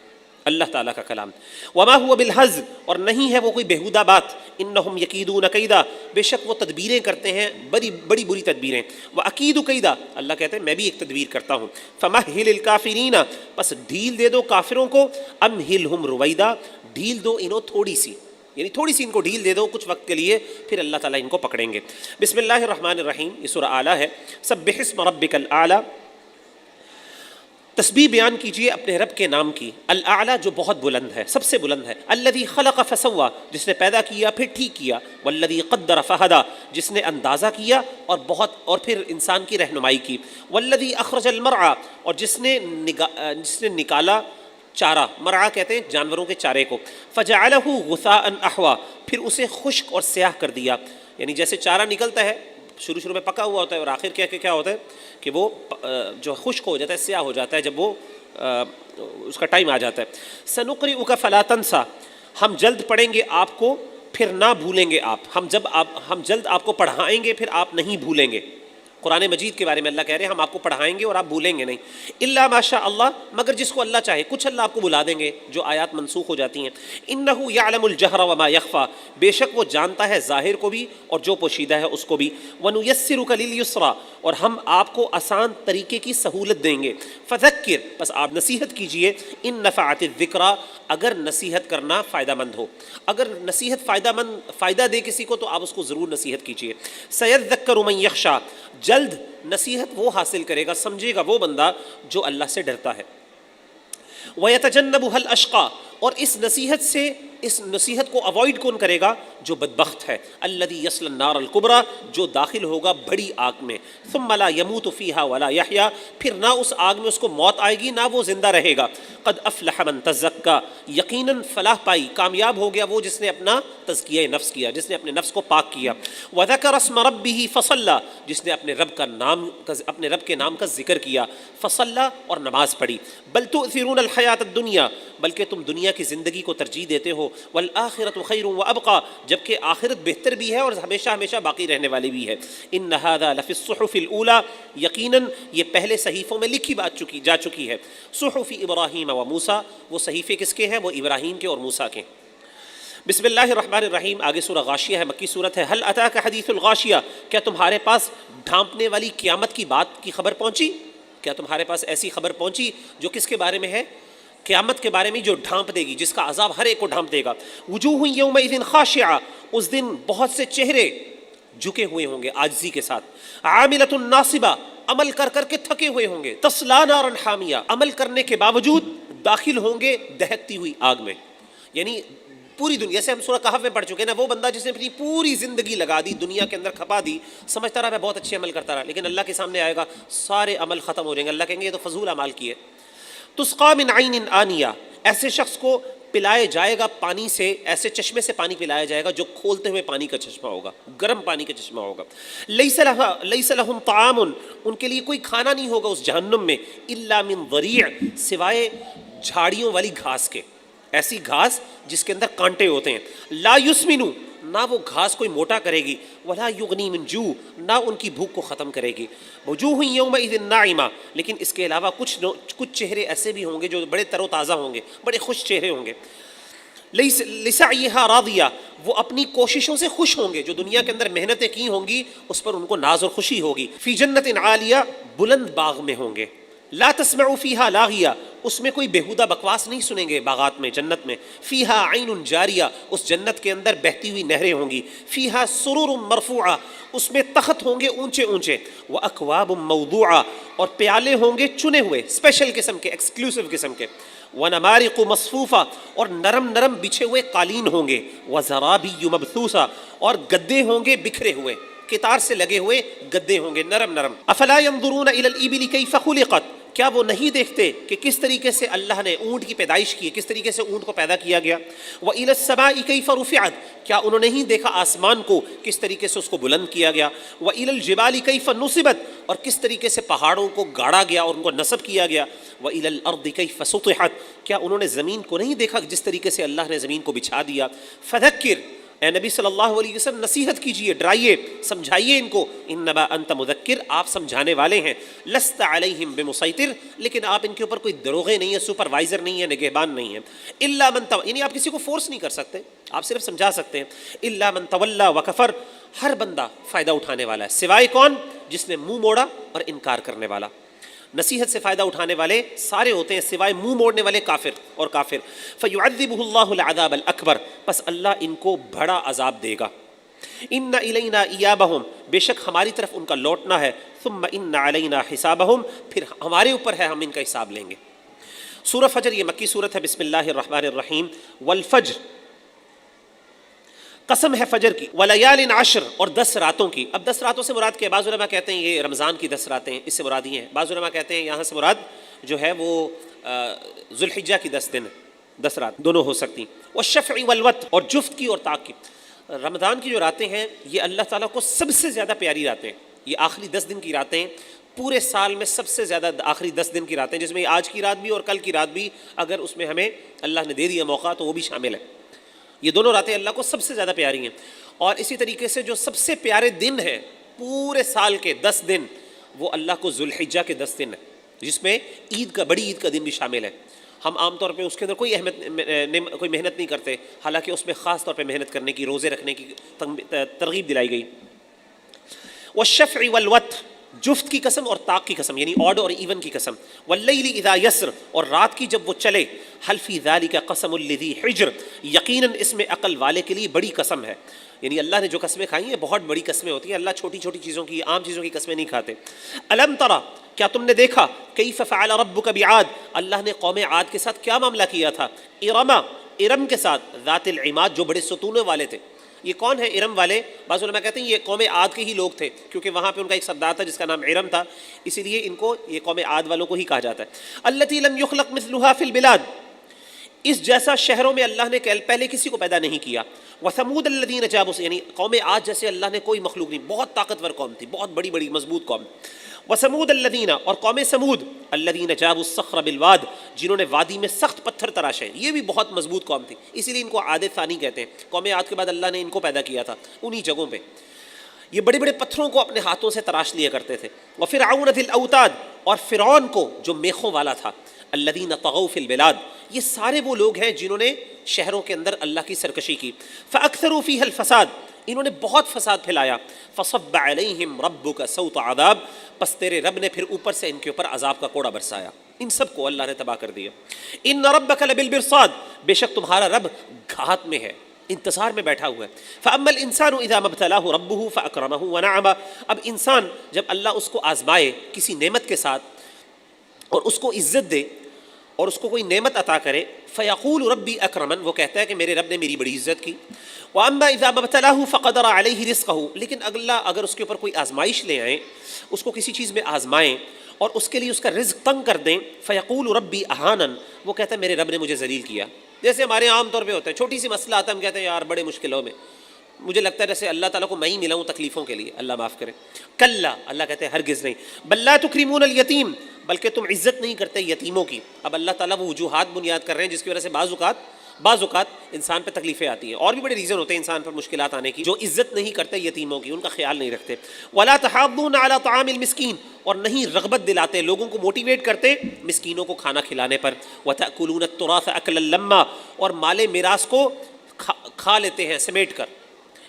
[SPEAKER 1] اللہ تعالیٰ کا کلام۔ وما هو بالہزل، اور نہیں ہے وہ کوئی بیہودہ بات۔ انہم یکیدون کیدا، بے شک وہ تدبیریں کرتے ہیں، بڑی بڑی بری تدبیریں۔ واکید کیدا، اللہ کہتے ہیں میں بھی ایک تدبیر کرتا ہوں۔ فمہل الکافرین، پس ڈھیل دے دو کافروں کو۔ امہلہم رویدا، ڈھیل دو انہوں تھوڑی سی، یعنی تھوڑی سی ان کو ڈھیل دے دو کچھ وقت کے لیے، پھر اللہ تعالیٰ ان کو پکڑیں گے۔ بسم اللہ الرحمن الرحیم، یہ سورہ اعلیٰ ہے۔ سبح اسم ربک الاعلیٰ، تسبیح بیان کیجئے اپنے رب کے نام کی، الاعلیٰ جو بہت بلند ہے، سب سے بلند ہے۔ الذی خلق فسوی، جس نے پیدا کیا پھر ٹھیک کیا۔ والذی قدر فہدی، جس نے اندازہ کیا اور پھر انسان کی رہنمائی کی۔ والذی اخرج المرعى، اور جس نے نکالا چارہ، مرعا کہتے ہیں جانوروں کے چارے کو۔ فجعلہ غثاء احوا، پھر اسے خشک اور سیاہ کر دیا، یعنی جیسے چارہ نکلتا ہے شروع میں پکا ہوا ہوتا ہے اور آخر کیا ہوتا ہے کہ وہ جو خشک ہو جاتا ہے، سیاہ ہو جاتا ہے جب وہ اس کا ٹائم آ جاتا ہے۔ سنقرئک فلا تنسى، ہم جلد پڑھیں گے آپ کو پھر نہ بھولیں گے آپ، ہم جلد آپ کو پڑھائیں گے پھر آپ نہیں بھولیں گے۔ قرآن مجید کے بارے میں اللہ کہہ رہے ہیں ہم آپ کو پڑھائیں گے اور آپ بھولیں گے نہیں۔ الا ما شاء اللہ، مگر جس کو اللہ چاہے، کچھ اللہ آپ کو بلا دیں گے جو آیات منسوخ ہو جاتی ہیں۔ انہ یعلم الجہر وما یخفی، بے شک وہ جانتا ہے ظاہر کو بھی اور جو پوشیدہ ہے اس کو بھی۔ ونیسرک للیسرا، اور ہم آپ کو آسان طریقے کی سہولت دیں گے۔ فذکر، بس آپ نصیحت کیجئے، ان نفعت الذکریٰ، اگر نصیحت کرنا فائدہ مند ہو، اگر نصیحت فائدہ دے کسی کو تو آپ اس کو ضرور نصیحت کیجئے۔ سیذکر من یخشی، جلد نصیحت وہ حاصل کرے گا، سمجھے گا وہ بندہ جو اللہ سے ڈرتا ہے۔ وَيَتَجَنَّبُهَا الْأَشْقَى، اور اس نصیحت کو اوائڈ کون کرے گا؟ جو بدبخت ہے۔ الَّذِي يَصْلَى النَّارَ الْكُبْرَى، جو داخل ہوگا بڑی آگ میں۔ ثُمَّ لَا يَمُوتُ فِيهَا وَلَا يَحْيَا، پھر نہ اس آگ میں اس کو موت آئے گی نہ وہ زندہ رہے گا۔ قد افلح من تزکى، یقیناً فلاح پائی، کامیاب ہو گیا وہ جس نے اپنا تزکیہ نفس کیا، جس نے اپنے نفس کو پاک کیا۔ وذکر اسم ربہ فصلی، جس نے اپنے رب کے نام کا ذکر کیا، فصلی اور نماز پڑھی۔ بل تؤثرون الحیاۃ الدنیا، بلکہ تم دنیا کی زندگی کو ترجیح دیتے ہو۔ والآخرۃ خیر وابقی، جبکہ آخرت بہتر بھی ہے اور ہمیشہ ہمیشہ باقی رہنے والی بھی ہے۔ ان ھذا لفی الصحف الاولی، یقیناً یہ پہلے صحیفوں میں لکھی جا چکی ہے۔ صحف ابراہیم و موسیٰ، وہ صحیفے کس کے ہیں؟ وہ ابراہیم کے اور موسیٰ کے۔ بسم اللہ الرحمن الرحیم، آگے سورہ غاشیہ ہے، مکی صورت ہے۔ هل اتاک حدیث الغاشیہ، کیا تمہارے پاس ڈھانپنے والی قیامت کی بات کی خبر پہنچی؟ کیا تمہارے پاس ایسی خبر پہنچی جو کس کے بارے میں ہے؟ قیامت کے بارے میں، جو ڈھانپ دے گی، جس کا عذاب ہر ایک کو ڈھانپ دے گا۔ وجوہ یومئذ خاشعہ، اس دن بہت سے چہرے جھکے ہوئے ہوں گے عاجزی کے ساتھ۔ عاملۃ ناصبہ، عمل کر کر کے تھکے ہوئے ہوں گے۔ تصلیٰ نارا حامیہ، عمل کرنے کے باوجود داخل ہوں گے دہکتی ہوئی آگ میں۔ یعنی پوری دنیا، جیسے ہم سورہ کہف میں پڑھ چکے نا، وہ بندہ جس نے اپنی پوری زندگی لگا دی دنیا کے اندر، کھپا دی، سمجھتا رہا میں بہت اچھے عمل کرتا رہا، لیکن اللہ کے سامنے آئے گا سارے عمل ختم ہو جائیں گے، اللہ کہیں گے یہ تو فضول اعمال کیے۔ تسقیٰ من عین آنیہ، ایسے شخص کو پلائے جائے گا پانی سے، ایسے چشمے سے پانی پلایا جائے گا جو کھولتے ہوئے پانی کا چشمہ ہوگا، گرم پانی کا چشمہ ہوگا۔ لیس لہم طعام، ان کے لیے کوئی کھانا نہیں ہوگا اس جہنم میں، الا من ضریع، سوائے جھاڑیوں والی گھاس کے، ایسی گھاس جس کے اندر کانٹے ہوتے ہیں۔ لا یسمن، نہ وہ گھاس کوئی موٹا کرے گی، ولا یغنی من جوع، نہ ان کی بھوک کو ختم کرے گی، وجوہ یومئذ ناعمہ، لیکن اس کے علاوہ کچھ چہرے ایسے بھی ہوں گے جو بڑے تر و تازہ ہوں گے، بڑے خوش چہرے ہوں گے، لسعیہا راضیہ، وہ اپنی کوششوں سے خوش ہوں گے، جو دنیا کے اندر محنتیں کی ہوں گی اس پر ان کو ناز اور خوشی ہوگی، فی جنت عالیہ، بلند باغ میں ہوں گے، لا تسمع فیہا لاغیہ، اس میں کوئی بےہودہ بکواس نہیں سنیں گے باغات میں، جنت میں، فیہا عین جاریہ، اس جنت کے اندر بہتی ہوئی نہریں ہوں گی، فیہا سرور مرفوعہ، اس میں تخت ہوں گے اونچے اونچے، واکواب موضوعہ، اور پیالے ہوں گے چنے ہوئے، اسپیشل قسم کے، ایکسکلوسیو قسم کے، ونمارق مصفوفہ، اور نرم نرم بچھے ہوئے قالین ہوں گے، وزرابی مبثوثہ، اور گدے ہوں گے بکھرے ہوئے، کتار سے لگے ہوئے گدے ہوں گے نرم نرم، افلا ينظرون الى الابل كيف خلقت، کیا وہ نہیں دیکھتے کہ کس طریقے سے اللہ نے اونٹ کی پیدائش کی ہے، کس طریقے سے اونٹ کو پیدا کیا گیا، وَإِلَى السَّمَاءِ كَيْفَ رُفِعَتْ، کیا انہوں نے نہیں دیکھا آسمان کو کس طریقے سے اس کو بلند کیا گیا، وَإِلَى الْجِبَالِ كَيْفَ نُصِبَتْ، اور کس طریقے سے پہاڑوں کو گاڑا گیا اور ان کو نصب کیا گیا، وَإِلَى الْأَرْضِ كَيْفَ سُطِحَتْ، کیا انہوں نے زمین کو نہیں دیکھا جس طریقے سے اللہ نے زمین کو بچھا دیا، فَذَكِّرْ، اے نبی صلی اللہ علیہ وسلم نصیحت کیجئے، ڈرائیے، سمجھائیے ان کو، انما انت مذکر، آپ سمجھانے والے ہیں، لست علیہم بمسیطر، لیکن آپ ان کے اوپر کوئی دروغے نہیں ہیں، سپروائزر نہیں ہے، نگہبان نہیں ہے، الا من یعنی آپ کسی کو فورس نہیں کر سکتے، آپ صرف سمجھا سکتے ہیں، الا من تولا وکفر، ہر بندہ فائدہ اٹھانے والا ہے، سوائے کون؟ جس نے منہ موڑا اور انکار کرنے والا، نصیحت سے فائدہ اٹھانے والے سارے ہوتے ہیں سوائے منہ موڑنے والے کافر اور کافر، فَيُعَذِّبُهُ اللَّهُ الْعَذَابَ الْأَكْبَرَ، پس اللہ ان کو بڑا عذاب دے گا، ان الینا ایابہم، بے شک ہماری طرف ان کا لوٹنا ہے، ثم ان علینا حسابہم، پھر ہمارے اوپر ہے ہم ان کا حساب لیں گے۔ سورہ فجر یہ مکی سورت ہے، بسم اللہ الرحمن الرحیم، والفجر، قسم ہے فجر کی، ولیال عشر، اور 10 راتوں کی۔ اب 10 راتوں سے مراد کیا ہے؟ بعض علماء کہتے ہیں یہ رمضان کی 10 راتیں اس سے مراد ہی ہیں، بعض علماء کہتے ہیں یہاں سے مراد جو ہے وہ ذو الحجہ کی 10 دن، 10 رات دونوں ہو سکتی، والشفع والوتر، اور جفت کی اور طاق کی۔ رمضان کی جو راتیں ہیں یہ اللہ تعالیٰ کو سب سے زیادہ پیاری راتیں ہیں، یہ آخری 10 دن کی راتیں، پورے سال میں سب سے زیادہ آخری 10 دن کی راتیں، جس میں آج کی رات بھی اور کل کی رات بھی اگر اس میں ہمیں اللہ نے دے دیا موقع تو وہ بھی شامل ہے۔ یہ دونوں راتیں اللہ کو سب سے زیادہ پیاری ہیں، اور اسی طریقے سے جو سب سے پیارے دن ہیں پورے سال کے 10 دن، وہ اللہ کو ذو الحجہ کے 10 دن ہیں، جس میں عید کا، بڑی عید کا دن بھی شامل ہے۔ ہم عام طور پہ اس کے اندر کوئی محنت نہیں کرتے، حالانکہ اس میں خاص طور پہ محنت کرنے کی، روزے رکھنے کی ترغیب دلائی گئی۔ والشفع والوتر، جفت کی قسم اور طاق کی قسم، یعنی آڈ اور ایون کی قسم، واللیل اذا یسر، اور رات کی جب وہ چلے، حل فی ذالک قسم لذی حجر، یقیناً اس میں عقل والے کے لیے بڑی قسم ہے، یعنی اللہ نے جو قسمیں کھائی ہیں بہت بڑی قسمیں ہوتی ہیں، اللہ چھوٹی چھوٹی چیزوں کی، عام چیزوں کی قسمیں نہیں کھاتے۔ الم ترى، کیا تم نے دیکھا، کیف فعل ربک بعاد، اللہ نے قوم عاد کے ساتھ کیا معاملہ کیا تھا، ارم کے ساتھ، ذات العماد، جو بڑے ستونوں والے تھے۔ یہ کون ہے ارم والے؟ بعض علماء کہتے ہیں یہ قوم عاد کے ہی لوگ تھے، کیونکہ وہاں پہ ان کا ایک سردار تھا جس کا نام ارم تھا، اسی لیے ان کو یہ قوم عاد والوں کو ہی کہا جاتا ہے۔ التی لم یخلق مثلها فی البلاد، اس جیسا شہروں میں اللہ نے پہلے کسی کو پیدا نہیں کیا۔ وثمود الذین جابوا، یعنی قوم عاد جیسے اللہ نے کوئی مخلوق نہیں، بہت طاقتور قوم تھی، بہت بڑی بڑی مضبوط قوم۔ وثمود الذین، اور قوم سمود، الذین جابوا الصخر بالواد، جنہوں نے وادی میں سخت پتھر تراشے، یہ بھی بہت مضبوط قوم تھی، اسی لیے ان کو عاد ثانی کہتے ہیں۔ قوم عاد کے بعد اللہ نے ان کو پیدا کیا تھا انہی جگہوں پہ، یہ بڑے بڑے پتھروں کو اپنے ہاتھوں سے تراش لیا کرتے تھے۔ وفرعون ذی الاوتاد، اور فرعون کو جو میخوں والا تھا۔ الذین طغوا فی البلاد، یہ سارے وہ لوگ ہیں جنہوں نے شہروں کے اندر اللہ کی سرکشی کی۔ فاکثروا فیہا الفساد، انہوں نے بہت فساد پھیلایا۔ فصب علیہم ربک سوط عذاب، پس تیرے رب نے پھر اوپر سے ان کے اوپر عذاب کا کوڑا برسایا، ان سب کو اللہ نے تباہ کر دیا۔ ان ربک لبالمرصاد، بے شک تمہارا رب گھات میں ہے، انتظار میں بیٹھا ہوا ہے۔ فاما الانسان اذا ما ابتلاه ربه فاکرمه ونعمه، اب انسان جب اللہ اس کو آزمائے کسی نعمت کے ساتھ اور اس کو عزت دے اور اس کو کوئی نعمت عطا کرے، فیقول ربی اکرمن، وہ کہتا ہے کہ میرے رب نے میری بڑی عزت کی۔ واما اذا ما ابتلاه فقدر علیہ رزقہ، لیکن اللہ اگر اس کے اوپر کوئی آزمائش لے آئیں، اس کو کسی چیز میں آزمائیں اور اس کے لیے اس کا رزق تنگ کر دیں، فیقول ربی اہانن، وہ کہتا ہے میرے رب نے مجھے ذلیل کیا۔ جیسے ہمارے عام طور پہ ہوتا ہے، چھوٹی سی مسئلہ آتا ہے ہم کہتے ہیں یار بڑے مشکلوں میں، مجھے لگتا ہے جیسے اللہ تعالیٰ کو میں ہی ملا ہوں تکلیفوں کے لیے، اللہ معاف کرے۔ کلا، اللہ کہتے ہیں ہرگز نہیں، بل لا تکرمون الیتیم، بلکہ تم عزت نہیں کرتے یتیموں کی۔ اب اللہ تعالیٰ وہ وجوہات بنیاد کر رہے ہیں جس کی وجہ سے بعض اوقات بعض اوقات انسان پہ تکلیفیں آتی ہیں، اور بھی بڑے ریزن ہوتے ہیں انسان پر مشکلات آنے کی، جو عزت نہیں کرتے یتیموں کی، ان کا خیال نہیں رکھتے. ولا تحاضون علی طعام المسکین، اور نہیں رغبت دلاتے، لوگوں کو موٹیویٹ کرتے مسکینوں کو کھانا کھلانے پر. وتأکلون التراث اکلا لما، اور مال میراث کو کھا لیتے ہیں سمیٹ کر،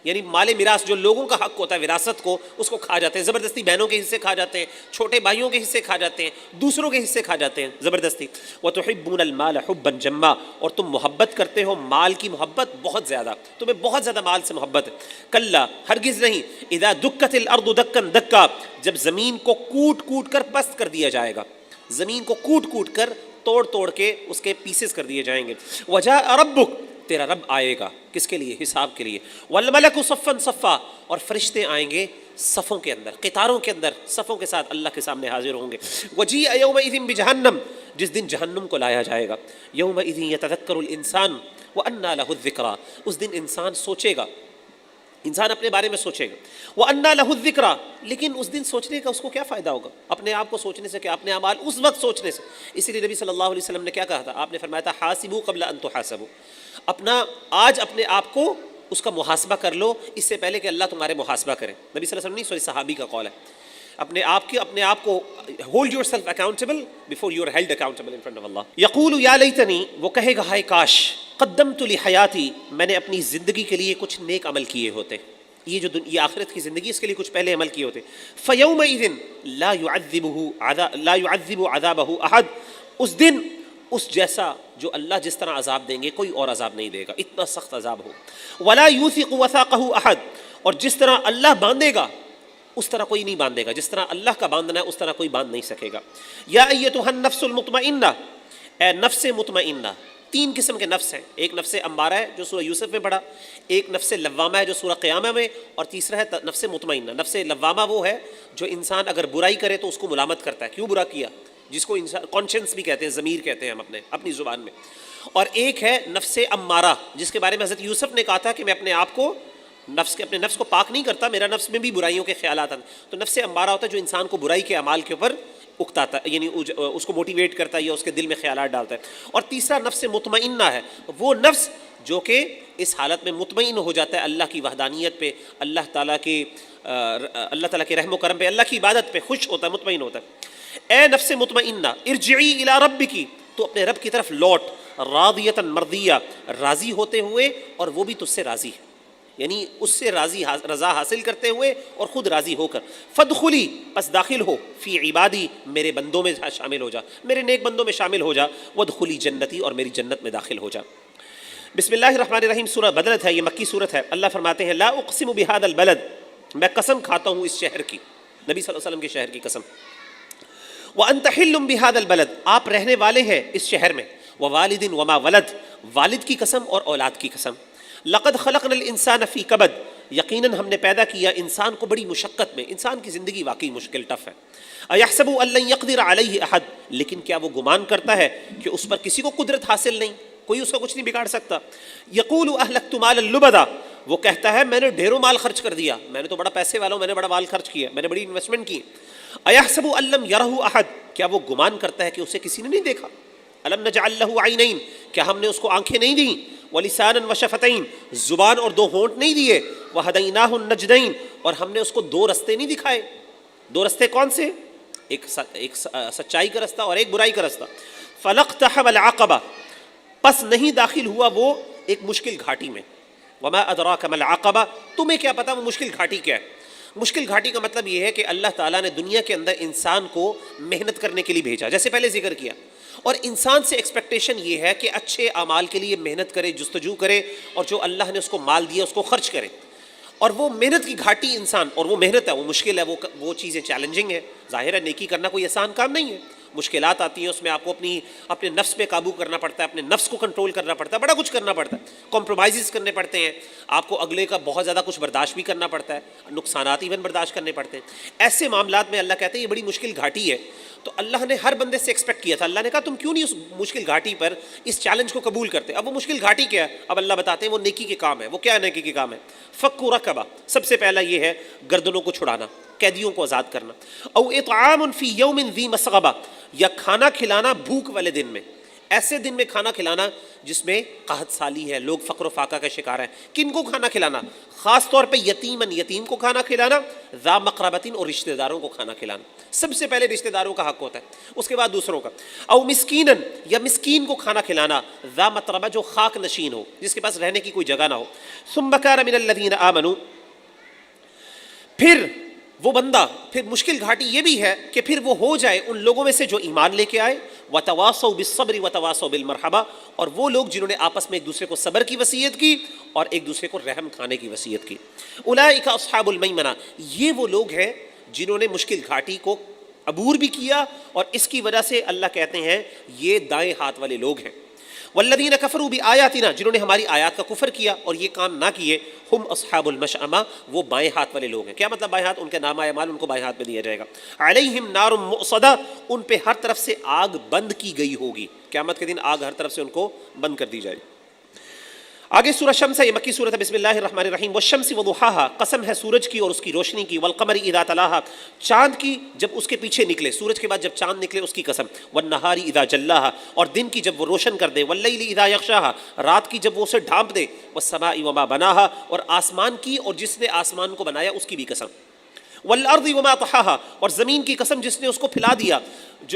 [SPEAKER 1] یعنی مال میراث جو لوگوں کا حق ہوتا ہے وراثت کو، اس کو کھا جاتے ہیں زبردستی، بہنوں کے حصے کھا جاتے ہیں، چھوٹے بھائیوں کے حصے کھا جاتے ہیں، دوسروں کے حصے کھا جاتے ہیں زبردستی. وتحبون المال حبا جما، اور تم محبت کرتے ہو مال کی محبت بہت زیادہ، تمہیں بہت زیادہ مال سے محبت ہے. کلا، ہرگز نہیں، اذا دکت الارض دکا دکا، جب زمین کو کوٹ کوٹ کر پست کر دیا جائے گا، زمین کو کوٹ کوٹ کر توڑ توڑ کے اس کے پیسز کر دیے جائیں گے. وجاء ربک، تیرا رب آئے گا، کس کے لیے؟ حساب کے لیے. والملک صفا صفا، اور فرشتے آئیں گے صفوں کے اندر، قطاروں کے اندر، صفوں کے ساتھ اللہ کے سامنے حاضر ہوں گے. وجیء یومئذ بجہنم، جس دن جہنم کو لایا جائے گا. یومئذ یتذکر الانسان وانى له الذکریٰ، اس دن انسان سوچے گا، انسان اپنے بارے میں سوچے گا. وَأَنَّىٰ لَهُ الذِّكْرَىٰ، لیکن اس دن سوچنے کا اس کو کیا فائدہ ہوگا؟ اپنے آپ کو سوچنے سے کیا، اپنے اعمال اس وقت سوچنے سے. اسی لیے نبی صلی اللہ علیہ وسلم نے کیا کہا تھا؟ آپ نے فرمایا تھا حاسبوا قبل ان تحاسبوا، اپنا آج اپنے آپ کو اس کا محاسبہ کر لو اس سے پہلے کہ اللہ تمہارے محاسبہ کرے. نبی صلی اللہ علیہ وسلم نہیں، سوری صحابی کا قول ہے. اپنے آپ کو hold yourself accountable before you are held accountable in front of Allah. یقول یا لیتنی، وہ کہے گا ہائے کاش، قدمت لحیاتی، میں نے اپنی زندگی کے لیے کچھ نیک عمل کیے ہوتے، یہ جو یہ آخرت کی زندگی اس کے لیے کچھ پہلے عمل کیے ہوتے. فَيَوْمَئِذٍ لَا يُعَذِّبُ عَذَابَهُ أَحَدٌ، اس دن اس جیسا جو اللہ جس طرح عذاب دیں گے کوئی اور عذاب نہیں دے گا، اتنا سخت عذاب ہو. وَلَا يُوثِقُ وَثَاقَهُ أَحَدٌ، اور جس طرح اللہ باندھے گا اس طرح کوئی نہیں باندھے گا، جس طرح اللہ کا باندھنا ہے اس طرح کوئی باندھ نہیں سکے گا. یا ایتھا النفس المطمئنہ، اے نفس مطمئنہ. تین قسم کے نفس ہیں، ایک نفس امارہ ہے جو سورہ یوسف میں پڑھا، ایک نفس لوامہ ہے جو سورہ قیامہ میں، اور تیسرا ہے نفس مطمئنہ. نفس لوامہ وہ ہے جو انسان اگر برائی کرے تو اس کو ملامت کرتا ہے، کیوں برا کیا، جس کو انسان کانشنس بھی کہتے ہیں، ضمیر کہتے ہیں ہم اپنی زبان میں. اور ایک ہے نفس امارہ، جس کے بارے میں حضرت یوسف نے کہا تھا کہ میں اپنے آپ کو اپنے نفس کو پاک نہیں کرتا، میرا نفس میں بھی برائیوں کے خیالات آتے. تو نفس امارہ ہوتا ہے جو انسان کو برائی کے اعمال کے اوپر اکتاتا ہے، یعنی اس کو موٹیویٹ کرتا ہے یا اس کے دل میں خیالات ڈالتا ہے. اور تیسرا نفس مطمئنہ ہے، وہ نفس جو کہ اس حالت میں مطمئن ہو جاتا ہے اللہ کی وحدانیت پہ، اللہ تعالیٰ کے رحم و کرم پہ، اللہ کی عبادت پہ خوش ہوتا ہے، مطمئن ہوتا ہے. اے نفس مطمئنہ، ارجعی الی ربکی، تو اپنے رب کی طرف لوٹ، راضیۃ مرضیہ، راضی ہوتے ہوئے اور وہ بھی تجھ سے راضی ہے، یعنی اس سے رضا حاصل کرتے ہوئے اور خود راضی ہو کر. فادخلی، پس داخل ہو، فی عبادی، میرے بندوں میں شامل ہو جا، میرے نیک بندوں میں شامل ہو جا. وادخلی جنتی، اور میری جنت میں داخل ہو جا. بسم اللہ الرحمن الرحیم سورہ بدلت ہے، یہ مکی صورت ہے. اللہ فرماتے ہیں لا اقسم بہذا البلد، میں قسم کھاتا ہوں اس شہر کی، نبی صلی اللہ علیہ وسلم کے شہر کی قسم. وانت حل بہذا البلد، آپ رہنے والے ہیں اس شہر میں. ووالد وما ولد، والد کی قسم اور اولاد کی قسم. لقد خلقنا الانسان فی کبد، یقیناً ہم نے پیدا کیا انسان کو بڑی مشقت میں، انسان کی زندگی واقعی مشکل ٹف ہے. ایحسب ان لن یقدر علیہ احد، لیکن کیا وہ گمان کرتا ہے کہ اس پر کسی کو قدرت حاصل نہیں، کوئی اس کا کچھ نہیں بگاڑ سکتا. یقول اہلکت مالا لبدا، وہ کہتا ہے میں نے ڈھیروں مال خرچ کر دیا، میں نے تو بڑا پیسے والا ہوں، میں نے بڑا مال خرچ کیا، میں نے بڑی انویسٹمنٹ کی. ایحسب ان لم یرہ احد، کیا وہ گمان کرتا ہے کہ اسے کسی نے نہیں دیکھا. الم نجعل لہ عینین، کیا ہم نے اس کو آنکھیں نہیں دیں. ولسانا وشفتین، زبان اور دو ہونٹ نہیں دیے. وہدیناہ النجدین، اور ہم نے اس کو دو رستے نہیں دکھائے. دو رستے کون سے؟ ایک سچائی کا رستہ اور ایک برائی کا رستہ. فلاقتحم العقبہ، پس نہیں داخل ہوا وہ ایک مشکل گھاٹی میں. وما ادراک ما العقبہ، تمہیں کیا پتا وہ مشکل گھاٹی کیا ہے. مشکل گھاٹی کا مطلب یہ ہے کہ اللہ تعالیٰ نے دنیا کے اندر انسان کو محنت کرنے کے لیے بھیجا، جیسے پہلے ذکر کیا. اور انسان سے ایکسپیکٹیشن یہ ہے کہ اچھے اعمال کے لیے محنت کرے، جستجو کرے، اور جو اللہ نے اس کو مال دیا اس کو خرچ کرے. اور وہ محنت کی گھاٹی انسان، اور وہ محنت ہے، وہ مشکل ہے، وہ چیزیں چیلنجنگ ہے. ظاہر ہے نیکی کرنا کوئی آسان کام نہیں ہے، مشکلات آتی ہیں، اس میں آپ کو اپنے نفس پہ قابو کرنا پڑتا ہے، اپنے نفس کو کنٹرول کرنا پڑتا ہے، بڑا کچھ کرنا پڑتا ہے، کمپرومائزز کرنے پڑتے ہیں، آپ کو اگلے کا بہت زیادہ کچھ برداشت بھی کرنا پڑتا ہے، نقصانات ایون برداشت کرنے پڑتے ہیں. ایسے معاملات میں اللہ کہتے ہیں یہ بڑی مشکل گھاٹی ہے. تو اللہ نے ہر بندے سے ایکسپیکٹ کیا تھا، اللہ نے کہا تم کیوں نہیں اس مشکل گھاٹی پر اس چیلنج کو قبول کرتے. اب وہ مشکل گھاٹی کیا ہے؟ اب اللہ بتاتے ہیں وہ نیکی کے کام ہے. وہ کیا نیکی کے کام ہے؟ فک رقبہ، سب سے پہلا یہ ہے گردنوں کو چھڑانا، قیدیوں کو آزاد کرنا. او اطعام فی یوم ذی مسغبہ، یا کھانا کھلانا بھوک والے دن میں. ایسے دن میں کھانا کھلانا جس میں قحط سالی ہے، لوگ فقر و فاقہ کا شکار ہیں. کن کو کھانا کھلانا؟ خاص طور پہ یتیمن، یتیم کو کھانا کھلانا، ذا مقربتن اور رشتہ داروں کو کھانا کھلانا. سب سے پہلے رشتہ داروں کا حق ہوتا ہے، اس کے بعد دوسروں کا. او مسکینن، یا مسکین کو کھانا کھلانا، ذا متربہ جو خاک نشین ہو، جس کے پاس رہنے کی کوئی جگہ نہ ہو. ثم کان من الذین آمنوا، پھر وہ بندہ، پھر مشکل گھاٹی یہ بھی ہے کہ پھر وہ ہو جائے ان لوگوں میں سے جو ایمان لے کے آئے، وتواصوا بالصبر وتواصوا بالمرحمہ، اور وہ لوگ جنہوں نے آپس میں ایک دوسرے کو صبر کی وصیت کی اور ایک دوسرے کو رحم کھانے کی وصیت کی. اولئک اصحاب المیمنہ، یہ وہ لوگ ہیں جنہوں نے مشکل گھاٹی کو عبور بھی کیا، اور اس کی وجہ سے اللہ کہتے ہیں یہ دائیں ہاتھ والے لوگ ہیں. والذین کفروا بآیاتنا، جنہوں نے ہماری آیات کا کفر کیا اور یہ کام نہ کیے، ہم اصحاب المشأمہ، وہ بائیں ہاتھ والے لوگ ہیں. کیا مطلب بائیں ہاتھ؟ ان کے نامہ اعمال ان کو بائیں ہاتھ میں دیا جائے گا. علیہم نار مؤصدہ، ان پہ ہر طرف سے آگ بند کی گئی ہوگی. قیامت کے دن آگ ہر طرف سے ان کو بند کر دی جائے گی. آگے سورہ شمس ہے، یہ مکی سورت ہے. بسم اللہ الرحمن الرحیم. والشمس وضحاہا، قسم ہے سورج کی اور اس کی روشنی کی. والقمر اذا تلاہا، چاند کی جب اس کے پیچھے نکلے، سورج کے بعد جب چاند نکلے اس کی قسم. والنہار اذا جلاہا، اور دن کی جب وہ روشن کر دے. واللیل اذا یغشاہا، رات کی جب وہ اسے ڈھانپ دے. والسماء وما بناہا، اور آسمان کی اور جس نے آسمان کو بنایا اس کی بھی قسم. والارض وما طحاہا، اور زمین کی قسم جس نے اس کو پھیلا دیا،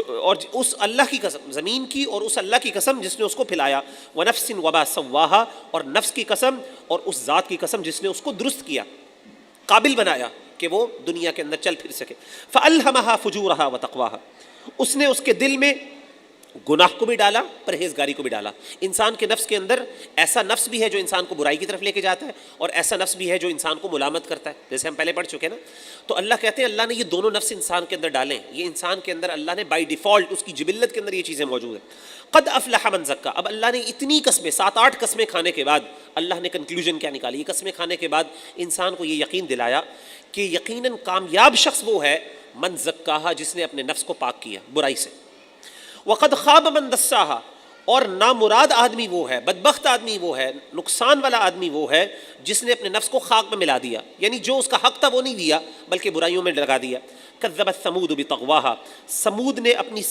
[SPEAKER 1] اور اس اللہ کی قسم، زمین کی اور اس اللہ کی قسم جس نے اس کو پھیلایا. ونفس وما سواہا، اور نفس کی قسم اور اس ذات کی قسم جس نے اس کو درست کیا، قابل بنایا کہ وہ دنیا کے اندر چل پھر سکے. فألہمہا فجورہا وتقواہا، اس نے اس کے دل میں گناہ کو بھی ڈالا، پرہیزگاری کو بھی ڈالا. انسان کے نفس کے اندر ایسا نفس بھی ہے جو انسان کو برائی کی طرف لے کے جاتا ہے، اور ایسا نفس بھی ہے جو انسان کو ملامت کرتا ہے، جیسے ہم پہلے پڑھ چکے نا. تو اللہ کہتے ہیں اللہ نے یہ دونوں نفس انسان کے اندر ڈالیں. یہ انسان کے اندر اللہ نے بائی ڈیفالٹ، اس کی جبلت کے اندر یہ چیزیں موجود ہیں. قد افلح من زکا، اب اللہ نے اتنی قسمیں، 7-8 قسمیں کھانے کے بعد اللہ نے کنکلوژن کیا نکالی؟ یہ قسمیں کھانے کے بعد انسان کو یہ یقین دلایا کہ یقیناً کامیاب شخص وہ ہے من زکاہا، جس نے اپنے نفس کو پاک کیا برائی سے. وقد خواب من دساہا، اور نامراد آدمی وہ ہے، بدبخت آدمی وہ ہے، نقصان والا آدمی وہ ہے جس نے اپنے نفس کو خاک میں ملا دیا، یعنی جو اس کا حق تھا وہ نہیں دیا بلکہ برائیوں میں لگا دیا. کذبت ثمود بطغواہا، سمود نے اپنی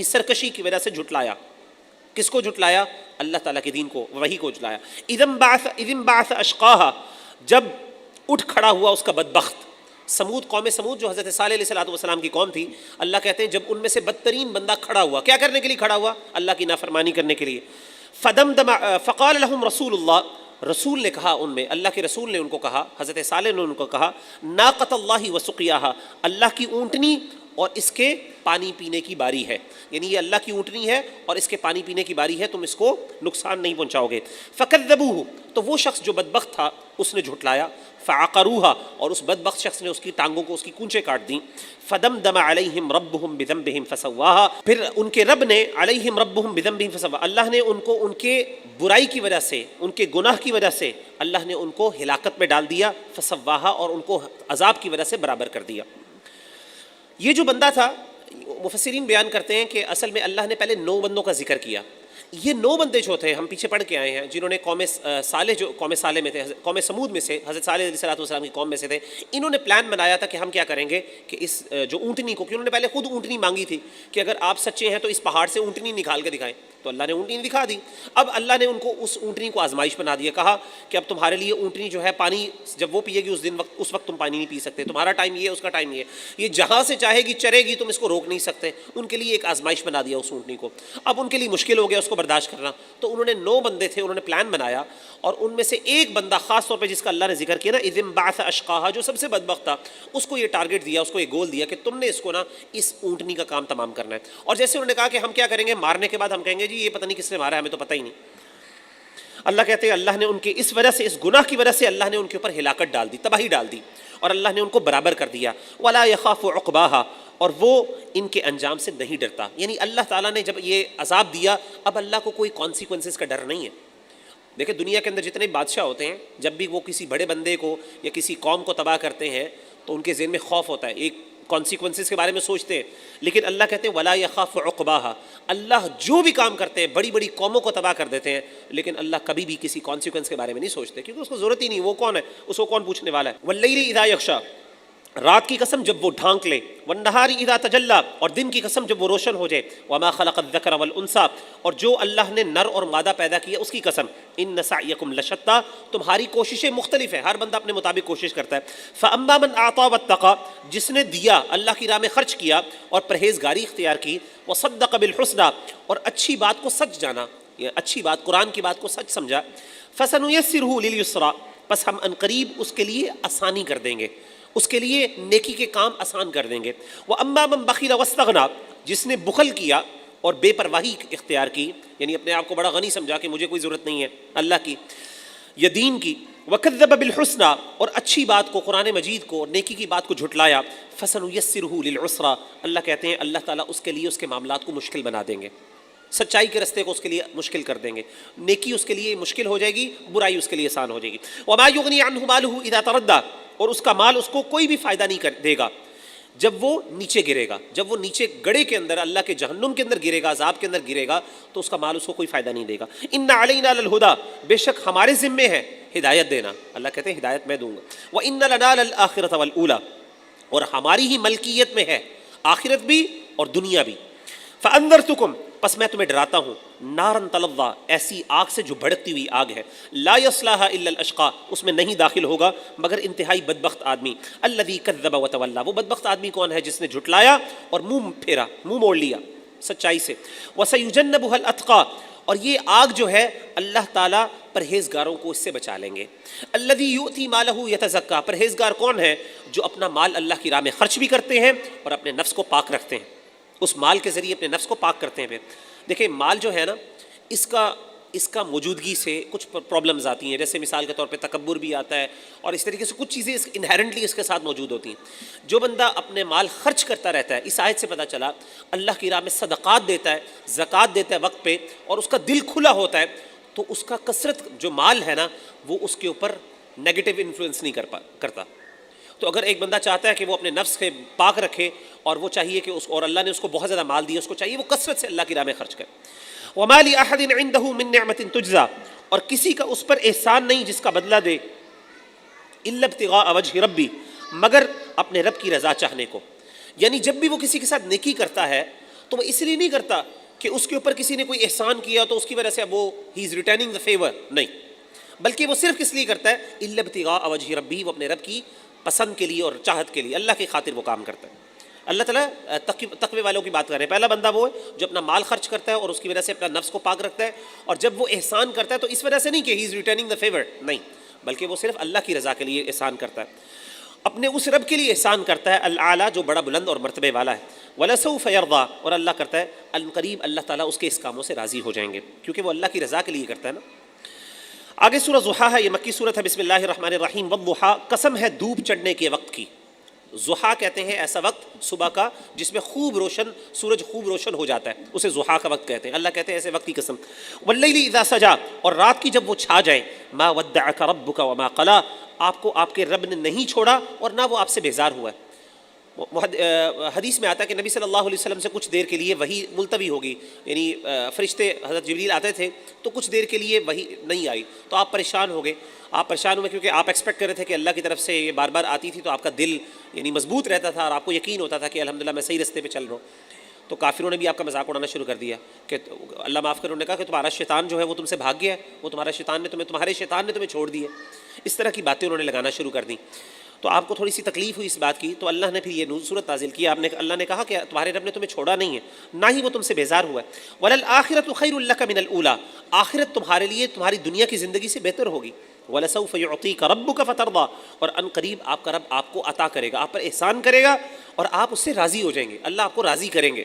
[SPEAKER 1] سرکشی کی وجہ سے جھٹلایا. کس کو جھٹلایا؟ اللہ تعالیٰ کے دین کو، وحی کو جھٹلایا. اذ انبعث اشقاہا، جب اٹھ کھڑا ہوا اس کا بدبخت. سمود، قوم سمود جو حضرت صالح علیہ السلام کی قوم تھی، اللہ کہتے ہیں جب ان میں سے بدترین بندہ کھڑا ہوا، کیا کرنے کے لیے کھڑا ہوا؟ اللہ کی نافرمانی کرنے کے لیے. فقال لهم رسول اللہ، رسول نے کہا ان میں، اللہ کے رسول نے ان کو کہا، حضرت صالح نے ان کو کہا، ناقۃ اللہ وسقیاہا، اللہ کی اونٹنی اور اس کے پانی پینے کی باری ہے. یعنی یہ اللہ کی اونٹنی ہے اور اس کے پانی پینے کی باری ہے، تم اس کو نقصان نہیں پہنچاؤ گے. فکذبوہ، تو وہ شخص جو بدبخت تھا اس نے جھٹلایا. فعقروہا، اور اس بدبخت شخص نے اس کی ٹانگوں کو، اس کی کونچیں کاٹ دیں. فدمدم علیہم ربہم بذنبہم فسواہا، پھر ان کے رب نے، علیہم ربہم بذنبہم فسواہا، اللہ نے ان کو ان کے برائی کی وجہ سے، ان کے گناہ کی وجہ سے اللہ نے ان کو ہلاکت میں ڈال دیا. فسواہا، اور ان کو عذاب کی وجہ سے برابر کر دیا. یہ جو بندہ تھا، مفسرین بیان کرتے ہیں کہ اصل میں اللہ نے پہلے 9 بندوں کا ذکر کیا. یہ 9 بندے جو تھے، ہم پیچھے پڑھ کے آئے ہیں، جنہوں نے قوم صالح میں تھے، قوم سمود میں سے، حضرت صالح علیہ السلام کی قوم میں سے تھے. انہوں نے پلان بنایا تھا کہ ہم کیا کریں گے کہ اس جو اونٹنی کو، کہ انہوں نے پہلے خود اونٹنی مانگی تھی کہ اگر آپ سچے ہیں تو اس پہاڑ سے اونٹنی نکال کے دکھائیں. تو اللہ نے اونٹنی دکھا دی. اب اللہ نے ان کو اس اونٹنی کو آزمائش بنا دیا. کہا کہ اب تمہارے لیے اونٹنی جو ہے، پانی جب وہ پیے گی اس وقت تم پانی نہیں پی سکتے، تمہارا ٹائم یہ ہے، اس کا ٹائم یہ ہے، یہ جہاں سے چاہے گی چرے گی، تم اس کو روک نہیں سکتے. ان کے لیے ایک آزمائش بنا دیا اس اونٹنی کو. اب ان کے لیے مشکل ہو گیا اس کو برداشت کرنا. تو انہوں نے 9 بندے تھے، انہوں نے پلان بنایا، اور ان میں سے ایک بندہ خاص طور پہ جس کا اللہ نے ذکر کیا نا، اذ انبعث اشقاہا، جو سب سے بدبخت تھا، اس کو یہ ٹارگٹ دیا، اس کو یہ گول دیا کہ تم نے اس کو نا اس اونٹنی کا کام تمام کرنا ہے. اور جیسے انہوں نے کہا کہ ہم کیا کریں گے، مارنے کے بعد ہم کہیں گے جی یہ پتہ نہیں کس نے مارا ہے، ہمیں تو پتہ ہی نہیں. اللہ کہتے ہیں اللہ نے ان کے اس وجہ سے، اس گناہ کی وجہ سے اللہ نے ان کے اوپر ہلاکت ڈال دی، تباہی ڈال دی، اور اللہ نے ان کو برابر کر دیا. ولا یخاف عقباہا، اور وہ ان کے انجام سے نہیں ڈرتا. یعنی اللہ تعالیٰ نے جب یہ عذاب دیا، اب اللہ کو کوئی کانسیکوینسز کا ڈر نہیں ہے. دیکھیں دنیا کے اندر جتنے بادشاہ ہوتے ہیں، جب بھی وہ کسی بڑے بندے کو یا کسی قوم کو تباہ کرتے ہیں تو ان کے ذہن میں خوف ہوتا ہے، ایک کانسیکوینسز کے بارے میں سوچتے ہیں. لیکن اللہ کہتے ہیں ولا یخاف عقباہا، اللہ جو بھی کام کرتے ہیں، بڑی بڑی قوموں کو تباہ کر دیتے ہیں، لیکن اللہ کبھی بھی کسی کانسیکوینس کے بارے میں نہیں سوچتے، کیونکہ اس کو ضرورت ہی نہیں، وہ کون ہے، اس کو کون پوچھنے والا ہے. واللیل اذا یغشا، رات کی قسم جب وہ ڈھانک لے، والنہار اذا تجلی، اور دن کی قسم جب وہ روشن ہو جائے، وما خلق الذکر والانثی، اور جو اللہ نے نر اور مادہ پیدا کیا اس کی قسم، ان سعیکم لشتی، تمہاری کوششیں مختلف ہیں، ہر بندہ اپنے مطابق کوشش کرتا ہے، فاما من اعطی واتقی، جس نے دیا اللہ کی راہ میں خرچ کیا اور پرہیزگاری اختیار کی، وصدق بالحسنی، اور اچھی بات کو سچ جانا، اچھی بات قرآن کی بات کو سچ سمجھا، فسنیسرہ للیسری، پس ہم عنقریب اس کے لیے آسانی کر دیں گے، اس کے لیے نیکی کے کام آسان کر دیں گے، وَأَمَّا مَنْ بَخِلَ وَاسْتَغْنَىٰ، جس نے بخل کیا اور بے پرواہی اختیار کی، یعنی اپنے آپ کو بڑا غنی سمجھا کہ مجھے کوئی ضرورت نہیں ہے اللہ کی یا دین کی، وَكَذَّبَ بِالْحُسْنَىٰ، اور اچھی بات کو، قرآن مجید کو، نیکی کی بات کو جھٹلایا، فَسَنُيَسِّرُهُ لِلْعُسْرَىٰ، اللہ کہتے ہیں اللہ تعالیٰ اس کے لیے اس کے معاملات کو مشکل بنا دیں گے، سچائی کے رستے کو اس کے لیے مشکل کر دیں گے، نیکی اس کے لیے مشکل ہو جائے گی، برائی اس کے لیے آسان ہو جائے گی، وَمَا يُغْنِي عَنْهُ مَالُهُ إِذَا تَرَدَّىٰ، اور اس کا مال اس کو کوئی بھی فائدہ نہیں دے گا جب وہ نیچے گرے گا، جب وہ نیچے گڑے کے اندر، اللہ کے جہنم کے اندر گرے گا، عذاب کے اندر گرے گا، تو اس کا مال اس کو کوئی فائدہ نہیں دے گا۔ ان علینا للہدیٰ، بے شک ہمارے ذمے ہے ہدایت دینا، اللہ کہتے ہیں ہدایت میں دوں گا، وان لنا للآخرۃ والأولیٰ، اور ہماری ہی ملکیت میں ہے آخرت بھی اور دنیا بھی، فانذرتکم، پس میں تمہیں ڈراتا ہوں، نارن تلظیٰ، ایسی آگ سے جو بھڑکتی ہوئی آگ ہے، لا یصلاھا الا الاشقیٰ، اس میں نہیں داخل ہوگا مگر انتہائی بدبخت آدمی، الذی کذب وتولیٰ، وہ بدبخت آدمی کون ہے؟ جس نے جھٹلایا اور منہ پھیرا، منہ موڑ لیا سچائی سے، وسیجنبھا الاتقیٰ، اور یہ آگ جو ہے اللہ تعالیٰ پرہیزگاروں کو اس سے بچا لیں گے، الذی یؤتی مالہ یتزکیٰ، پرہیزگار کون ہے؟ جو اپنا مال اللہ کی راہ میں خرچ بھی کرتے ہیں اور اپنے نفس کو پاک رکھتے ہیں، اس مال کے ذریعے اپنے نفس کو پاک کرتے ہیں۔ پھر دیکھیں مال جو ہے نا، اس کا موجودگی سے کچھ پرابلمز آتی ہیں، جیسے مثال کے طور پہ تکبر بھی آتا ہے، اور اس طریقے سے کچھ چیزیں انہیرنٹلی اس کے ساتھ موجود ہوتی ہیں۔ جو بندہ اپنے مال خرچ کرتا رہتا ہے، اس آیت سے پتہ چلا اللہ کی راہ میں صدقات دیتا ہے، زکوٰۃ دیتا ہے وقت پہ، اور اس کا دل کھلا ہوتا ہے، تو اس کا کثرت جو مال ہے نا وہ اس کے اوپر نیگیٹو انفلوئنس نہیں کرتا۔ تو اگر ایک بندہ چاہتا ہے کہ وہ اپنے نفس کے پاک رکھے، اور وہ چاہیے کہ اور اللہ نے اس کو بہت زیادہ مال دیا، اس کو چاہیے وہ کثرت سے اللہ کی راہ میں خرچ کرے۔ وَمَا لِأَحَدٍ عِندَهُ مِن نِعْمَةٍ تُجْزَىٰ، اور کسی کا اس پر احسان نہیں جس کا بدلہ دے، إِلَّا ابْتِغَاءَ وَجْهِ رَبِّهِ، مگر اپنے رب کی رضا چاہنے کو، یعنی جب بھی وہ کسی کے ساتھ نیکی کرتا ہے تو وہ اس لیے نہیں کرتا کہ اس کے اوپر کسی نے کوئی احسان کیا تو اس کی وجہ سے اب وہ ہی از ریٹرننگ دا فیور، نہیں، بلکہ وہ صرف کس لیے کرتا ہے؟ إِلَّا ابْتِغَاءَ وَجْهِ رَبِّهِ، وہ اپنے رب کی پسند کے لیے اور چاہت کے لیے، اللہ کی خاطر وہ کام کرتا ہے۔ اللہ تعالیٰ تقوی والوں کی بات کر رہے ہیں، پہلا بندہ وہ ہے جو اپنا مال خرچ کرتا ہے اور اس کی وجہ سے اپنا نفس کو پاک رکھتا ہے، اور جب وہ احسان کرتا ہے تو اس وجہ سے نہیں کہ ہی از ریٹرننگ دا فیور، نہیں، بلکہ وہ صرف اللہ کی رضا کے لیے احسان کرتا ہے، اپنے اس رب کے لیے احسان کرتا ہے العالیٰ، جو بڑا بلند اور مرتبے والا ہے، وَلَسَوْفَ يَرْضَىٰ، اور اللہ کرتا ہے عنقریب اللہ تعالیٰ اس کے اس کاموں سے راضی ہو جائیں گے، کیونکہ وہ اللہ کی رضا کے لیے کرتا ہے نا۔ آگے سورہ ضحیٰ ہے، یہ مکی سورت ہے، بسم اللہ الرحمن الرحیم، والضحیٰ، قسم ہے دھوپ چڑھنے کے وقت کی، ضحیٰ کہتے ہیں ایسا وقت صبح کا جس میں سورج خوب روشن ہو جاتا ہے، اسے ضحیٰ کا وقت کہتے ہیں، اللہ کہتے ہیں ایسے وقت کی قسم، واللیل اذا سجا، اور رات کی جب وہ چھا جائے، ما ودعک ربک وما قلی، آپ کو آپ کے رب نے نہیں چھوڑا اور نہ وہ آپ سے بیزار ہوا ہے۔ حدیث میں آتا ہے کہ نبی صلی اللہ علیہ وسلم سے کچھ دیر کے لیے وحی ملتوی ہوگی، یعنی فرشتے حضرت جبریل آتے تھے تو کچھ دیر کے لیے وحی نہیں آئی تو آپ پریشان ہو گئے، کیونکہ آپ ایکسپیکٹ کر رہے تھے کہ اللہ کی طرف سے یہ بار بار آتی تھی، تو آپ کا دل یعنی مضبوط رہتا تھا اور آپ کو یقین ہوتا تھا کہ الحمدللہ میں صحیح رستے پہ چل رہا ہوں۔ تو کافروں نے بھی آپ کا مذاق اڑانا شروع کر دیا کہ اللہ معاف کرے، انہوں نے کہا کہ تمہارا شیطان جو ہے وہ تم سے بھاگ گیا ہے، وہ تمہارے شیطان نے تمہیں چھوڑ دی ہے، اس طرح کی باتیں انہوں نے لگانا شروع کر دیں۔ تو آپ کو تھوڑی سی تکلیف ہوئی اس بات کی، تو اللہ نے پھر یہ صورت نازل کی، اللہ نے کہا کہ تمہارے رب نے تمہیں چھوڑا نہیں ہے، نہ ہی وہ تم سے بیزار ہوا ہے، وَلَلْآخِرَةُ خَيْرٌ لَكَ مِنَ الْأُولَىٰ، آخرت تمہارے لیے تمہاری دنیا کی زندگی سے بہتر ہوگی، وَلَسَوْفَ يُعْطِيكَ رَبُّكَ فَتَرْضَىٰ، اور ان قریب آپ کا رب آپ کو عطا کرے گا، آپ پر احسان کرے گا اور آپ اس سے راضی ہو جائیں گے، اللہ آپ کو راضی کریں گے۔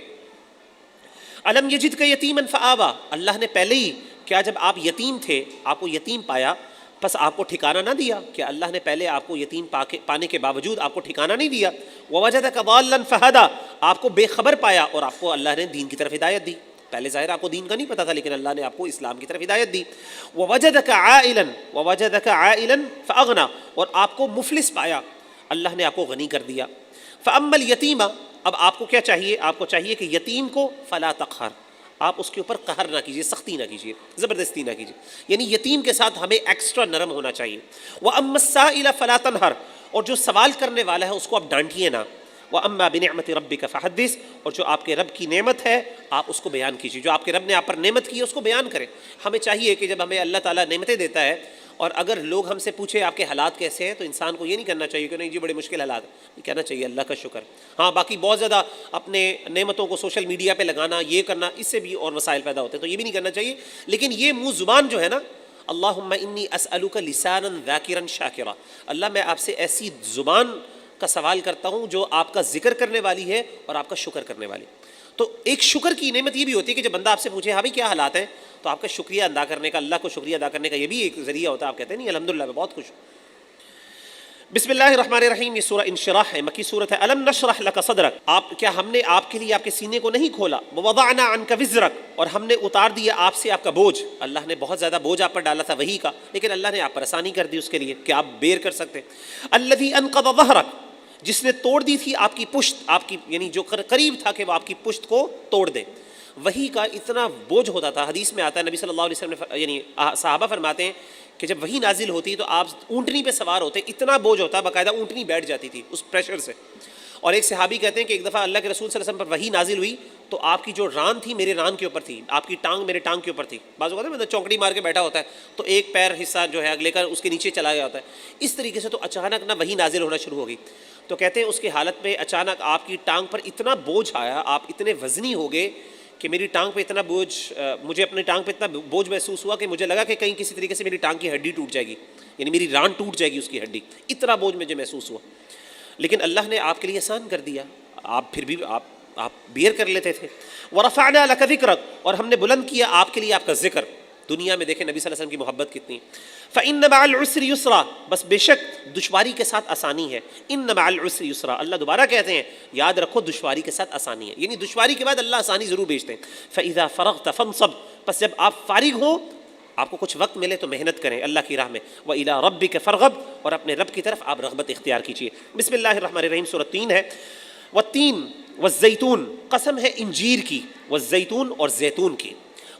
[SPEAKER 1] أَلَمْ يَجِدْكَ يَتِيمًا فَآوَىٰ، اللہ نے پہلے ہی کیا جب آپ یتیم تھے آپ کو یتیم پایا بس آپ کو ٹھکانہ نہ دیا، کہ اللہ نے پہلے آپ کو یتیم پانے کے باوجود آپ کو ٹھکانہ نہیں دیا، وَوَجَدَكَ ضَالًّا فَهَدَىٰ، آپ کو بے خبر پایا اور آپ کو اللہ نے دین کی طرف ہدایت دی، پہلے ظاہر آپ کو دین کا نہیں پتا تھا لیکن اللہ نے آپ کو اسلام کی طرف ہدایت دی، وَوَجَدَكَ عَائِلًا فَأَغْنَىٰ، اور آپ کو مفلس پایا، اللہ نے آپ کو غنی کر دیا، فَأَمَّا الْيَتِيمَ، اب آپ کو کیا چاہیے؟ آپ کو چاہیے کہ یتیم کو فَلَا تَقْهَرْ، آپ اس کے اوپر قہر نہ کیجیے، سختی نہ کیجیے، زبردستی نہ کیجیے، یعنی یتیم کے ساتھ ہمیں ایکسٹرا نرم ہونا چاہیے۔ وَأَمَّا السَّائِلَ فَلَا تَنْهَرْ، اور جو سوال کرنے والا ہے اس کو آپ ڈانٹیے نہ. وَأَمَّا بِنِعْمَةِ رَبِّكَ فَحَدِّثْ، اور جو آپ کے رب کی نعمت ہے آپ اس کو بیان کیجیے. جو آپ کے رب نے آپ پر نعمت کی ہے اس کو بیان کریں. ہمیں چاہیے کہ جب ہمیں اللہ تعالیٰ نعمتیں دیتا ہے اور اگر لوگ ہم سے پوچھے آپ کے حالات کیسے ہیں تو انسان کو یہ نہیں کرنا چاہیے کہ نہیں جی بڑے مشکل حالات ہیں. یہ کہنا چاہیے اللہ کا شکر. ہاں باقی بہت زیادہ اپنے نعمتوں کو سوشل میڈیا پہ لگانا یہ کرنا اس سے بھی اور مسائل پیدا ہوتے ہیں تو یہ بھی نہیں کرنا چاہیے. لیکن یہ منہ زبان جو ہے نا، اللہم انی اسألک لسانا ذاکرا شاکرا، اللہ میں آپ سے ایسی زبان کا سوال کرتا ہوں جو آپ کا ذکر کرنے والی ہے اور آپ کا شکر کرنے والی. تو ایک شکر کی نعمت یہ بھی ہوتی ہے کہ جب بندہ آپ سے پوچھے ہاں بھائی کیا حالات ہیں تو آپ کا شکریہ ادا کرنے کا، اللہ کو شکریہ ادا کرنے کا یہ بھی ایک ذریعہ ہوتا ہے. آپ کہتے ہیں نہیں الحمدللہ میں بہت خوش ہوں. بسم اللہ الرحمن الرحیم. یہ سورہ انشراح ہے، مکی سورت ہے. الم نشرح لک صدرک، کیا ہم نے آپ کے لیے آپ کے سینے کو نہیں کھولا. ووضعنا عنک وزرک، اور ہم نے اتار دیا آپ سے آپ کا بوجھ. اللہ نے بہت زیادہ بوجھ آپ پر ڈالا تھا وحی کا، لیکن اللہ نے آپ پر آسانی کر دی اس کے لیے کہ آپ بیر کر سکتے. الذی انقض ظہرک، جس نے توڑ دی تھی آپ کی پشت، آپ کی یعنی جو قریب تھا کہ وہ آپ کی پشت کو توڑ دے. وحی کا اتنا بوجھ ہوتا تھا. حدیث میں آتا ہے نبی صلی اللہ علیہ وسلم نے یعنی صحابہ فرماتے ہیں کہ جب وحی نازل ہوتی تو آپ اونٹنی پہ سوار ہوتے، اتنا بوجھ ہوتا باقاعدہ اونٹنی بیٹھ جاتی تھی اس پریشر سے. اور ایک صحابی کہتے ہیں کہ ایک دفعہ اللہ کے رسول صلی اللہ علیہ وسلم پر وحی نازل ہوئی تو آپ کی جو ران تھی میرے ران کے اوپر تھی، آپ کی ٹانگ میرے ٹانگ کے اوپر تھی. بعض اوقات مطلب چونکڑی مار کے بیٹھا ہوتا ہے تو ایک پیر حصہ جو ہے اگلے کا اس کے نیچے چلا گیا ہوتا ہے. اس طریقے سے تو اچانک نہ وحی نازل ہونا شروع ہو گئی. تو کہتے ہیں اس کی حالت میں اچانک آپ کی ٹانگ پر اتنا بوجھ آیا، آپ اتنے وزنی ہو گئے کہ میری ٹانگ پہ اتنا بوجھ، مجھے اپنی ٹانگ پہ اتنا بوجھ محسوس ہوا کہ مجھے لگا کہ کہیں کسی طریقے سے میری ٹانگ کی ہڈی ٹوٹ جائے گی، یعنی میری ران ٹوٹ جائے گی اس کی ہڈی. اتنا بوجھ مجھے محسوس ہوا. لیکن اللہ نے آپ کے لیے آسان کر دیا، آپ پھر بھی آپ بیئر کر لیتے تھے. ورفعنا لک ذکرک، اور ہم نے بلند کیا آپ کے لیے آپ کا ذکر. دنیا میں دیکھیں نبی صلی اللہ علیہ وسلم کی محبت کتنی. فإن مع العسر یسرا، بس بے شک دشواری کے ساتھ آسانی ہے. ان مع العسر یسرا، اللہ دوبارہ کہتے ہیں یاد رکھو دشواری کے ساتھ آسانی ہے، یعنی دشواری کے بعد اللہ آسانی ضرور بھیجتے ہیں. فإذا فرغت فانصب، پس جب آپ فارغ ہوں آپ کو کچھ وقت ملے تو محنت کریں اللہ کی راہ میں. وإلی ربک فارغب، اور اپنے رب کی طرف آپ رغبت اختیار کیجیے. بسم اللہ الرحمن الرحیم. سورۃ 3 ہے. والتین والزیتون، قسم ہے انجیر کی، والزیتون اور زیتون کی.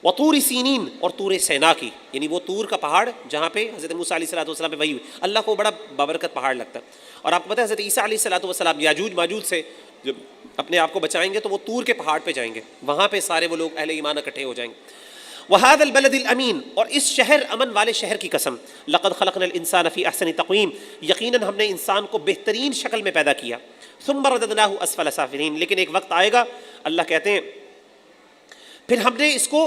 [SPEAKER 1] وطور سینین، اور طور سینا کی، یعنی وہ طور کا پہاڑ جہاں پہ حضرت موسیٰ علیہ السلام پہ وحی ہوئی. اللہ کو بڑا بابرکت پہاڑ لگتا ہے. اور آپ کو پتہ ہے حضرت عیسیٰ علیہ السلام یاجوج ماجوج سے جب اپنے آپ کو بچائیں گے تو وہ طور کے پہاڑ پہ جائیں گے، وہاں پہ سارے وہ لوگ اہل ایمان اکٹھے ہو جائیں گے. وہذا البلد الامین، اور اس شہر امن والے شہر کی قسم. لقد خلقنا الانسان فی احسن تقویم، یقیناً ہم نے انسان کو بہترین شکل میں پیدا کیا. ثم رددناہ اسفل سافلین، لیکن ایک وقت آئے گا اللہ کہتے ہیں پھر ہم نے اس کو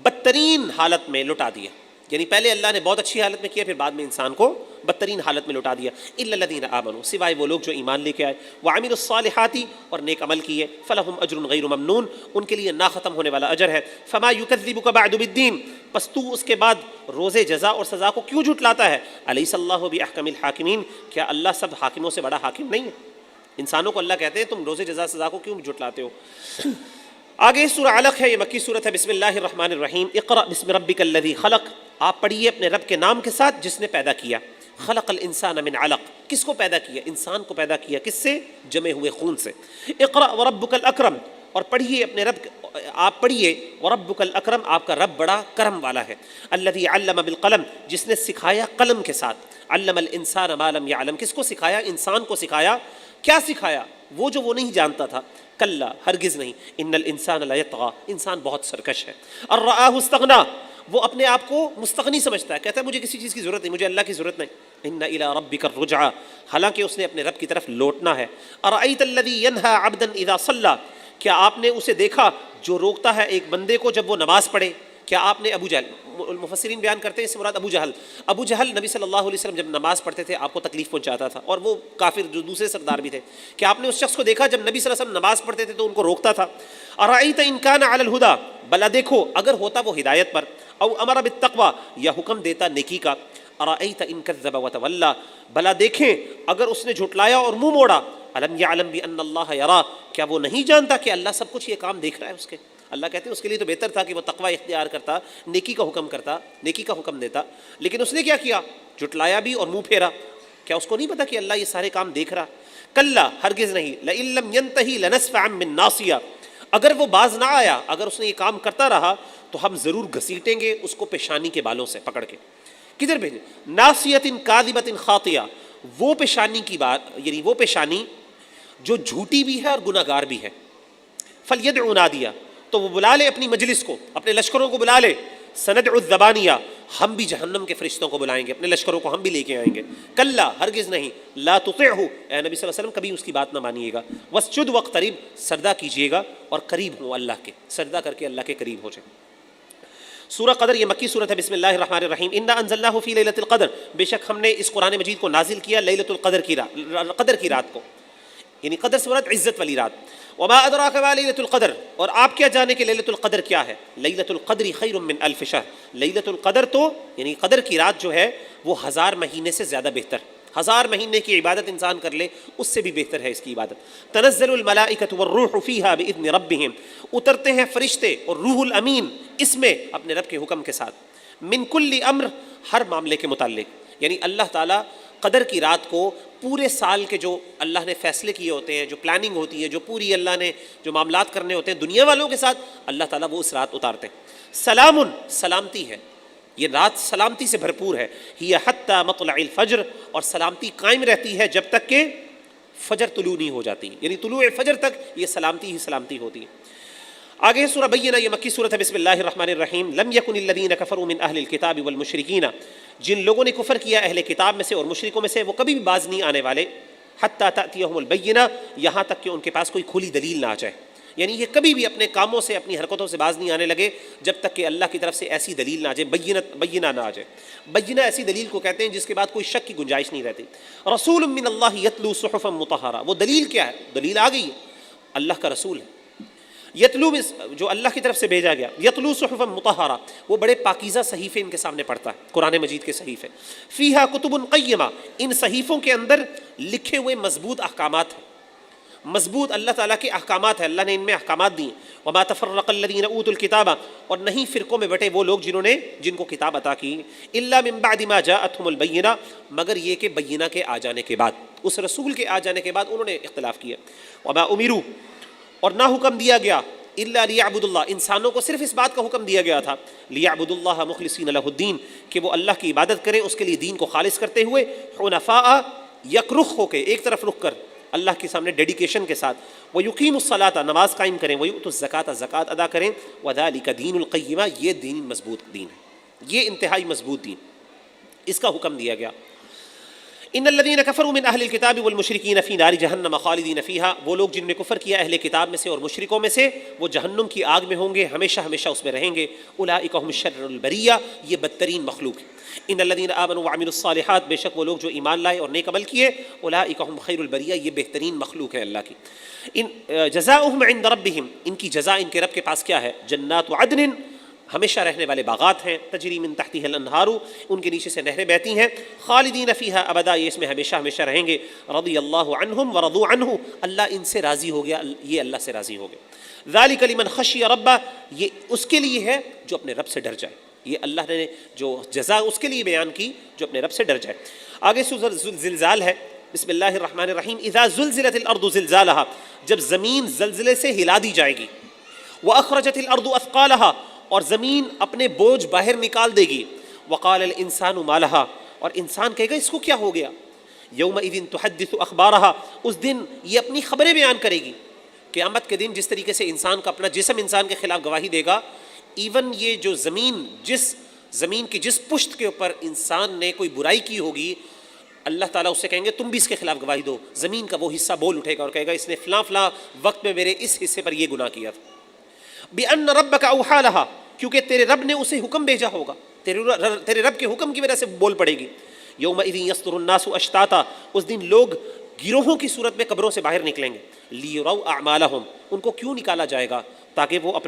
[SPEAKER 1] بدترین حالت میں لٹا دیا. یعنی پہلے اللہ نے بہت اچھی حالت میں کیا، پھر بعد میں انسان کو بدترین حالت میں لٹا دیا. الا الذین آمنوا، سوائے وہ لوگ جو ایمان لے کے آئے. وعملوا الصالحات، اور نیک عمل کیے. فلہم اجر غیر ممنون، ان کے لیے نہ ختم ہونے والا اجر ہے. فما یکذبک بعد بالدین، پس تو اس کے بعد روز جزا اور سزا کو کیوں جھٹلاتا ہے. الیس اللہ باحکم الحاکمین، کیا اللہ سب حاکموں سے بڑا حاکم نہیں ہے. انسانوں کو اللہ کہتے ہیں تم روز جزا سزا کو کیوں جھٹلاتے ہو. آگے سورہ علق ہے، یہ مکی صورت ہے. بسم اللہ الرحمن الرحیم. اقرأ بسم ربک الذی خلق، آپ پڑھیے اپنے رب کے نام کے ساتھ جس نے پیدا کیا. خلق الانسان من علق، کس کو پیدا کیا؟ انسان کو پیدا کیا کس سے؟ جمے ہوئے خون سے. اقرأ وربک الاکرم، اور پڑھیے اپنے رب، آپ پڑھیے وربک الاکرم، آپ کا رب بڑا کرم والا ہے. الذی علم بالقلم، جس نے سکھایا قلم کے ساتھ. علم الانسان ما لم یعلم، کس کو سکھایا؟ انسان کو سکھایا. کیا سکھایا؟ وہ جو وہ نہیں جانتا تھا. کلا، ہرگز نہیں. ان الانسان لیطغی، انسان بہت سرکش ہے. الرآہ استغنی، وہ اپنے آپ کو مستغنی سمجھتا ہے، کہتا ہے مجھے کسی چیز کی ضرورت نہیں، مجھے اللہ کی ضرورت نہیں. ان الی ربک الرجعی، حالانکہ اس نے اپنے رب کی طرف لوٹنا ہے. ارأیت الذی ینہی عبدا اذا صلی، کیا آپ نے اسے دیکھا جو روکتا ہے ایک بندے کو جب وہ نماز پڑھے. کیا آپ نے ابو جہل، مفسرین بیان کرتے ہیں اس سے مراد ابو جہل نبی صلی اللہ علیہ وسلم جب نماز پڑھتے تھے آپ کو تکلیف پہنچاتا تھا، اور وہ کافر جو دوسرے سردار بھی تھے. کیا آپ نے اس شخص کو دیکھا جب نبی صلی اللہ علیہ وسلم نماز پڑھتے تھے تو ان کو روکتا تھا. ارأیت ان کان علی الہدی، بلا دیکھو اگر ہوتا وہ ہدایت پر. او امر بالتقوی، یا حکم دیتا نیکی کا. ارأیت ان کذب وتولی، بلا دیکھیں اگر اس نے جھٹلایا اور منہ موڑا. الم یعلم بان اللہ یری، کیا وہ نہیں جانتا کہ اللہ سب کچھ یہ کام دیکھ رہا ہے اس کے. اللہ کہتے ہیں اس کے لیے تو بہتر تھا کہ وہ تقوی اختیار کرتا، نیکی کا حکم کرتا، نیکی کا حکم دیتا. لیکن اس نے کیا کیا؟ جھٹلایا بھی اور منہ پھیرا. کیا اس کو نہیں پتا کہ اللہ یہ سارے کام دیکھ رہا؟ کلا، ہرگز نہیں. لئن لم ینتہی لنسفعا بالناصیہ، اگر وہ باز نہ آیا، اگر اس نے یہ کام کرتا رہا تو ہم ضرور گھسیٹیں گے اس کو پیشانی کے بالوں سے پکڑ کے. کدھر بھیجیں؟ ناصیۃ کاذبۃ خاطیہ، وہ پیشانی کی بات، یعنی وہ پیشانی جو جھوٹی بھی ہے اور گناہ گار بھی ہے. فَلْيَدْعُ نَادِيَهُ، تو وہ بلا لے اپنی مجلس کو، اپنے لشکروں کو بلا لے. سَنَدْعُ الزَّبَانِيَةَ، ہم بھی جہنم کے فرشتوں کو بلائیں گے، اپنے لشکروں کو ہم بھی لے کے آئیں گے. کلا، ہرگز نہیں. لا تطعه، اے نبی صلی اللہ علیہ وسلم کبھی اس کی بات نہ مانیے گا. واسجد واقترب، سجدہ کیجیے گا اور قریب ہوں اللہ کے، سجدہ کر کے اللہ کے قریب ہو جائیں. سورہ قدر یہ مکی سورت ہے. بسم اللہ الرحمن الرحیم. انا انزلناہ فی لیلۃ القدر، بے شک ہم نے اس قرآن مجید کو نازل کیا لیلۃ القدر کی رات، قدر کی رات کو، یعنی قدر سے مراد عزت والی رات. وما ادراک ما لیلۃ القدر، اور آپ کیا جانے کہ لیلۃ القدر کیا ہے. لیلۃ القدر خیر من الف شہر، لیلۃ القدر تو یعنی قدر کی رات جو ہے وہ 1000 مہینے سے زیادہ بہتر، 1000 مہینے کی عبادت انسان کر لے اس سے بھی بہتر ہے اس کی عبادت. تنزل الملائکۃ والروح فیہا باذن ربہم، اترتے ہیں فرشتے اور روح الامین اس میں اپنے رب کے حکم کے ساتھ. من کل امر، ہر معاملے کے متعلق، یعنی اللہ تعالیٰ قدر کی رات کو پورے سال کے جو اللہ نے فیصلے کیے ہوتے ہیں، جو پلاننگ ہوتی ہے، جو پوری اللہ نے جو معاملات کرنے ہوتے ہیں دنیا والوں کے ساتھ، اللہ تعالیٰ وہ اس رات اتارتے ہیں. سلام، سلامتی ہے، یہ رات سلامتی سے بھرپور ہے. ہی حتی مطلع الفجر، اور سلامتی قائم رہتی ہے جب تک کہ فجر طلوع نہیں ہو جاتی، یعنی طلوع فجر تک یہ سلامتی ہی سلامتی ہوتی ہے. آگے سورہ بینہ، یہ مکی سورت ہے. بسم اللہ الرحمن الرحیم. لم یکن الذین کفروا من اہل الکتاب والمشرکین، جن لوگوں نے کفر کیا اہل کتاب میں سے اور مشرکوں میں سے، وہ کبھی بھی باز نہیں آنے والے. حتی تأتیہم البینہ، یہاں تک کہ ان کے پاس کوئی کھلی دلیل نہ آ جائے، یعنی یہ کبھی بھی اپنے کاموں سے اپنی حرکتوں سے باز نہیں آنے لگے جب تک کہ اللہ کی طرف سے ایسی دلیل نہ آ جائے، بینہ نہ آ جائے. بینہ ایسی دلیل کو کہتے ہیں جس کے بعد کوئی شک کی گنجائش نہیں رہتی. رسول من اللہ یتلو صحفا مطہرہ، وہ دلیل کیا ہے؟ دلیل آ گئی ہے، اللہ کا رسول ہے. یتلو جو اللہ کی طرف سے بھیجا گیا، یتلو صحفا مطہرہ، وہ بڑے پاکیزہ صحیفے ان کے سامنے پڑھتا ہے، قرآن مجید کے صحیفے. فیہا کتب قیمہ، ان صحیفوں کے اندر لکھے ہوئے مضبوط احکامات ہیں، مضبوط اللہ تعالیٰ کے احکامات ہیں، اللہ نے ان میں احکامات دیے. وما تفرق الذین اوتوا الکتاب، اور نہیں فرقوں میں بٹے وہ لوگ جن کو کتاب عطا کی، الا من بعد ما جاءتهم البینہ، مگر یہ کہ بینہ کے آ جانے کے بعد، اس رسول کے آ جانے کے بعد انہوں نے اختلاف کیا. وما امروا، اور نہ حکم دیا گیا، الا لیعبدوا اللہ، انسانوں کو صرف اس بات کا حکم دیا گیا تھا، لیعبدوا اللہ مخلصین لہ الدین، کہ وہ اللہ کی عبادت کریں اس کے لیے دین کو خالص کرتے ہوئے، حنفاء، یک رخ ہو کے، ایک طرف رخ کر اللہ کے سامنے ڈیڈیکیشن کے ساتھ. وَيُقِيمُ الصَّلَاةَ، نماز قائم کریں. وَيُؤْتُوا الزَّكَاةَ، زکوٰۃ ادا کریں. وَذَلِكَ دِينُ الْقَيِّمَةِ، یہ دین مضبوط دین ہے، یہ انتہائی مضبوط دین، اس کا حکم دیا گیا. ان الذین کفروا من اہل الکتاب والمشرکین فی نار جہنم خالدین فیہا، وہ لوگ جن نے کفر کیا اہل کتاب میں سے اور مشرکوں میں سے، وہ جہنم کی آگ میں ہوں گے، ہمیشہ ہمیشہ اس میں رہیں گے. اولئک هم شر البریہ، یہ بدترین مخلوق ہے. ان الذین آمنوا وعملوا الصالحات، بے شک وہ لوگ جو ایمان لائے اور نیک عمل کیے، اولئک هم خیر البریہ، یہ بہترین مخلوق ہے اللہ کی. ان جزاؤہم عند ربہم، ان کی جزا ان کے رب کے پاس کیا ہے؟ جنات عدن، ہمیشہ رہنے والے باغات ہیں، تجری من تحتها الانہار، ان کے نیچے سے نہریں بہتی ہیں. خالدین فیہا ابدا، یہ اس میں ہمیشہ ہمیشہ رہیں گے. رضی اللہ عنہم ورضوا عنہ، اللہ ان سے راضی ہو گیا، یہ اللہ سے راضی ہو گئے. ذالک لمن خشی ربہ، یہ اس کے لیے ہے جو اپنے رب سے ڈر جائے. یہ اللہ نے جو جزا اس کے لیے بیان کی جو اپنے رب سے ڈر جائے. آگے سورۃ زلزال ہے. بسم اللہ الرحمن الرحیم. اذا زلزلت الارض زلزالها، جب زمین زلزلے سے ہلا دی جائے گی. واخرجت الارض اثقالها، اور زمین اپنے بوجھ باہر نکال دے گی. وقال الانسان ما لها، اور انسان کہے گا اس کو کیا ہو گیا. یومئذ تحدث اخبارها، اس دن یہ اپنی خبریں بیان کرے گی. قیامت کے دن جس طریقے سے انسان کا اپنا جسم انسان کے خلاف گواہی دے گا، ایون یہ جو زمین کی جس پشت کے اوپر انسان نے کوئی برائی کی ہوگی، اللہ تعالیٰ اس سے کہیں گے تم بھی اس کے خلاف گواہی دو. زمین کا وہ حصہ بول اٹھے گا اور کہے گا اس نے فلاں فلاں وقت میں میرے اس حصے پر یہ گناہ کیا تھا. بِأَنَّ رَبَّكَ أَوْحَىٰ لَهَا، کیونکہ تیرے رب نے اسے حکم بھیجا ہوگا، تیرے رب کے حکم کی وجہ سے بول پڑے گی. یومئذ یصدر الناس اشتاتا، اس دن لوگ گروہوں کی صورت میں قبروں سے باہر نکلیں گے. لیروا اعمالہم، ان کو کیوں نکالا جائے گا؟ تاکہ وہ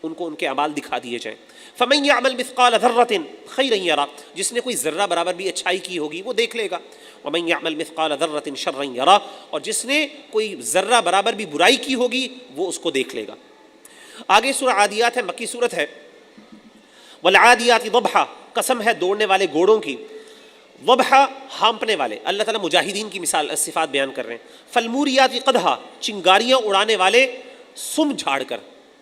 [SPEAKER 1] ان کو ان کے اعمال دکھا دیے جائیں. فمن یعمل مثقال ذرۃ خیرا یرا، جس نے کوئی ذرہ برابر بھی اچھائی کی ہوگی وہ دیکھ لے گا. ومن یعمل مثقال ذرۃ شرا یرا، اور جس نے کوئی ذرہ برابر بھی برائی کی ہوگی وہ اس کو دیکھ لے گا. آگے سورہ عادیات ہے، مکی صورت ہے. والعادیات ضبحا، قسم ہے دوڑنے والے گھوڑوں کی. ضبحا، ہانپنے والے. اللہ تعالیٰ مجاہدین کی مثال صفات بیان کر رہے ہیں. فالموریات قدحا، چنگاریاں اڑانے والے سم جھاڑ کر،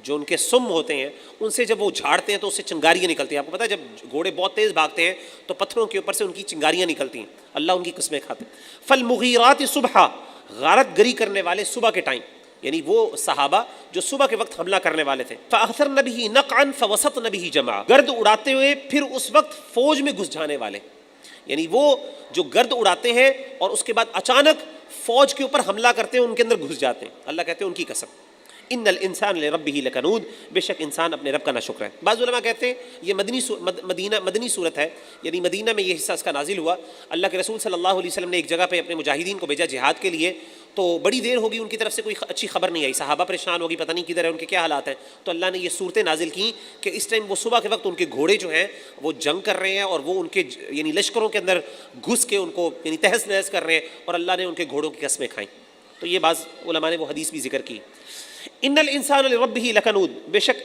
[SPEAKER 1] جو ان کے سم ہوتے ہیں ان سے جب وہ جھاڑتے ہیں تو اس سے چنگاریاں نکلتی ہیں. آپ کو پتہ ہے جب گھوڑے بہت تیز بھاگتے ہیں تو پتھروں کے اوپر سے ان کی چنگاریاں نکلتی ہیں. اللہ ان کی قسمیں کھاتے ہیں. فالمغیرات صبحا، غارت گری کرنے والے صبح کے ٹائم، یعنی وہ صحابہ جو صبح کے وقت حملہ کرنے والے تھے. فأثرن به نقعا فوسطن به جمعا، گرد اڑاتے ہوئے پھر اس وقت فوج میں گھس جانے والے، یعنی وہ جو گرد اڑاتے ہیں اور اس کے بعد اچانک فوج کے اوپر حملہ کرتے ہیں ان کے اندر گھس جاتے ہیں. اللہ کہتے ہیں ان کی قسم. ان الانسان لربہ لکنود، بے شک انسان اپنے رب کا ناشکر ہے. بعض علماء کہتے ہیں یہ مدنی صورت ہے، یعنی مدینہ میں یہ حصہ اس کا نازل ہوا. اللہ کے رسول صلی اللہ علیہ وسلم نے ایک جگہ پہ اپنے مجاہدین کو بھیجا جہاد کے لیے، تو بڑی دیر ہوگی ان کی طرف سے کوئی اچھی خبر نہیں آئی. صحابہ پریشان ہوگی، پتہ نہیں کدھر ہے، ان کے کیا حالات ہیں. تو اللہ نے یہ صورتیں نازل کی کہ اس ٹائم وہ صبح کے وقت ان کے گھوڑے جو ہیں وہ جنگ کر رہے ہیں اور وہ ان کے یعنی لشکروں کے اندر گھس کے ان کو یعنی تہس نہس کر رہے ہیں، اور اللہ نے ان کے گھوڑوں کی قسمیں کھائیں. تو یہ بعض علماء نے وہ حدیث بھی ذکر کی. ان الانسان لربہ لکنود، بے شک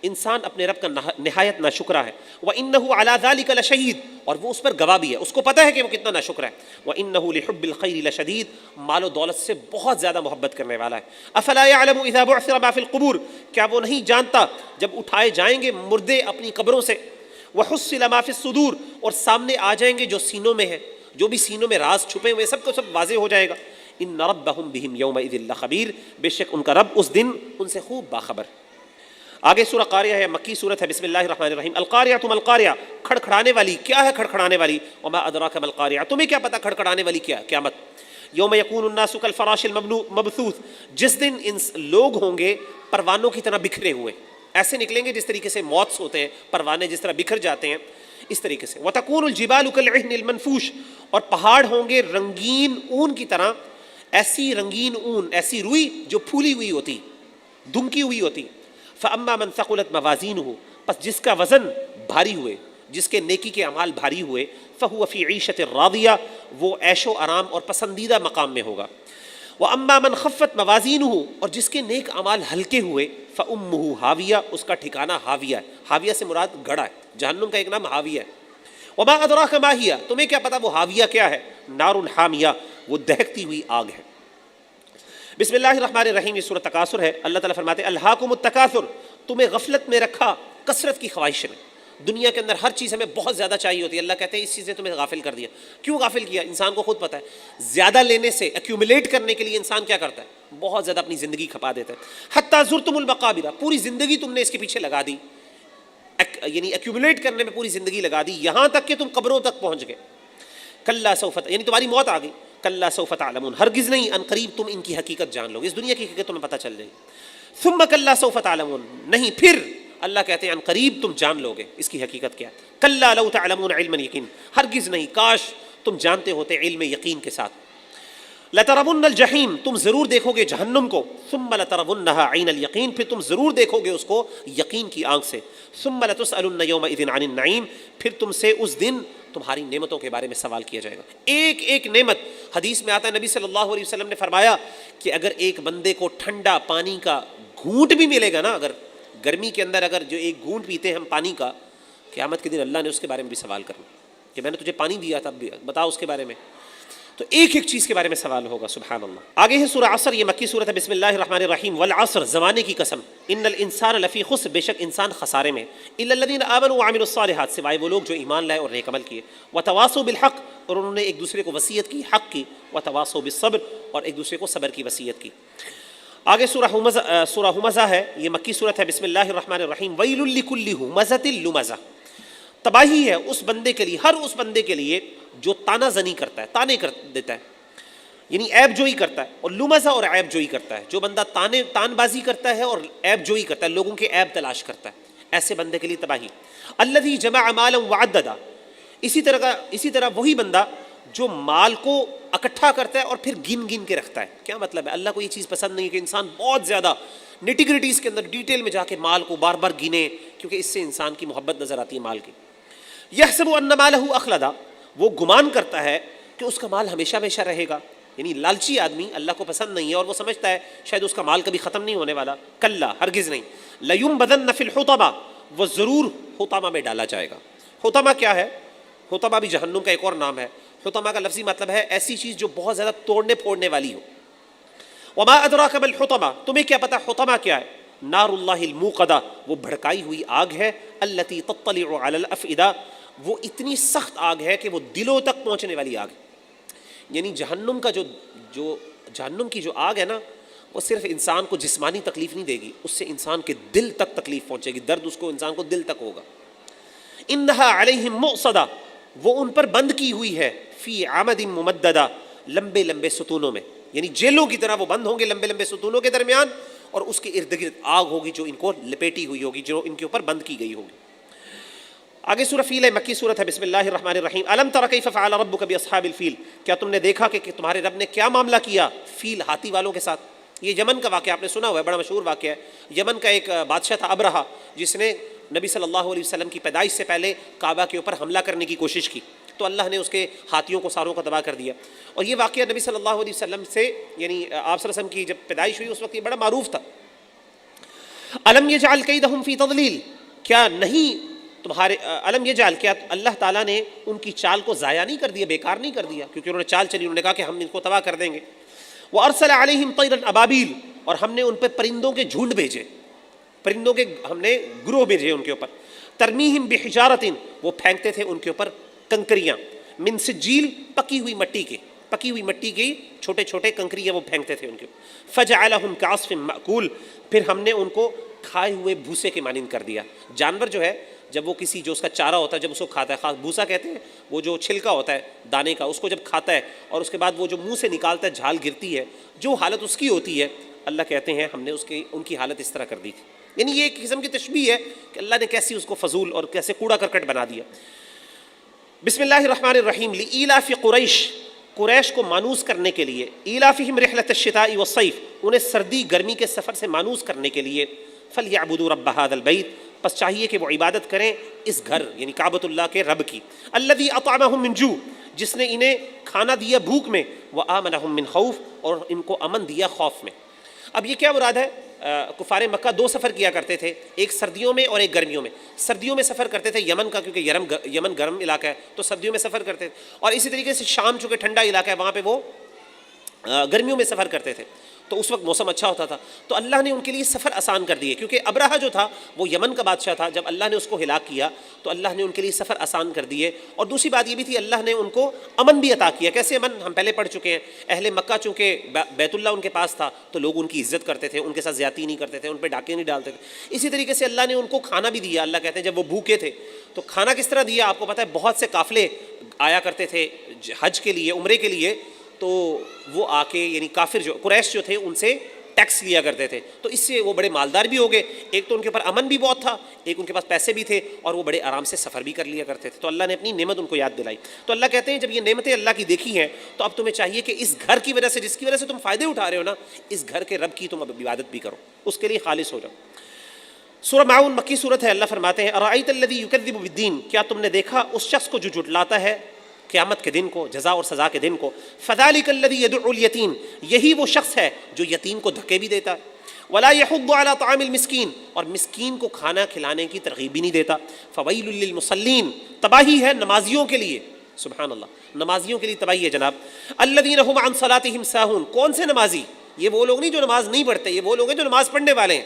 [SPEAKER 1] انسان اپنے رب کا نہایت ناشکرا ہے. وانہ علی ذلک لشہید، اور وہ اس پر گواہ بھی ہے، اس کو پتہ ہے کہ وہ کتنا ناشکرا ہے. وانہ لحب الخیر لشدید، مال و دولت سے بہت زیادہ محبت کرنے والا ہے. افلا یعلم اذا بعثر ما فی القبور، کیا وہ نہیں جانتا جب اٹھائے جائیں گے مردے اپنی قبروں سے. وحصل ما فی الصدور، اور سامنے آ جائیں گے جو سینوں میں ہے، جو بھی سینوں میں راز چھپے ہوئے سب کو سب واضح ہو جائے گا. ان ربہم بہم یومئذ لخبیر، بے شک ان کا رب اس دن ان سے خوب باخبر. آگے سورہ قاریہ ہے، مکی سورت ہے. بسم اللہ الرحمن الرحیم. القاریہ ما القاریہ، کھڑکھڑانے والی. کیا ہے کھڑکھڑانے والی؟ وما ادراک ما القاریہ، تمہیں کیا پتہ کھڑکھڑانے والی کیا؟ قیامت. یوم یکون الناس کالفراش المبثوث، جس دن لوگ ہوں گے پروانوں کی طرح بکھرے ہوئے، ایسے نکلیں گے جس طریقے سے موتس ہوتے ہیں، پروانے جس طرح بکھر جاتے ہیں اس طریقے سے. وتکون الجبال کالعہن المنفوش، اور پہاڑ ہوں گے رنگین اون کی طرح، ایسی رنگین اون، ایسی روئی جو پھولی ہوئی ہوتی، دھنکی ہوئی ہوتی. فاما من ثقلت موازینہ، پس جس کا وزن بھاری ہوئے، جس کے نیکی کے اعمال بھاری ہوئے، فہو فی عیشۃ راضیہ، وہ عیش و آرام اور پسندیدہ مقام میں ہوگا. واما من خفت موازینہ، اور جس کے نیک اعمال ہلکے ہوئے، فامہ ہاویہ، اس کا ٹھکانہ ہاویہ ہے. ہاویہ سے مراد گڑھا ہے، جہنم کا ایک نام ہاویہ ہے. وما ادراک ما ہی، تمہیں کیا پتا وہ ہاویہ کیا ہے؟ نار حامیہ، وہ دہکتی ہوئی آگ ہے. بسم اللہ الرحمن الرحیم. یہ سورۃ تکاثر ہے. اللہ تعالیٰ فرماتے ہیں الہاکم التکاثر، تمہیں غفلت میں رکھا کثرت کی خواہش نے. دنیا کے اندر ہر چیز ہمیں بہت زیادہ چاہیے ہوتی ہے، اللہ کہتے ہیں اس چیز نے تمہیں غافل کر دیا. کیوں غافل کیا؟ انسان کو خود پتہ ہے، زیادہ لینے سے ایکیومولیٹ کرنے کے لیے انسان کیا کرتا ہے؟ بہت زیادہ اپنی زندگی کھپا دیتا ہے. حتی زرتم المقابر، پوری زندگی تم نے اس کے پیچھے لگا دی، یعنی ایکیومولیٹ کرنے میں پوری زندگی لگا دی، یہاں تک کہ تم قبروں تک پہنچ گئے. کلا سوف، یعنی تمہاری موت آ گئی. کلا سوف تعلمون، ہرگز نہیں، ان قریب تم ان کی حقیقت جان لو گے، اس دنیا کی حقیقت تمہیں پتہ چل جائے گی. ثم کلا سوف تعلمون، نہیں پھر اللہ کہتے ہیں ان قریب تم جان لو گے اس کی حقیقت کیا ہے. کلا لو تعلمون علم الیقین، ہرگز نہیں، کاش تم جانتے ہوتے علم یقین کے ساتھ. لترون الجحیم، تم ضرور دیکھو گے جہنم کو. ثم لترونها عین الیقین، پھر تم ضرور دیکھو گے اس کو یقین کی آنکھ سے. ثم لتسألن یومئذ عن النعیم، پھر تم سے اس دن تمہاری نعمتوں کے بارے میں سوال کیا جائے گا. ایک ایک نعمت، حدیث میں آتا ہے نبی صلی اللہ علیہ وسلم نے فرمایا کہ اگر ایک بندے کو ٹھنڈا پانی کا گھونٹ بھی ملے گا نا، اگر گرمی کے اندر اگر جو ایک گھونٹ پیتے ہیں ہم پانی کا، قیامت کے دن اللہ نے اس کے بارے میں بھی سوال کرنا کہ میں نے تجھے پانی دیا تھا، بتا اس کے بارے میں. تو ایک ایک چیز کے بارے میں سوال ہوگا. سبحان اللہ. آگے ہے سورہ عصر، یہ مکی سورت ہے. بسم اللہ الرحمن الرحیم. والعصر، زمانے کی قسم. ان الانسان لفی خسر، بے شک انسان خسارے میں. الا الذین آمنوا وعملوا الصالحات، سوائے وہ لوگ جو ایمان لائے اور نیک عمل کیے. وتواصوا بالحق، اور انہوں نے ایک دوسرے کو وصیت کی حق کی. وتواصوا بالصبر، اور ایک دوسرے کو صبر کی وصیت کی. آگے سورہ ہمزہ ہے، یہ مکی صورت ہے. بسم اللہ الرحمن الرحیم. ویل لکل ہمزۃ لمزہ، تباہی ہے اس بندے کے لیے، ہر اس بندے کے لیے جو تانا زنی کرتا ہے، تانے کر دیتا ہے، یعنی عیب جوئی کرتا ہے. اور لمزہ اور عیب جوئی کرتا ہے، جو بندہ تان بازی کرتا ہے اور عیب جوئی کرتا ہے، لوگوں کے عیب تلاش کرتا ہے، ایسے بندے کے لیے تباہی. الذی جمع مالا وعددا، اسی طرح وہی بندہ جو مال کو اکٹھا کرتا ہے اور پھر گن گن کے رکھتا ہے. کیا مطلب ہے؟ اللہ کو یہ چیز پسند نہیں ہے کہ انسان بہت زیادہ نیٹی-گریٹیز کے اندر ڈیٹیل میں جا کے مال کو بار بار گنے، کیونکہ اس سے انسان کی محبت نظر آتی ہے مال کی. یحسب ان مالہ اخلدا، وہ گمان کرتا ہے کہ اس کا مال ہمیشہ ہمیشہ رہے گا، یعنی لالچی آدمی اللہ کو پسند نہیں ہے اور وہ سمجھتا ہے شاید اس کا مال کبھی ختم نہیں ہونے والا. کلا، ہرگز نہیں. لیمبدن فی الحطمہ، وہ ضرور حطمہ میں ڈالا جائے گا. حطمہ کیا ہے؟ حطمہ بھی جہنم کا ایک اور نام ہے. حطمہ کا لفظی مطلب ہے ایسی چیز جو بہت زیادہ توڑنے پھوڑنے والی ہو. وما ادراک ما الحطمہ، تمہیں کیا پتا حطمہ کیا ہے؟ نار اللہ الموقدہ، وہ بھڑکائی ہوئی آگ ہے، التی تطلع علی الافئدہ، وہ اتنی سخت آگ ہے کہ وہ دلوں تک پہنچنے والی آگ ہے. یعنی جہنم کا جہنم کی جو آگ ہے نا، وہ صرف انسان کو جسمانی تکلیف نہیں دے گی، اس سے انسان کے دل تک تکلیف پہنچے گی، درد اس کو انسان کو دل تک ہوگا. انہا علیہم مؤصدہ، وہ ان پر بند کی ہوئی ہے، فی عمد ممددہ، لمبے لمبے ستونوں میں، یعنی جیلوں کی طرح وہ بند ہوں گے لمبے لمبے ستونوں کے درمیان، اور اس کے ارد گرد آگ ہوگی جو ان کو لپیٹی ہوئی ہوگی، جو ان کے اوپر بند کی گئی ہوگی. آگے سورہ فیل ہے، مکی سورت ہے. بسم اللہ الرحمن الرحیم. الم تر کیف فعل ربک باصحاب الفیل، کیا تم نے دیکھا کہ تمہارے رب نے کیا معاملہ کیا فیل، ہاتھی والوں کے ساتھ. یہ یمن کا واقعہ آپ نے سنا ہوا ہے، بڑا مشہور واقعہ ہے. یمن کا ایک بادشاہ تھا ابرہہ، جس نے نبی صلی اللہ علیہ وسلم کی پیدائش سے پہلے کعبہ کے اوپر حملہ کرنے کی کوشش کی، تو اللہ نے اس کے ہاتھیوں کو ساروں کو تباہ کر دیا. اور یہ واقعہ نبی صلی اللہ علیہ وسلم سے، یعنی آپ صلی اللہ علیہ وسلم کی جب پیدائش ہوئی اس وقت یہ بڑا معروف تھا. الم یجعل کیدہم فی تضلیل، کیا نہیں تمہارے الم یجعل، کیا اللہ تعالیٰ نے ان کی چال کو ضائع نہیں کر دیا، بیکار نہیں کر دیا، کیونکہ انہوں نے چال چلی، انہوں نے کہا کہ ہم ان کو تباہ کر دیں گے. وارسل علیہم طیرا ابابیل، اور ہم نے ان پہ پرندوں کے جھنڈ بھیجے، پرندوں کے ہم نے گروہ بھیجے ان کے اوپر. ترمیہم بحجارۃ، وہ پھینکتے تھے ان کے اوپر کنکریاں، من سجیل، پکی ہوئی مٹی کی چھوٹے چھوٹے کنکریاں وہ پھینکتے تھے ان کے اوپر. فجعلہم کعصف مأکول، پھر ہم نے ان کو کھائے ہوئے بھوسے کے مانند کر دیا. جانور جو ہے جب وہ کسی جو اس کا چارہ ہوتا ہے جب اس کو کھاتا ہے، خاص بھوسا کہتے ہیں، وہ جو چھلکا ہوتا ہے دانے کا، اس کو جب کھاتا ہے اور اس کے بعد وہ جو منہ سے نکالتا ہے جھال گرتی ہے، جو حالت اس کی ہوتی ہے، اللہ کہتے ہیں ہم نے ان کی حالت اس طرح کر دی تھی. یعنی یہ ایک قسم کی تشبیہ ہے کہ اللہ نے کیسی اس کو فضول اور کیسے کوڑا کرکٹ بنا دیا. بسم اللہ الرحمن الرحیم. لإیلاف قریش کو مانوس کرنے کے لیے، ایلافہم رحلۃ الشتاء والصیف، انہیں سردی گرمی کے سفر سے مانوس کرنے کے لیے. فلیعبدوا رب ھذا البیت، پس چاہیے کہ وہ عبادت کریں اس گھر یعنی کعبۃ اللہ کے رب کی. الذی اطعمہم من جوع، جس نے انہیں کھانا دیا بھوک میں، وآمنہم من خوف، اور ان کو امن دیا خوف میں. اب یہ کیا مراد ہے؟ کفار مکہ دو سفر کیا کرتے تھے، ایک سردیوں میں اور ایک گرمیوں میں. سردیوں میں سفر کرتے تھے یمن کا، کیونکہ یمن گرم علاقہ ہے تو سردیوں میں سفر کرتے تھے، اور اسی طریقے سے شام چونکہ ٹھنڈا علاقہ ہے وہاں پہ وہ گرمیوں میں سفر کرتے تھے، تو اس وقت موسم اچھا ہوتا تھا. تو اللہ نے ان کے لیے سفر آسان کر دیے، کیونکہ ابرہہ جو تھا وہ یمن کا بادشاہ تھا. جب اللہ نے اس کو ہلاک کیا تو اللہ نے ان کے لیے سفر آسان کر دیے. اور دوسری بات یہ بھی تھی اللہ نے ان کو امن بھی عطا کیا. کیسے امن؟ ہم پہلے پڑھ چکے ہیں. اہل مکہ چونکہ بیت اللہ ان کے پاس تھا تو لوگ ان کی عزت کرتے تھے، ان کے ساتھ زیادتی نہیں کرتے تھے، ان پہ ڈاکے نہیں ڈالتے تھے. اسی طریقے سے اللہ نے ان کو کھانا بھی دیا. اللہ کہتے ہیں جب وہ بھوکے تھے تو کھانا کس طرح دیا؟ آپ کو پتہ ہے بہت سے قافلے آیا کرتے تھے حج کے لیے، عمرے کے لیے، تو وہ آ کے یعنی کافر جو قریش جو تھے ان سے ٹیکس لیا کرتے تھے. تو اس سے وہ بڑے مالدار بھی ہو گئے. ایک تو ان کے اوپر امن بھی بہت تھا، ایک ان کے پاس پیسے بھی تھے، اور وہ بڑے آرام سے سفر بھی کر لیا کرتے تھے. تو اللہ نے اپنی نعمت ان کو یاد دلائی. تو اللہ کہتے ہیں جب یہ نعمتیں اللہ کی دیکھی ہیں تو اب تمہیں چاہیے کہ اس گھر کی وجہ سے، جس کی وجہ سے تم فائدے اٹھا رہے ہو نا، اس گھر کے رب کی تم اب عبادت بھی کرو، اس کے لیے خالص ہو جاؤ. سورہ معون مکی صورت ہے. اللہ فرماتے ہیں ارأیت الذی یکذب بالدین، کیا تم نے دیکھا اس شخص کو جو جھٹلاتا ہے قیامت کے دن کو، جزا اور سزا کے دن کو. فذلک الذی یدعو الیتیم، یہی وہ شخص ہے جو یتیم کو دھکے بھی دیتا ہے. ولا یحض علی طعام المسکین، اور مسکین کو کھانا کھلانے کی ترغیب بھی نہیں دیتا. فویل للمصلین، تباہی ہے نمازیوں کے لیے. سبحان اللہ، نمازیوں کے لیے تباہی ہے جناب. الذین هم عن صلاتهم ساہون، کون سے نمازی؟ یہ وہ لوگ نہیں جو نماز نہیں پڑھتے، یہ وہ لوگ ہیں جو نماز پڑھنے والے ہیں.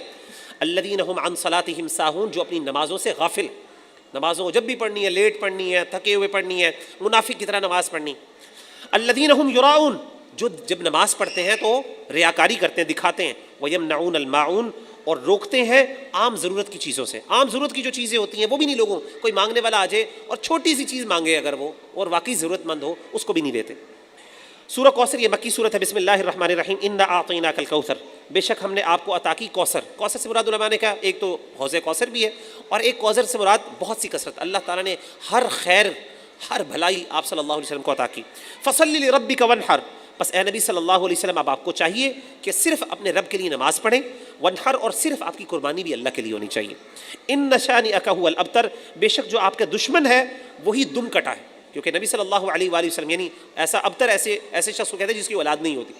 [SPEAKER 1] الذین هم عن صلاتهم ساہون، جو اپنی نمازوں سے غافل. نمازوں جب بھی پڑھنی ہے، لیٹ پڑھنی ہے، تھکے ہوئے پڑھنی ہے، منافق کی طرح نماز پڑھنی. الذین هم یراؤون، جو جب نماز پڑھتے ہیں تو ریاکاری کرتے ہیں، دکھاتے ہیں. ویمنعون الماعون، اور روکتے ہیں عام ضرورت کی چیزوں سے. عام ضرورت کی جو چیزیں ہوتی ہیں وہ بھی نہیں، لوگوں کوئی مانگنے والا آ جائے اور چھوٹی سی چیز مانگے اگر وہ اور واقعی ضرورت مند ہو اس کو بھی نہیں دیتے. سورہ کوثر یہ مکی صورت ہے. بسم اللہ الرحمن الرحیم. انا اعطیناک الکوثر، بے شک ہم نے آپ کو عطا کی کوثر. کوثر سے مراد علماء نے کہا ایک تو حوض کوثر بھی ہے، اور ایک کوثر سے مراد بہت سی کثرت. اللہ تعالیٰ نے ہر خیر، ہر بھلائی آپ صلی اللہ علیہ وسلم کو عطا کی. فصلی لربک وانحر، بس اے نبی صلی اللہ علیہ وسلم اب آپ کو چاہیے کہ صرف اپنے رب کے لیے نماز پڑھیں. وانحر، اور صرف آپ کی قربانی بھی اللہ کے لیے ہونی چاہیے. ان شانئک هو الابتر، بے شک جو آپ کا دشمن ہے وہی دم کٹا ہے. کیونکہ نبی صلی اللہ علیہ وآلہ وسلم یعنی ایسا ابتر ایسے شخص کو کہتے ہیں جس کی اولاد نہیں ہوتی.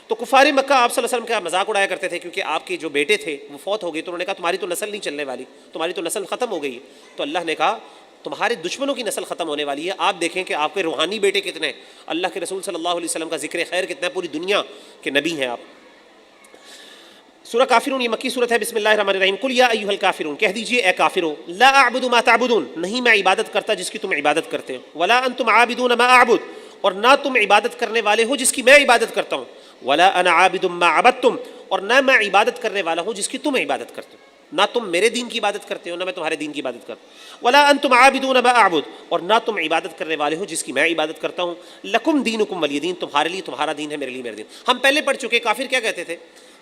[SPEAKER 1] تو کفار مکہ آپ صلی اللہ علیہ وسلم کا مذاق اڑایا کرتے تھے، کیونکہ آپ کے جو بیٹے تھے وہ فوت ہو گئے. تو انہوں نے کہا تمہاری تو نسل نہیں چلنے والی، تمہاری تو نسل ختم ہو گئی ہے. تو اللہ نے کہا تمہارے دشمنوں کی نسل ختم ہونے والی ہے. آپ دیکھیں کہ آپ کے روحانی بیٹے کتنے ہیں، اللہ کے رسول صلی اللہ علیہ وسلم کا ذکر خیر کتنا ہے، پوری دنیا کے نبی ہیں آپ. سورہ کافرون یہ مکی صورت ہے. بسم اللہ الرحمن الرحیم. قل یا ایھا الکافرون، کہہ دیجئے اے کافرو، لا اعبد ما تعبدون، نہیں میں عبادت کرتا جس کی تم عبادت کرتے ہو، ولا انتم عابدون ما اعبد، اور نہ تم عبادت کرنے والے ہو جس کی میں عبادت کرتا ہوں، ولا انا عابد ما عبدتم، اور نہ میں عبادت کرنے والا ہوں جس کی تم عبادت کرتے ہو. نہ تم میرے دین کی عبادت کرتے ہو، نہ میں تمہارے دین کی عبادت کرتا ہوں. ولا انتم عابدون ما اعبد، اور نہ تم عبادت کرنے والے ہو جس کی میں عبادت کرتا ہوں. لکم دینکم ولی دین، تمہارے لیے تمہارا دین ہے، میرے لیے میرا دین. ہم پہلے پڑھ چکے کافر کیا کہتے تھے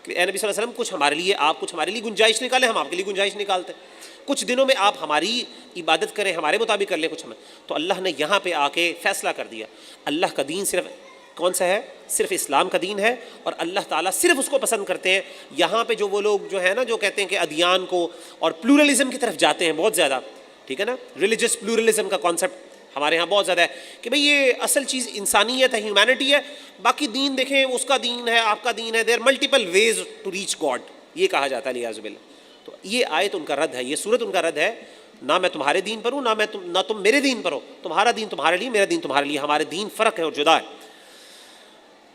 [SPEAKER 1] کہ اے نبی صلی اللہ علیہ وسلم کچھ ہمارے لیے، آپ کچھ ہمارے لیے گنجائش نکالیں، ہم آپ کے لیے گنجائش نکالتے ہیں. کچھ دنوں میں آپ ہماری عبادت کریں، ہمارے مطابق کر لیں کچھ ہمیں. تو اللہ نے یہاں پہ آ کے فیصلہ کر دیا، اللہ کا دین صرف کون سا ہے؟ صرف اسلام کا دین ہے، اور اللہ تعالیٰ صرف اس کو پسند کرتے ہیں. یہاں پہ جو وہ لوگ جو ہے نا جو کہتے ہیں کہ ادیان کو اور پلورلزم کی طرف جاتے ہیں بہت زیادہ، ٹھیک ہے نا، ریلیجس پلورلزم کا کانسیپٹ ہمارے ہاں بہت زیادہ ہے کہ بھئی یہ اصل چیز انسانیت ہے، ہیومینٹی ہے، باقی دین دیکھیں اس کا دین ہے، آپ کا دین ہے، there multiple ways to reach God, یہ کہا جاتا ہے لیاذ باللہ. تو یہ آیت ان کا رد ہے، یہ صورت ان کا رد ہے. نہ میں تمہارے دین پر ہوں، نہ تم میرے دین پر ہو، تمہارا دین تمہارے لیے، میرا دین تمہارے لیے، ہمارے دین فرق ہے اور جدا ہے.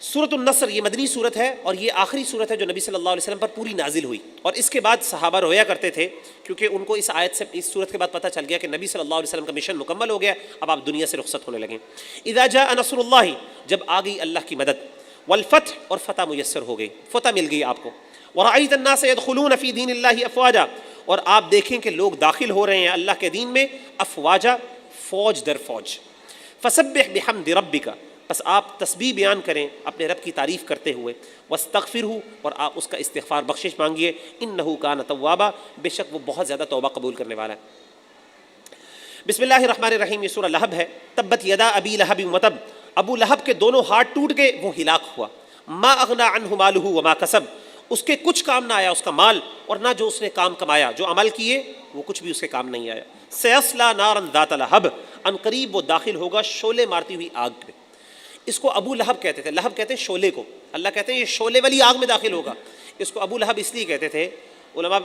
[SPEAKER 1] سورۃ النصر یہ مدنی صورت ہے، اور یہ آخری صورت ہے جو نبی صلی اللہ علیہ وسلم پر پوری نازل ہوئی. اور اس کے بعد صحابہ رویا کرتے تھے کیونکہ ان کو اس آیت سے، اس صورت کے بعد پتہ چل گیا کہ نبی صلی اللہ علیہ وسلم کا مشن مکمل ہو گیا، اب آپ دنیا سے رخصت ہونے لگیں. اذا جاء نصر اللہ، جب آ گئی اللہ کی مدد، والفتح، اور فتح میسر ہو گئی، فتح مل گئی آپ کو. ورأیت الناس يدخلون فی دین اللہ افواجا، اور آپ دیکھیں کہ لوگ داخل ہو رہے ہیں اللہ کے دین میں افواجا، فوج در فوج. فسبح بحمد ربک، بس آپ تسبیح بیان کریں اپنے رب کی تعریف کرتے ہوئے. واستغفرہ، اور آپ اس کا استغفار بخشش مانگیے. انہ کان توابا، بے شک وہ بہت زیادہ توبہ قبول کرنے والا ہے. بسم اللہ الرحمن الرحیم. یہ سورہ لہب ہے. تبت یدا ابی لہب وتب، ابو لہب کے دونوں ہاتھ ٹوٹ گئے، وہ ہلاک ہوا. ما اغنی عنہ مالہ وما کسب، اس کے کچھ کام نہ آیا اس کا مال اور نہ جو اس نے کام کمایا، جو عمل کیے وہ کچھ بھی اس کے کام نہیں آیا. سیصلی نارا ذات لہب، ان قریب وہ داخل ہوگا شعلے مارتی ہوئی آگ پہ. اس کو ابو لہب کہتے تھے، لہب کہتے ہیں شعلے کو، اللہ کہتے ہیں یہ شعلے والی آگ میں داخل ہوگا. اس کو ابو لہب اس لیے کہتے تھے، علماء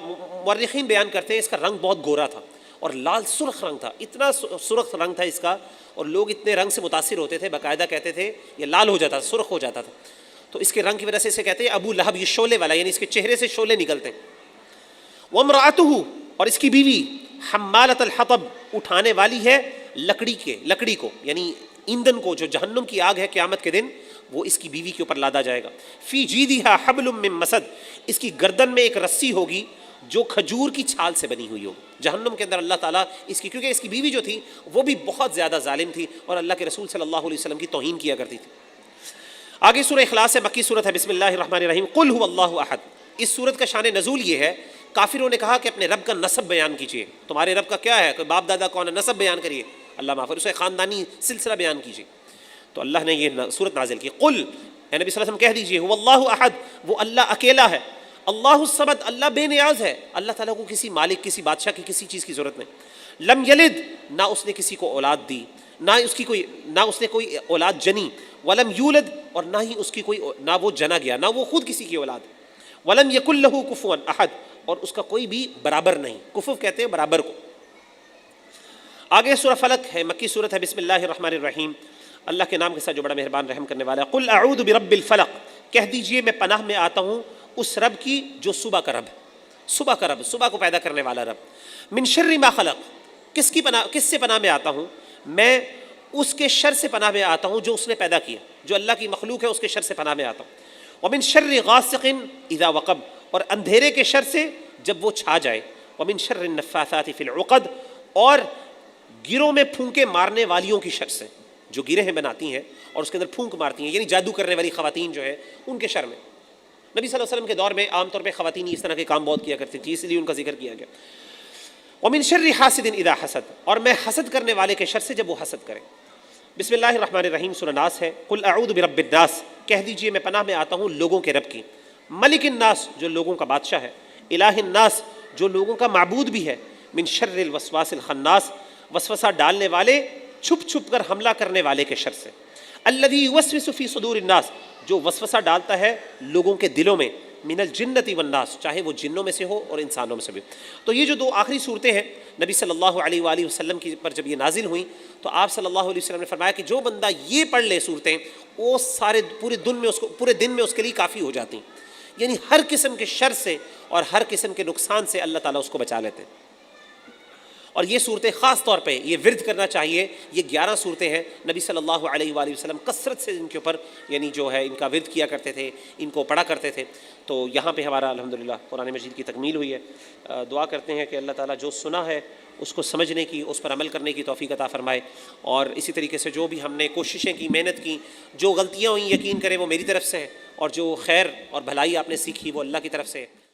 [SPEAKER 1] مورخین بیان کرتے ہیں اس کا رنگ بہت گورا تھا اور لال سرخ رنگ تھا، اتنا سرخ رنگ تھا اس کا، اور لوگ اتنے رنگ سے متاثر ہوتے تھے، باقاعدہ کہتے تھے یہ لال ہو جاتا تھا، سرخ ہو جاتا تھا. تو اس کے رنگ کی وجہ سے اسے کہتے ہیں ابو لہب، یہ شعلے والا، یعنی اس کے چہرے سے شعلے نکلتے ہیں. وامرأتہ، اور اس کی بیوی، حمالۃ الحطب، اٹھانے والی ہے لکڑی کو، یعنی ایندھن کو، جو جہنم کی آگ ہے قیامت کے دن وہ اس کی بیوی کے اوپر لادا جائے گا. فی جیدہا حبل من مسد، اس کی گردن میں ایک رسی ہوگی جو کھجور کی چھال سے بنی ہوئی ہو. جہنم کے اندر اللہ تعالیٰ اس کی، کیونکہ اس کی بیوی جو تھی وہ بھی بہت زیادہ ظالم تھی اور اللہ کے رسول صلی اللہ علیہ وسلم کی توہین کیا کرتی تھی. آگے سورہ اخلاص ہے، مکی صورت ہے. بسم اللہ الرحمن الرحیم. قل هو اللہ احد، اس صورت کا شان نزول یہ ہے، کافروں نے کہا کہ اپنے رب کا نسب بیان کیجیے، تمہارے رب کا کیا ہے، کوئی باپ دادا کون ہے، نسب بیان کریے، اللہ معاف کرے، اسے خاندانی سلسلہ بیان کیجیے. تو اللہ نے یہ صورت نازل کی. قل، اے نبی صلی اللہ علیہ وسلم کہہ دیجیے، هو اللہ احد، وہ اللہ اکیلا ہے. اللہ الصمد، اللہ بے نیاز ہے، اللہ تعالیٰ کو کسی مالک، کسی بادشاہ کی کسی چیز کی ضرورت نہیں. لم یلد، نہ اس نے کسی کو اولاد دی، نہ اس نے کوئی اولاد جنی. ولم یولد، اور نہ ہی اس کی کوئی، نہ وہ جنا گیا، نہ وہ خود کسی کی اولاد. ولم یکن لہ کفوا احد، اور اس کا کوئی بھی برابر نہیں. کفو کہتے ہیں برابر کو. آگے سورہ فلق ہے، مکی صورت ہے. بسم اللہ الرحمن الرحیم. اللہ کے نام کے ساتھ جو بڑا مہربان رحم کرنے والا ہے. قل اعوذ برب الفلق، کہہ دیجئے میں پناہ میں آتا ہوں اس رب کی جو صبح کا رب ہے، صبح کا رب، صبح کو پیدا کرنے والا رب. من شر ما خلق، کس سے پناہ میں آتا ہوں؟ میں اس کے شر سے پناہ میں آتا ہوں جو اس نے پیدا کیا، جو اللہ کی مخلوق ہے اس کے شر سے پناہ میں آتا ہوں. ومن شر غاسق اذا وقب، اور اندھیرے کے شر سے جب وہ چھا جائے. ومن شر النفاثات فی العقد، اور گروں میں پھونکے مارنے والیوں کی شر سے، جو گرہیں بناتی ہیں اور اس کے اندر پھونک مارتی ہیں، یعنی جادو کرنے والی خواتین جو ہے ان کے شر میں. نبی صلی اللہ علیہ وسلم کے دور میں عام طور پہ خواتین اس طرح کے کام بہت کیا کرتی تھیں، اس لیے ان کا ذکر کیا گیا. ومن شر حاسد اذا حسد، اور میں حسد کرنے والے کے شر سے جب وہ حسد کرے. بسم اللہ الرحمن الرحیم. سورہ ناس ہے. قل اعوذ برب الناس، کہہ دیجئے میں پناہ میں آتا ہوں لوگوں کے رب کی. ملک الناس، جو لوگوں کا بادشاہ ہے. الہ الناس، جو لوگوں کا معبود بھی ہے. من شر الوسواس الخناس، وسوسہ ڈالنے والے، چھپ چھپ کر حملہ کرنے والے کے شر سے. الذی یوسوس فی صدور الناس، جو وسوسہ ڈالتا ہے لوگوں کے دلوں میں. من الجنۃ والناس، چاہے وہ جنوں میں سے ہو اور انسانوں میں سے بھی. تو یہ جو دو آخری صورتیں ہیں نبی صلی اللہ علیہ وآلہ وسلم کی پر جب یہ نازل ہوئیں تو آپ صلی اللہ علیہ وسلم نے فرمایا کہ جو بندہ یہ پڑھ لے صورتیں، وہ پورے دن میں اس کے لیے کافی ہو جاتی ہیں. یعنی ہر قسم کے شر سے اور ہر قسم کے نقصان سے اللہ تعالیٰ اس کو بچا لیتے ہیں۔ اور یہ صورتیں خاص طور پہ یہ ورد کرنا چاہیے، یہ 11 صورتیں ہیں، نبی صلی اللہ علیہ وآلہ وسلم کثرت سے ان کے اوپر یعنی جو ہے ان کا ورد کیا کرتے تھے، ان کو پڑھا کرتے تھے۔ تو یہاں پہ ہمارا الحمدللہ قرآن مجید کی تکمیل ہوئی ہے۔ دعا کرتے ہیں کہ اللہ تعالیٰ جو سنا ہے اس کو سمجھنے کی، اس پر عمل کرنے کی توفیق عطا فرمائے، اور اسی طریقے سے جو بھی ہم نے کوششیں کی، محنت کی، جو غلطیاں ہوئیں یقین کریں وہ میری طرف سے ہے، اور جو خیر اور بھلائی آپ نے سیکھی وہ اللہ کی طرف سے ہے۔